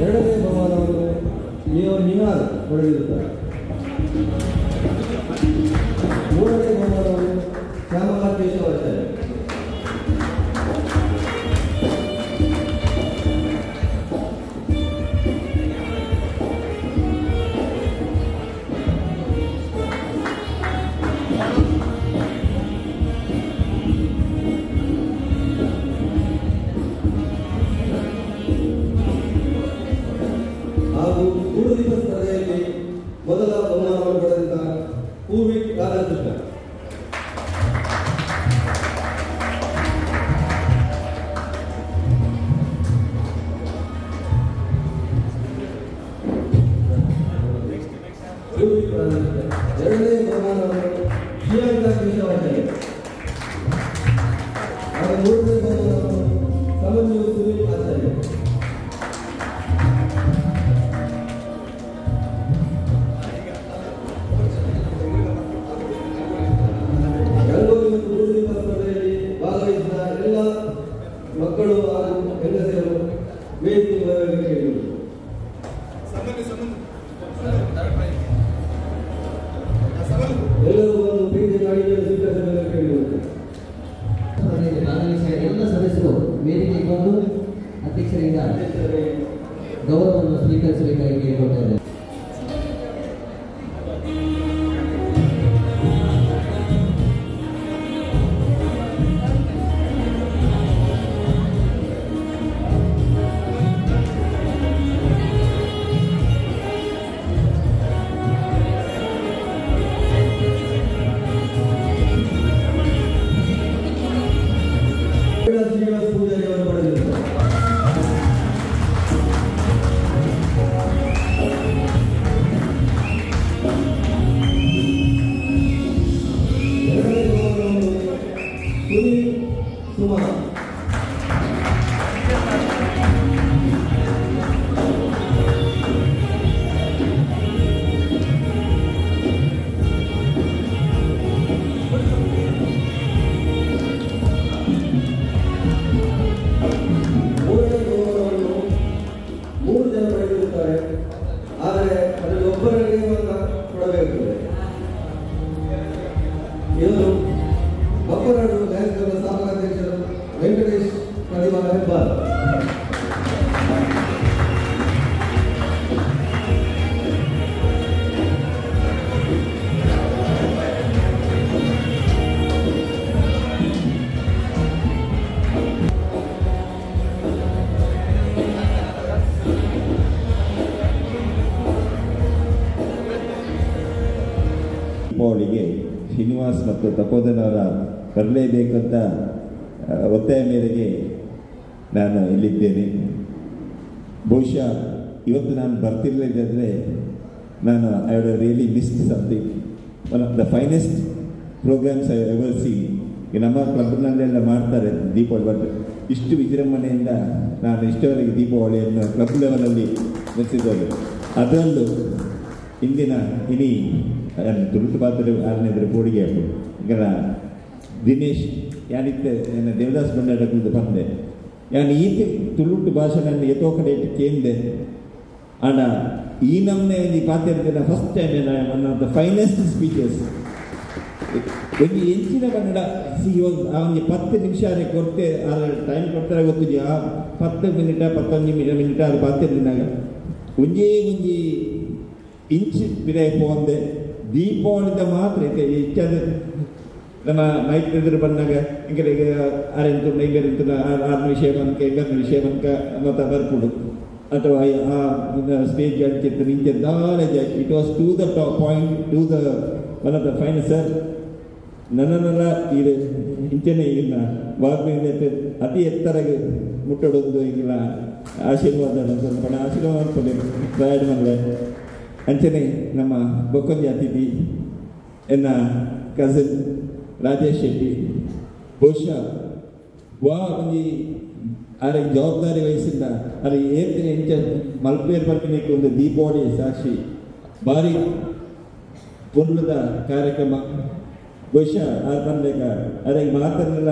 ಎರಡನೇ ಬಹುಮಾನವನ್ನು ನಿಹಾಲ್ ಪಡೆದಿರುತ್ತಾರೆ. ಮೂರನೇ ಬಹುಮಾನವನ್ನು ಶ್ಯಾಮಲಾ ಕೇಶವಾಚಾರ್ಯ. ಹಾಗೂ ಗುರುದೀಪ ಸ್ಪರ್ಧೆಯಲ್ಲಿ ಮೊದಲ ಬಹುಮಾನವನ್ನು ಪಡೆದಿದ್ದ ಪೂರ್ವಿ ರಾಧಾಕೃಷ್ಣ. ಎರಡನೇ ಬಹುಮಾನವನ್ನು ಶ್ರೀಲಂಕಾ ಕೇಶವಾಚಾರ್ಯ ಹಾಗೂ ಮೂರನೇ ಬಹುಮಾನವನ್ನು ಸಮನ್ಯು ಸುನೀಲ್ ಆಚಾರ್ಯ. ರಂಗೋಲಿ ಮತ್ತು ಗುರುದೀಪ ಸ್ಪರ್ಧೆಯಲ್ಲಿ ಭಾಗವಹಿಸಿದ ಎಲ್ಲ ಮಕ್ಕಳು ಹಾಗೂ ಹೆಂಗಸರು ವೇದಿಕೆ ಬರಬೇಕು ಕೇಳಿದರು. ಎಲ್ಲರೂ ಒಂದು ಪ್ರೀತಿ ಕಾಣಿಕೆಯನ್ನು ಸ್ವೀಕರಿಸಬೇಕು ಕೇಳಿದರು. ಭಾಗವಹಿಸಿದ ಎಲ್ಲ ಸದಸ್ಯರು ವೇದಿಕೆಗೆ ಬಂದು ಅಧ್ಯಕ್ಷರಿಂದ ಗೌರವವನ್ನು ಸ್ವೀಕರಿಸಬೇಕಾಗಿ ಕೇಳಿಕೊಳ್ತಾ ಇದ್ದಾರೆ. ಶ್ರೀನಿವಾಸ ಪೂಜಾರಿ ಅವರು ಪಡೆದಿದ್ದಾರೆ. ಎರಡನೇ ಬಹುಮಾನವನ್ನು ಸುನೀಲ್ ಸುಮಾರ್. ಮೂರನೇ ಬಹುಮಾನವನ್ನು 3 ಜನ ಪಡೆದಿರುತ್ತಾರೆ. ಆದರೆ ಅದರಲ್ಲಿ ಒಬ್ಬರಿಗೆ ಮಾತ್ರ ಕೊಡಬೇಕು. ಇವರು ಬಪ್ಪನಾಡು ಡ್ಯಾನ್ಸ್ ಕ್ಲಬ್ನ ಸ್ಥಾಪಕ ಅಧ್ಯಕ್ಷರು ವೆಂಕಟೇಶ್ ಕಡಿವಾಳ ಹೆಬ್ಬಾರ್. ಶ್ರೀನಿವಾಸ್ ಮತ್ತು ತಪೋಧನ್ ಅವರ ಬರಲೇಬೇಕಂತ ಒತ್ತಾಯ ಮೇರೆಗೆ ನಾನು ಇಲ್ಲಿದ್ದೇನೆ. ಬಹುಶಃ ಇವತ್ತು ನಾನು ಬರ್ತಿರಲಿಲ್ಲದಿದ್ದರೆ ನಾನು I would really missed something. One of the finest programmes I ever seen. ಈಗ ನಮ್ಮ ಕ್ಲಬ್ನಲ್ಲೆಲ್ಲ ಮಾಡ್ತಾರೆ ದೀಪಾವಳಿ, ಬಟ್ ಇಷ್ಟು ವಿಜೃಂಭಣೆಯಿಂದ ನಾನು ಇಷ್ಟವರೆಗೆ ದೀಪಾವಳಿಯನ್ನು ಕ್ಲಬ್ ಲೆವೆಲಲ್ಲಿ ನಡೆಸಿದ್ದಾರೆ. ಅದರಲ್ಲೂ ಇಂದಿನ ಇಡೀ ತುಳುಟು ಪಾತ್ರೆ ಆರನೇದ್ರ ಬೋಡಿಗೆ ಈಗ ದಿನೇಶ್ ಯಾನಿತ್ತೆ ದೇವದಾಸ್ ಬಂಡಾಡಕ್ಕಂದು ಬಂದೆ ಯಾನು ಈತ ತುಳುಟು ಭಾಷೆಯನ್ನು ಎತ್ತೋ ಕಡೆ ಇಟ್ಟು ಕೇಂದೆ ಆಂಡ ಈ ನಮ್ಮನೆ ಈ ಪಾತ್ರೆ first time one of the finest speeches ಒಂದು ಹೆಂಚಿನ ಕನ್ನಡ ಅವನಿಗೆ 10 ನಿಮಿಷ ಕೊಡ್ತೆ ಟೈಮ್ ಕೊಡ್ತಾರೆ ಗೊತ್ತಿದ್ಯಾ 10 ಮಿನಿಟ 11 ಮಿನಿಟ ಅದು ಪಾತ್ರೆನಾಗ ಒಂಜೇ ಇಂಚ್ ಬಿರೆ ಪೋಂದೆ ದೀಪಾವಳಿದ ಮಾತ್ರ ಹೆಚ್ಚಾದ ನಮ್ಮ ಮೈಕ್ ಎದುರು ಬಂದಾಗ ಹಿಂಗೆ ಆರೆಂಟು ನೈಬೇರೆಂಟು 6 ವಿಷಯ ಬಂಕ 11 ವಿಷಯ ಬಂಕ ಮತ್ತು ಬರ್ಕೊಡು ಅಥವಾ ಆ ಸ್ಟೇಜ್ ಅಡಿಚಿತ್ತು ನಿಂಚೆ knowledge it was to the point to the one of the final sir ನನ್ನನ್ನೆಲ್ಲ ಇದು ಇಂಚೆನೆ ಇಲ್ಲ ವಾಗ್ಮೀದ ಅತಿ ಎತ್ತರಗೆ ಮುಟ್ಟಡೊಂದು ಇಲ್ಲ ಆಶೀರ್ವಾದ ಪಣ ಆಶೀರ್ವಾದ ಪ್ರಯಾಣ ಮಾಡಲೆ ಅಂಚನೆ ನಮ್ಮ ಬೊಕ್ಕೊಂಜಿ ಅತಿಥಿ ಎನ್ನ ಕಸಿನ್ ರಾಜೇಶ್ ಶೆಟ್ಟಿ ಬಹುಶಃ ಒಂಜಿ ಅರೆ ಜವಾಬ್ದಾರಿ ವಹಿಸಿದ ಅಲ್ಲಿ ಏರ್ತಿನ ಇಂಚ ಮಲ್ಪೇರ್ ಬರ್ತಿನಿಕ್ಕೆ ಒಂದು ದೀಪಾವಳಿ ಸಾಕ್ಷಿ ಭಾರಿ ಪುರ್ಲದ ಕಾರ್ಯಕ್ರಮ ಬಹುಶಃ ತಂದೇಕ ಅದಕ್ಕೆ ಮಾತನ್ನೆಲ್ಲ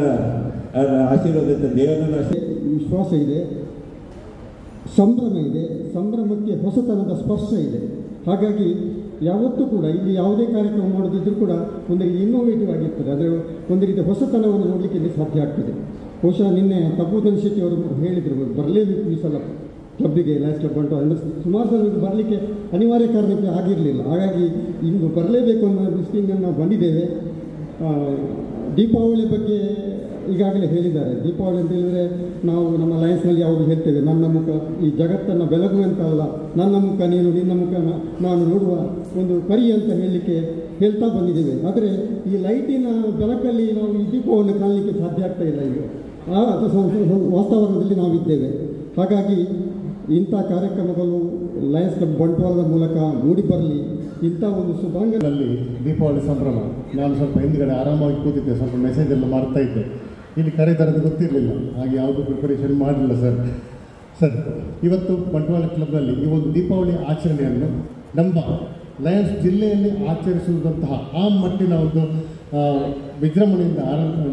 ಆಶೀರ್ವಾದ ದೇವರನ್ನ ವಿಶ್ವಾಸ ಇದೆ, ಸಂಭ್ರಮ ಇದೆ, ಸಂಭ್ರಮಕ್ಕೆ ಹೊಸತನದ ಸ್ಪರ್ಶ ಇದೆ. ಹಾಗಾಗಿ ಯಾವತ್ತೂ ಕೂಡ ಇಲ್ಲಿ ಯಾವುದೇ ಕಾರ್ಯಕ್ರಮ ಮಾಡೋದಿದ್ರೂ ಕೂಡ ಒಂದು ಇನ್ನೋವೇಟಿವ್ ಆಗಿರ್ತದೆ, ಅದರ ಒಂದು ರೀತಿಯ ಹೊಸತನವನ್ನು ನೋಡಲಿಕ್ಕೆ ಇಲ್ಲಿ ಸಾಧ್ಯ ಆಗ್ತದೆ. ಬಹುಶಃ ನಿನ್ನೆ ತಪೋಧನ್ ಶೆಟ್ಟಿ ಅವರು ಹೇಳಿದರು ಬರಲೇಬೇಕು ಈ ಸಲ ಕ್ಲಬ್ಬಿಗೆ ಲಯನ್ಸ್ ಕ್ಲಬ್ ಬಂಟು ಅಂದರೆ ಸುಮಾರು ಸಲ ಬರಲಿಕ್ಕೆ ಅನಿವಾರ್ಯ ಕಾರಣಕ್ಕೆ ಆಗಿರಲಿಲ್ಲ. ಹಾಗಾಗಿ ಇಂದು ಬರಲೇಬೇಕು ಅನ್ನೋ ದೃಷ್ಟಿಯಿಂದ ನಾವು ಬಂದಿದ್ದೇವೆ. ದೀಪಾವಳಿ ಬಗ್ಗೆ ಈಗಾಗಲೇ ಹೇಳಿದ್ದಾರೆ. ದೀಪಾವಳಿ ಅಂತ ಹೇಳಿದರೆ ನಾವು ನಮ್ಮ ಲಯನ್ಸ್ನಲ್ಲಿ ಯಾವುದು ಹೇಳ್ತೇವೆ, ನನ್ನ ಮುಖ ಈ ಜಗತ್ತನ್ನು ಬೆಳಗುವಂತಲ್ಲ, ನನ್ನ ಮುಖ ನೀನು ನಿನ್ನ ಮುಖ ನಾನು ನೋಡುವ ಒಂದು ಪರಿ ಅಂತ ಹೇಳಲಿಕ್ಕೆ ಹೇಳ್ತಾ ಬಂದಿದ್ದೇವೆ. ಆದರೆ ಈ ಲೈಟಿನ ಬೆಳಕಲ್ಲಿ ನಾವು ಈ ದೀಪವನ್ನು ಕಾಣಲಿಕ್ಕೆ ಸಾಧ್ಯ ಆಗ್ತಾ ಇಲ್ಲ. ಈಗ ಆ ವಾತಾವರಣದಲ್ಲಿ ನಾವಿದ್ದೇವೆ. ಹಾಗಾಗಿ ಇಂಥ ಕಾರ್ಯಕ್ರಮಗಳು ಲಯನ್ಸ್ ಕ್ಲಬ್ ಬಂಟ್ವಾಳದ ಮೂಲಕ ಮೂಡಿ ಬರಲಿ. ಇಂಥ ಒಂದು ಶುಭಾಂಗದಲ್ಲಿ ದೀಪಾವಳಿ ಸಂಭ್ರಮ. ನಾನು ಸ್ವಲ್ಪ ಹಿಂದುಗಡೆ ಆರಾಮಾಗಿ ಕೂತಿದ್ದೆ, ಸ್ವಲ್ಪ ಮೆಸೇಜ್ ಎಲ್ಲ ಮಾಡ್ತಾ ಇದ್ದೆ. ಇಲ್ಲಿ ಕರೆತರದ್ದು ಗೊತ್ತಿರಲಿಲ್ಲ, ಹಾಗೆ ಯಾವುದು ಪ್ರಿಪರೇಷನ್ ಮಾಡಲಿಲ್ಲ ಸರ್. ಇವತ್ತು ಬಂಟ್ವಾಳ ಕ್ಲಬ್ನಲ್ಲಿ ಈ ಒಂದು ದೀಪಾವಳಿ ಆಚರಣೆಯನ್ನು ನಮ್ಮ ಲಯನ್ಸ್ ಜಿಲ್ಲೆಯಲ್ಲಿ ಆಚರಿಸುವಂತಹ ಆ ಮಟ್ಟಿನ ಒಂದು ವಿಜೃಂಭಣೆಯಿಂದ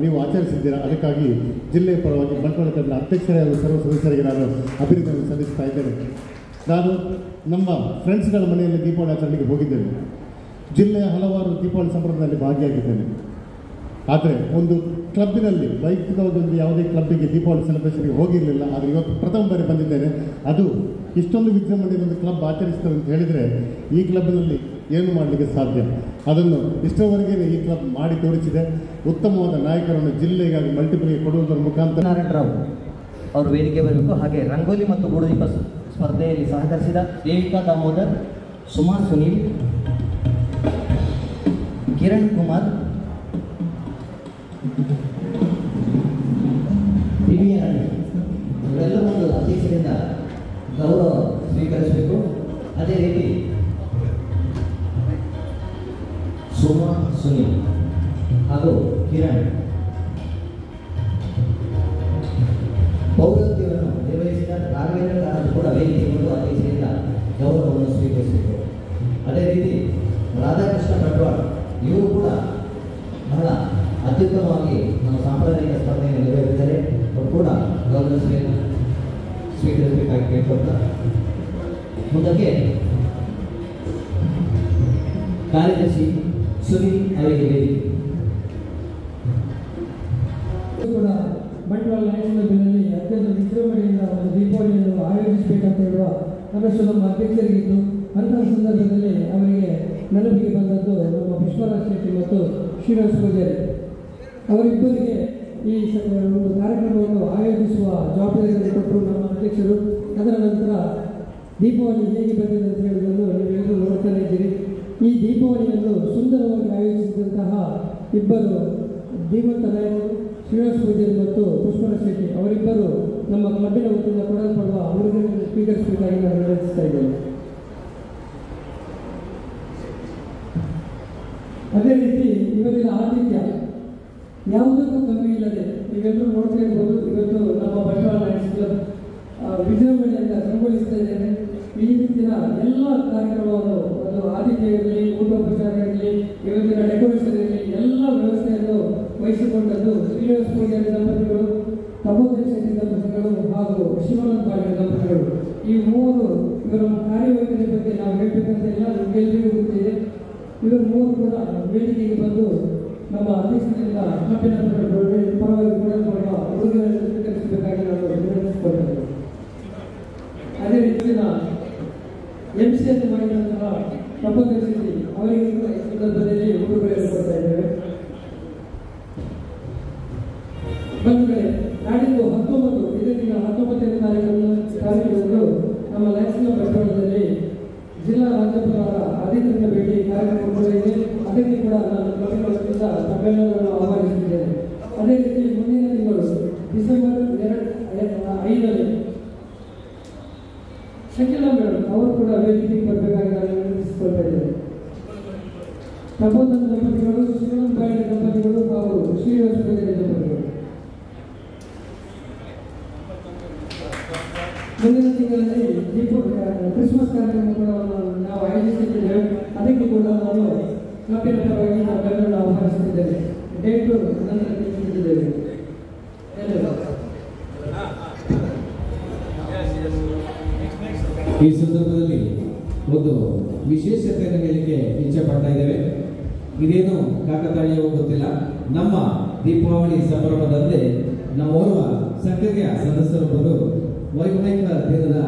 ನೀವು ಆಚರಿಸಿದ್ದೀರಾ. ಅದಕ್ಕಾಗಿ ಜಿಲ್ಲೆಯ ಪರವಾಗಿ ಬಂಟ್ವಾಳ ಕ್ಲಬ್ನ ಅಧ್ಯಕ್ಷರಾದ ಸರ್ವ ಸದಸ್ಯರಿಗೆ ನಾನು ಅಭಿನಂದನೆ ಸಲ್ಲಿಸ್ತಾ ಇದ್ದೇನೆ. ನಾನು ನಮ್ಮ ಫ್ರೆಂಡ್ಸ್ಗಳ ಮನೆಯಲ್ಲಿ ದೀಪಾವಳಿ ಆಚರಣೆಗೆ ಹೋಗಿದ್ದೇನೆ. ಜಿಲ್ಲೆಯ ಹಲವಾರು ದೀಪಾವಳಿ ಸಂಭ್ರಮದಲ್ಲಿ ಭಾಗಿಯಾಗಿದ್ದೇನೆ. ಆದರೆ ಒಂದು ಕ್ಲಬ್ಬಿನಲ್ಲಿ ವೈಯಕ್ತಿಕ ಒಂದು ಯಾವುದೇ ಕ್ಲಬ್ಬಿಗೆ ದೀಪಾವಳಿ ಸೆಲೆಬ್ರೇಷನ್ಗೆ ಹೋಗಿರಲಿಲ್ಲ. ಆದರೆ ಇವತ್ತು ಪ್ರಥಮ ಬಾರಿ ಬಂದಿದ್ದೇನೆ. ಅದು ಇಷ್ಟೊಂದು ವಿಜೃಂಭಣೆಯಿಂದ ಒಂದು ಕ್ಲಬ್ ಆಚರಿಸ್ತದೆ ಅಂತ ಹೇಳಿದರೆ ಈ ಕ್ಲಬ್ನಲ್ಲಿ ಏನು ಮಾಡಲಿಕ್ಕೆ ಸಾಧ್ಯ? ಅದನ್ನು ಇಷ್ಟರವರೆಗೆ ಈ ಕ್ಲಬ್ ಮಾಡಿ ತೋರಿಸಿದೆ. ಉತ್ತಮವಾದ ನಾಯಕರನ್ನು ಜಿಲ್ಲೆಗಾಗಿ ಮಲ್ಟಿಪಲ್ಗೆ ಕೊಡುವುದರ ಮುಖಾಂತರ ನಾರಾಯಣ ರಾವ್ ಅವರು ವೇದಿಕೆ ಬರಬೇಕು. ಹಾಗೆ ರಂಗೋಲಿ ಮತ್ತು ಗೂಡುದೀಪ ಸ್ಪರ್ಧೆಯಲ್ಲಿ ಸಹಕರಿಸಿದ ದೇವಿಕಾ ದಾಮೋದರ್, ಸುಮಾ ಸುನೀಲ್, ಕಿರಣ್ ಕುಮಾರ್, ಇವರೆಲ್ಲ ಒಂದು ಅಧ್ಯಕ್ಷರಿಂದ ಗೌರವ ಸ್ವೀಕರಿಸಬೇಕು. ಅದೇ ರೀತಿ ಸುಮಾ ಸುನೀಲ್ ಹಾಗೂ ಕಿರಣ್ ಪೌರತ್ವವನ್ನು ನಿರ್ವಹಿಸಿದ ರಾಘವೇಂದ್ರ ಕಾರಂತ್ ಕೂಡ ವೇದಿಕೆಗೊಂಡು ಅಧ್ಯಕ್ಷರಿಂದ ಗೌರವವನ್ನು ಸ್ವೀಕರಿಸಬೇಕು. ಅದೇ ರೀತಿ ರಾಧಾಕೃಷ್ಣ ಬಂಟ್ವಾಳ ಇವರು ಕೂಡ ಬಹಳ ಅತ್ಯುತ್ತಮವಾಗಿ ನಮ್ಮ ಸಾಂಪ್ರದಾಯಿಕ ಸ್ಪರ್ಧೆಯನ್ನು ನಿರ್ವಹಿಸಿದ್ದಾರೆ. ಅವರು ಕೂಡ ಗೌರವ ಸ್ವೀಕರಿಸಬೇಕಾಗಿ ಕೇಳ್ಕೊಳ್ತಾರೆ. ಮುಂದಕ್ಕೆ ಕಾರ್ಯದರ್ಶಿ ಸುನೀಲ್ ಅವರಿಗೆ ವೇದಿಕೆ. ಕೂಡ ಬಂಟ್ವಾಳ ಲಯನ್ಸ್ ಕ್ಲಬ್ಬಿನಲ್ಲಿ ಅತ್ಯಂತ ವಿಜೃಂಭಣೆಯಿಂದ ಒಂದು ದೀಪಾವಳಿಯನ್ನು ಆಯೋಜಿಸಬೇಕಂತ ಹೇಳುವ ಆದರ್ಶ ನಮ್ಮ ಅಧ್ಯಕ್ಷರಿಗಿದ್ದು, ಅಂತಹ ಸಂದರ್ಭದಲ್ಲಿ ಅವರಿಗೆ ನೆನಪಿಗೆ ಬಂದದ್ದು ನಮ್ಮ ಪುಷ್ಪರಾಜ್ ಶೆಟ್ಟಿ ಮತ್ತು ಶ್ರೀನಿವಾಸ ಪೂಜಾರಿ ಅವರಿಬ್ಬರಿಗೆ ಈ ಒಂದು ಕಾರ್ಯಕ್ರಮವನ್ನು ಆಯೋಜಿಸುವ ಜವಾಬ್ದಾರಿಯನ್ನು ಕೊಟ್ಟರು ನಮ್ಮ ಅಧ್ಯಕ್ಷರು. ಅದರ ನಂತರ ದೀಪಾವಳಿ ಹೇಗೆ ಬಂದಿದೆ ಅಂತ ಹೇಳುವುದನ್ನು ನೀವೆಲ್ಲರೂ ನೋಡ್ತಾನೆ ಇದ್ದೀರಿ. ಈ ದೀಪಾವಳಿಯನ್ನು ಸುಂದರವಾಗಿ ಆಯೋಜಿಸಿದಂತಹ ಇಬ್ಬರು ಧೀಮಂತ ನಾಯಕರು ಶ್ರೀನಿವಾಸ ಪೂಜಾರಿ ಮತ್ತು ಪುಷ್ಪರ ಶೆಟ್ಟಿ ಅವರಿಬ್ಬರು ನಮ್ಮ ಕ್ಲಬ್ಬಿನ ವತಿಯಿಂದ ಕೊಡಲ್ಪಡುವ ಹುಡುಗರನ್ನು ಸ್ವೀಕರಿಸಬೇಕಾಗಿ ನಾನು ವಿನಂತಿಸ್ತಾ ಇದ್ದೇನೆ. ಅದೇ ರೀತಿ ಇವತ್ತಿನ ಆತಿಥ್ಯ ಯಾವುದಕ್ಕೂ ಕಮ್ಮಿ ಇಲ್ಲದೆ ನೀವೆಲ್ಲರೂ ನೋಡ್ತಾ ಇರ್ಬೋದು. ಇವತ್ತು ನಮ್ಮ ಬಂಟ್ವಾಳ ಲಯನ್ಸ್ ಕ್ಲಬ್ ವಿಜೃಂಭಣೆಯಿಂದ ಸಂಗೊಳಿಸ್ತಾ ಇದ್ದೇನೆ. ಈ ರೀತಿಯ ಎಲ್ಲ ಕಾರ್ಯಕ್ರಮವನ್ನು ಒಂದು ಆತಿಥ್ಯ ಇರಲಿ, ಊಟೋಪಚಾರ ಇರಲಿ, ಇವತ್ತಿನ ಡೆಕೋರೇಷನ್ ಇರಲಿ, ಎಲ್ಲ ವ್ಯವಸ್ಥೆಯನ್ನು ವಹಿಸಿಕೊಂಡದ್ದು ಶ್ರೀನಿವಾಸ ಪೂಜಾರಿ ದಂಪತಿಗಳು, ತಪೋಧನ ಶೆಟ್ಟಿ ದಂಪತಿಗಳು ಹಾಗೂ ಶಿವಾನಂದ ಪಾಟೀಲ್ ದಂಪತಿಗಳು. ಈ ಮೂವರು ಇವರ ಕಾರ್ಯವೈಖರಿ ಬಗ್ಗೆ ನಾವು ಹೇಳಬೇಕಂತ ಇಲ್ಲ, ನಿಮಗೆಲ್ಲರಿಗೂ ಗೊತ್ತಿದೆ. ಇವರು ಮೂವರು ಕೂಡ ವೇದಿಕೆಗೆ ಬಂದು ನಮ್ಮ ಅಧ್ಯಕ್ಷರಿಂದ ಕ್ಲಬ್ಬಿನ ಪರವಾಗಿ ಕೊಡಲ್ಪಡುವ ಹುಡುಗರನ್ನು ಸ್ವೀಕರಿಸಬೇಕಾಗಿ ನಾನು ವಿನಂತಿಸಿಕೊಳ್ತೇನೆ. ಅದೇ ರೀತಿಯ ಎಂಸಿಯನ್ನು ಮಾಡಿದಂತಹ ತಪೋಧನ ಶೆಟ್ಟಿ ಅವರಿಗೆ ಕೂಡ ಈ ಸಂದರ್ಭದಲ್ಲಿ ಹುಡುಗರನ್ನು ಕೊಡ್ತಾ ಇದ್ದೇವೆ. ಬಂಧುಗಳೇ, ನಾಡಿದ್ದು 19ನೇ ತಾರೀಖು ನಮ್ಮ ಲಯನ್ಸ್ ಕ್ಲಬ್ ಬಂಟ್ವಾಳದಲ್ಲಿ ಜಿಲ್ಲಾ ರಾಜ್ಯಪಾಲರ ಅಧಿಕೃತ ಭೇಟಿ ಕಾರ್ಯಕ್ರಮ ಇದೆ. ಅದಕ್ಕೆ ಕೂಡ ನಾನು ಕ್ಲಬ್ಬಿನ ವತಿಯಿಂದ ತಮ್ಮೆಲ್ಲರನ್ನು ಆಹ್ವಾನಿಸಿದ್ದೇನೆ. ಅದೇ ರೀತಿ ಮುಂದಿನ ತಿಂಗಳು ಡಿಸೆಂಬರ್ 5ರಲ್ಲಿ ಶಕಿಲಾ ಮೇಡಮ್ ಅವರು ಕೂಡ ವೇದಿಕೆಗೆ ಬರಬೇಕಾಗಿ ನಾನು ವಿನಂತಿಸಿಕೊಳ್ತಾ ಇದ್ದೇನೆ. ತಪೋಧನ ದಂಪತಿಗಳು, ಶಿವಾನಂದ ಪಾಟೀಲ್ ದಂಪತಿಗಳು ಹಾಗೂ ಶ್ರೀನಿವಾಸ ಪೂಜಾರಿ ದಂಪತಿಗಳು. ಮುಂದಿನ ತಿಂಗಳಲ್ಲಿ ಕ್ರಿಸ್ಮಸ್ ಕಾರ್ಯಕ್ರಮಗಳನ್ನು ನಾವು ಆಯೋಜಿಸುತ್ತಿದ್ದೇವೆ. ಅದಕ್ಕೆ ಕೂಡ ನಾನು ಕ್ಲಬ್ಬಿನ ಪರವಾಗಿ ನಾವೆಲ್ಲರನ್ನು ಆಹ್ವಾನಿಸುತ್ತಿದ್ದೇವೆ. ಡೇಟು ನಂತರ ತಿಳಿಸಿದ್ದೇವೆ. ಈ ಸಂದರ್ಭದಲ್ಲಿ ಒಂದು ವಿಶೇಷತೆಯನ್ನು ಹೇಳಲಿಕ್ಕೆ ಇಚ್ಛೆ ಪಡ್ತಾ ಇದ್ದೇವೆ. ಇದೇನು ಕಾಕತಾಳೀಯವೋ ಗೊತ್ತಿಲ್ಲ, ನಮ್ಮ ದೀಪಾವಳಿ ಸಂಭ್ರಮದಂತೆ ನಮ್ಮೋರ್ವ ಸಕ್ರಿಯ ಸದಸ್ಯರೊಬ್ಬರು ವೈವಾಹಿಕ ದಿನದ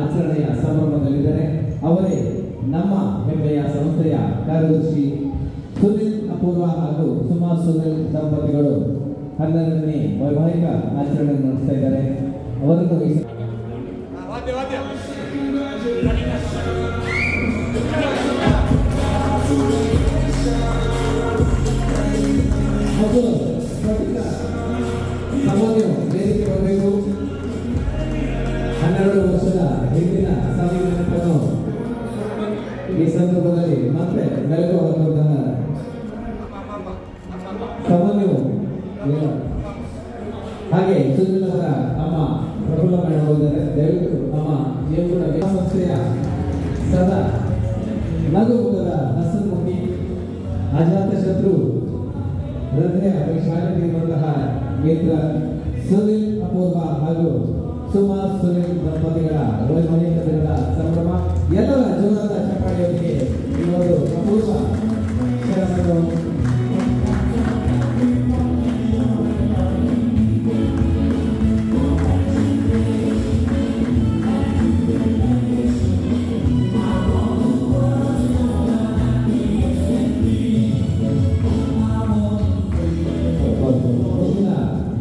ಆಚರಣೆಯ ಸಂಭ್ರಮದಲ್ಲಿದ್ದಾರೆ. ಅವರೇ ನಮ್ಮ ಹೆಮ್ಮೆಯ ಸಂಸ್ಥೆಯ ಕಾರ್ಯದರ್ಶಿ ಸುನಿಲ್ ಅಪೂರ್ವ ಹಾಗೂ ಸುಮಾ ಸುನಿಲ್ ದಂಪತಿಗಳು 12ನೇ ವೈವಾಹಿಕ ಆಚರಣೆ ನಡೆಸ್ತಾ ಇದ್ದಾರೆ. ಅವರನ್ನು ವೇದಿಕೆ ಬರಬೇಕು. 12 ವರ್ಷದ ಹಿಂದಿನ ಸಾವಿನ ಈ ಸಂದರ್ಭದಲ್ಲಿ ಮತ್ತೆ ಬೆಳಕು ಹಾಕುವಂತಹ ಸಾಮಾನ್ಯವು ಹಾಗೆ ಸುಂದರ ಅಮ್ಮ ಪ್ರಫುಲ್ಲ ಮಾಡಿದ್ದಾರೆ. ದಯವಿಟ್ಟು ನಮ್ಮ ಜೀವನ ಸಂಸ್ಥೆಯ ಸದಾ ನಗುಮುಖದ ಹಸನ್ಮುಖಿ ಅಜಾತ ಶತ್ರು ಹೃದಯ ಶಾಲೆಯಲ್ಲಿರುವಂತಹ ಮಿತ್ರ ಸುನಿಲ್ ಅಪೂರ್ವ ಹಾಗೂ ಸುಮಾ ಸುನಿಲ್ ದಂಪತಿಗಳ ವೈವಾಹಿಕ ದಿನದ ಸಂಭ್ರಮ. ಎಲ್ಲರ ಜೋರಾದ ಚಪ್ಪಾಳೆಯೊಂದಿಗೆ ಈ ಒಂದು ಅಪೂರ್ವ ಕ್ಷಣವನ್ನು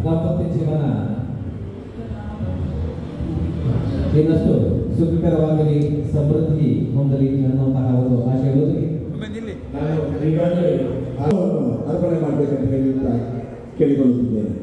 ದಾಂಪತ್ಯ ಜೀವನ ಇನ್ನಷ್ಟು ಸುಖಕರವಾಗಲಿ, ಸಮೃದ್ಧಿ ಹೊಂದಲಿ ಅನ್ನುವಂತಹ ಒಂದು ಆಶಯದೊಂದಿಗೆ ನಾನು ಈಗಾಗಲೇ ಅರ್ಪಣೆ ಮಾಡಬೇಕಂತ ಹೇಳುತ್ತಾ ಕೇಳಿಕೊಳ್ಳುತ್ತಿದ್ದೇನೆ.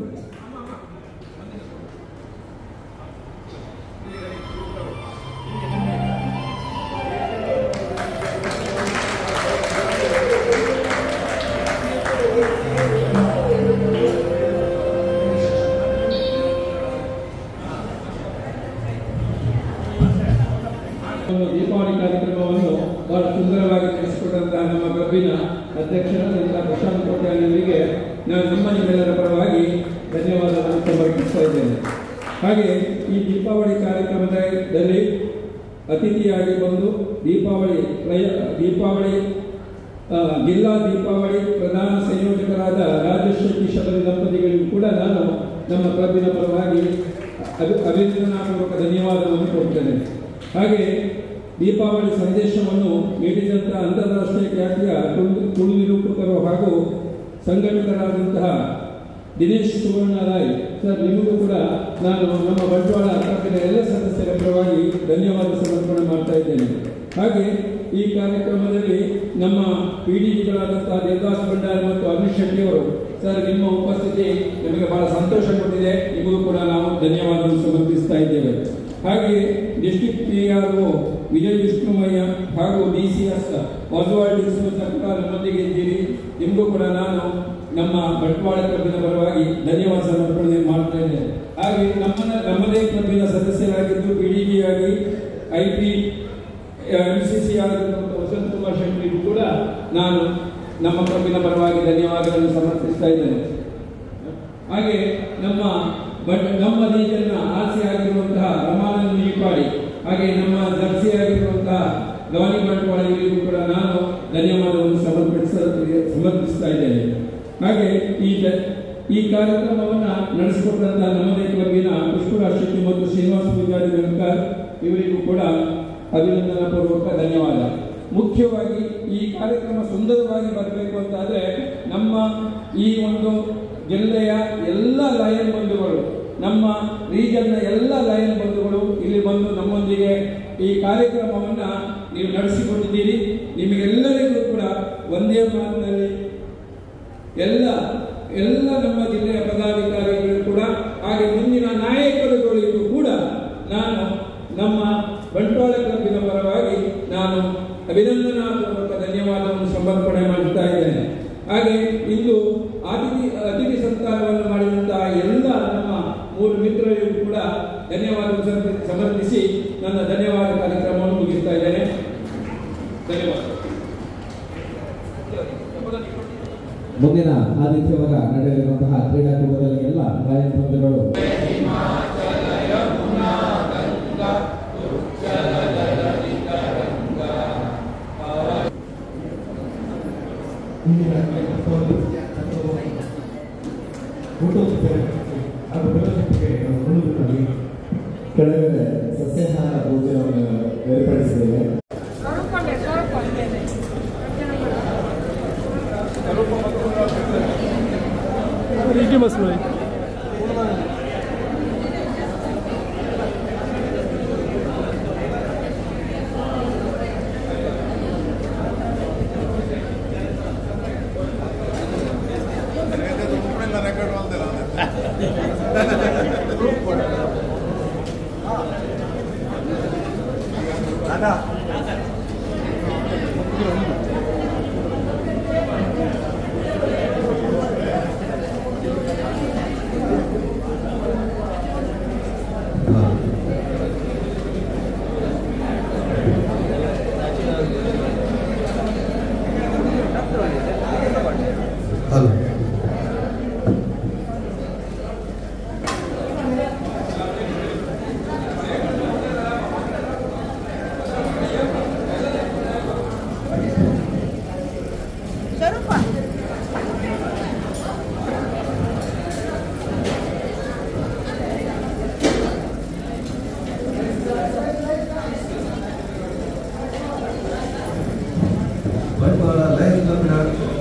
ದೀಪಾವಳಿ ಕಾರ್ಯಕ್ರಮವನ್ನು ಬಹಳ ಸುಂದರವಾಗಿ ನಡೆಸಿಕೊಟ್ಟಂತಹ ನಮ್ಮ ಕ್ಲಬ್ಬಿನ ಅಧ್ಯಕ್ಷರಾದಂತಹ ಪ್ರಶಾಂತ್ ಕೋಟ್ಯಾನಿಯವರಿಗೆ ನಾನು ನಿಮ್ಮ ನಿಮ್ಮೆಲ್ಲರ ಪರವಾಗಿ ಧನ್ಯವಾದಗಳನ್ನು ಸಮರ್ಪಿಸ್ತಾ ಇದ್ದೇನೆ. ಹಾಗೆ ಈ ದೀಪಾವಳಿ ಕಾರ್ಯಕ್ರಮದಲ್ಲಿ ಅತಿಥಿಯಾಗಿ ಬಂದು ದೀಪಾವಳಿ ಜಿಲ್ಲಾ ದೀಪಾವಳಿ ಪ್ರಧಾನ ಸಂಯೋಜಕರಾದ ರಾಜೇಶ್ ಶೆಟ್ಟಿ ಶಬರಿ ದಂಪತಿಗಳಿಗೂ ಕೂಡ ನಾನು ನಮ್ಮ ಕ್ಲಬ್ಬಿನ ಪರವಾಗಿ ಅಭಿನಂದನಾಪೂರ್ವಕ ಧನ್ಯವಾದವನ್ನು ಕೊಡ್ತೇನೆ. ಹಾಗೆ ದೀಪಾವಳಿ ಸಂದೇಶವನ್ನು ನೀಡಿದಂತಹ ಅಂತಾರಾಷ್ಟ್ರೀಯ ಖ್ಯಾತಿಯ ತುಳು ನಿರೂಪಕರು ಹಾಗೂ ಸಂಘಟಕರಾದಂತಹ ದಿನೇಶ್ ಸುವರ್ಣರಾಯ್ ಸರ್, ನಿಮಗೂ ಕೂಡ ನಾನು ನಮ್ಮ ಬಂಟ್ವಾಳ ಕ್ಲಬ್ಬಿನ ಎಲ್ಲ ಸದಸ್ಯರ ಪರವಾಗಿ ಧನ್ಯವಾದ ಸಮರ್ಪಣೆ ಮಾಡ್ತಾ ಇದ್ದೇನೆ. ಹಾಗೆ ಈ ಕಾರ್ಯಕ್ರಮದಲ್ಲಿ ನಮ್ಮ ಪಿಡಿಜಿಗಳಾದಂತಹ ದೇವದಾಸ್ ಭಂಡಾರಿ ಮತ್ತು ಅಮಿತ್ ಶೆಟ್ಟಿ ಅವರು ಸರ್, ನಿಮ್ಮ ಉಪಸ್ಥಿತಿ ನಮಗೆ ಬಹಳ ಸಂತೋಷ ಕೊಟ್ಟಿದೆ. ನಿಮಗೂ ಕೂಡ ನಾವು ಧನ್ಯವಾದವನ್ನು ಸಮರ್ಪಿಸ್ತಾ ಇದ್ದೇವೆ. ಹಾಗೆ ಡಿಸ್ಟ್ರಿಕ್ಟ್ PRO ವಿಜಯ್ ವಿಷ್ಣುಮಯ್ಯ ಹಾಗೂ DCS ಒಸ್ವಾಲ್ಡ್ ಸರ್ಕಾರ ನಮ್ಮೊಂದಿಗೆ ಇದ್ದೀರಿ. ನಿಮಗೂ ಕೂಡ ನಾನು ನಮ್ಮ ಬಂಟ್ವಾಳ ಕ್ಲಬ್ಬಿನ ಪರವಾಗಿ ಧನ್ಯವಾದ ಸಮರ್ಪಣೆ ಮಾಡ್ತಾ ಇದ್ದೇನೆ. ಹಾಗೆ ನಮ್ಮದೇ ಕ್ಲಬ್ಬಿನ ಸದಸ್ಯರಾಗಿದ್ದು PDG ಆಗಿ IP MCC ಆಗಿರುವಂತಹ ವಸಂತ ಕುಮಾರ್ ಶೆಟ್ಟಿಗೂ ಕೂಡ ನಾನು ನಮ್ಮ ಕ್ಲಬ್ಬಿನ ಪರವಾಗಿ ಧನ್ಯವಾದಗಳನ್ನು ಸಮರ್ಪಿಸ್ತಾ ಇದ್ದೇನೆ. ಹಾಗೆ ನಮ್ಮ ರೀಜನ್ನ ಆಸೆ ಆಗಿರುವಂತಹ ರಮಾನಂದ ನಿಪಾಡಿ, ಹಾಗೆ ನಮ್ಮ ಜರ್ಸಿ ಆಗಿರುವಂತಹ ಗವಾನಿ ಬಂಟ್ವಾಳ ಇವರಿಗೂ ಕೂಡ ನಾನು ಧನ್ಯವಾದವನ್ನು ಸಮರ್ಪಿಸ್ತಾ ಇದ್ದೇನೆ. ಹಾಗೆ ಈ ಕಾರ್ಯಕ್ರಮವನ್ನು ನಡೆಸಿಕೊಟ್ಟಂತಹ ನಮ್ಮದೇ ಕ್ಲಬ್ಬಿನ ಪುಷ್ಪರಾಜ್ ಶೆಟ್ಟಿ ಮತ್ತು ಶ್ರೀನಿವಾಸ ಪೂಜಾರಿ ವೆಂಕರ್ ಇವರಿಗೂ ಕೂಡ ಅಭಿನಂದನಾ ಪೂರ್ವಕ ಧನ್ಯವಾದ. ಮುಖ್ಯವಾಗಿ ಈ ಕಾರ್ಯಕ್ರಮ ಸುಂದರವಾಗಿ ಬರಬೇಕು ಅಂತಾದರೆ ನಮ್ಮ ಈ ಒಂದು ಜಿಲ್ಲೆಯ ಎಲ್ಲ ಲಯನ್ ಬಂಧುಗಳು, ನಮ್ಮ ರೀಜನ್ನ ಎಲ್ಲ ಲಯನ್ ಬಂಧುಗಳು ಇಲ್ಲಿ ಬಂದು ನಮ್ಮೊಂದಿಗೆ ಈ ಕಾರ್ಯಕ್ರಮವನ್ನು ನೀವು ನಡೆಸಿಕೊಟ್ಟಿದ್ದೀರಿ. ನಿಮಗೆಲ್ಲರಿಗೂ ಕೂಡ ಒಂದೇ ಮಾತಿನಲ್ಲಿ ಎಲ್ಲ ನಮ್ಮ ಜಿಲ್ಲೆಯ ಪದಾಧಿಕಾರಿಗಳು ಕೂಡ ಹಾಗೆ ಮುಂದಿನ ನಾಯಕರುಗಳಿಗೂ ಕೂಡ ನಾನು ನಮ್ಮ ಬಂಟ್ವಾಳ ಕ್ಲಬ್ಬಿನ ಪರವಾಗಿ ನಾನು ಅಭಿನಂದನಾಪೂರ್ವಕ ಧನ್ಯವಾದವನ್ನು ಸಮರ್ಪಣೆ ಮಾಡುತ್ತಾ ಇದ್ದೇನೆ. ಹಾಗೆ ಇಂದು ಅತಿಥಿ ಸತ್ಕಾರವನ್ನು ಮಾಡಿದಂತಹ ಎಲ್ಲ ನಮ್ಮ 3 ಮಿತ್ರರಿಗೂ ಕೂಡ ಧನ್ಯವಾದವನ್ನು ಸಮರ್ಪಿಸಿ ನನ್ನ ಧನ್ಯವಾದ ಕಾರ್ಯಕ್ರಮವನ್ನು ಮುಗಿಸ್ತಾ ಇದ್ದೇನೆ. ಧನ್ಯವಾದ. ಮುಂದಿನ ಆದಿತ್ಯವಾರ ನಡೆಯಲಿರುವಂತಹ ಕ್ರೀಡಾಕೂಟದಲ್ಲಿ ಎಲ್ಲ ಗಾಯನ ಬಂಧುಗಳು ಕೆಳಗಡೆ ಸಸ್ಯಾಹಾರ ಭೋಜನವನ್ನು ಏರ್ಪಡಿಸಿದ್ದೇವೆ.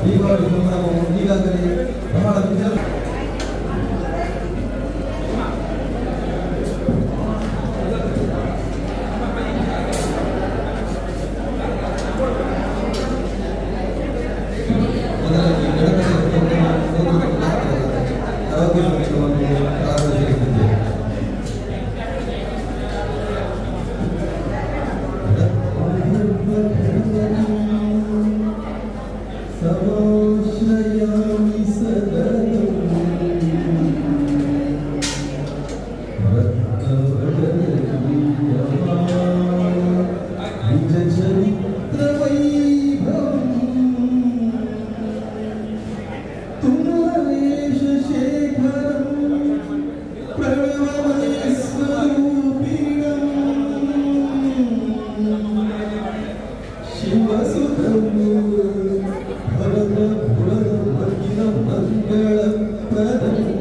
ದೀಪಾವಳಿ ಸಂಭ್ರಮವು ಈಗಾಗಲೇ ಬಹಳ ವಿಜೃಂಭಣೆ ಮಂಗಳ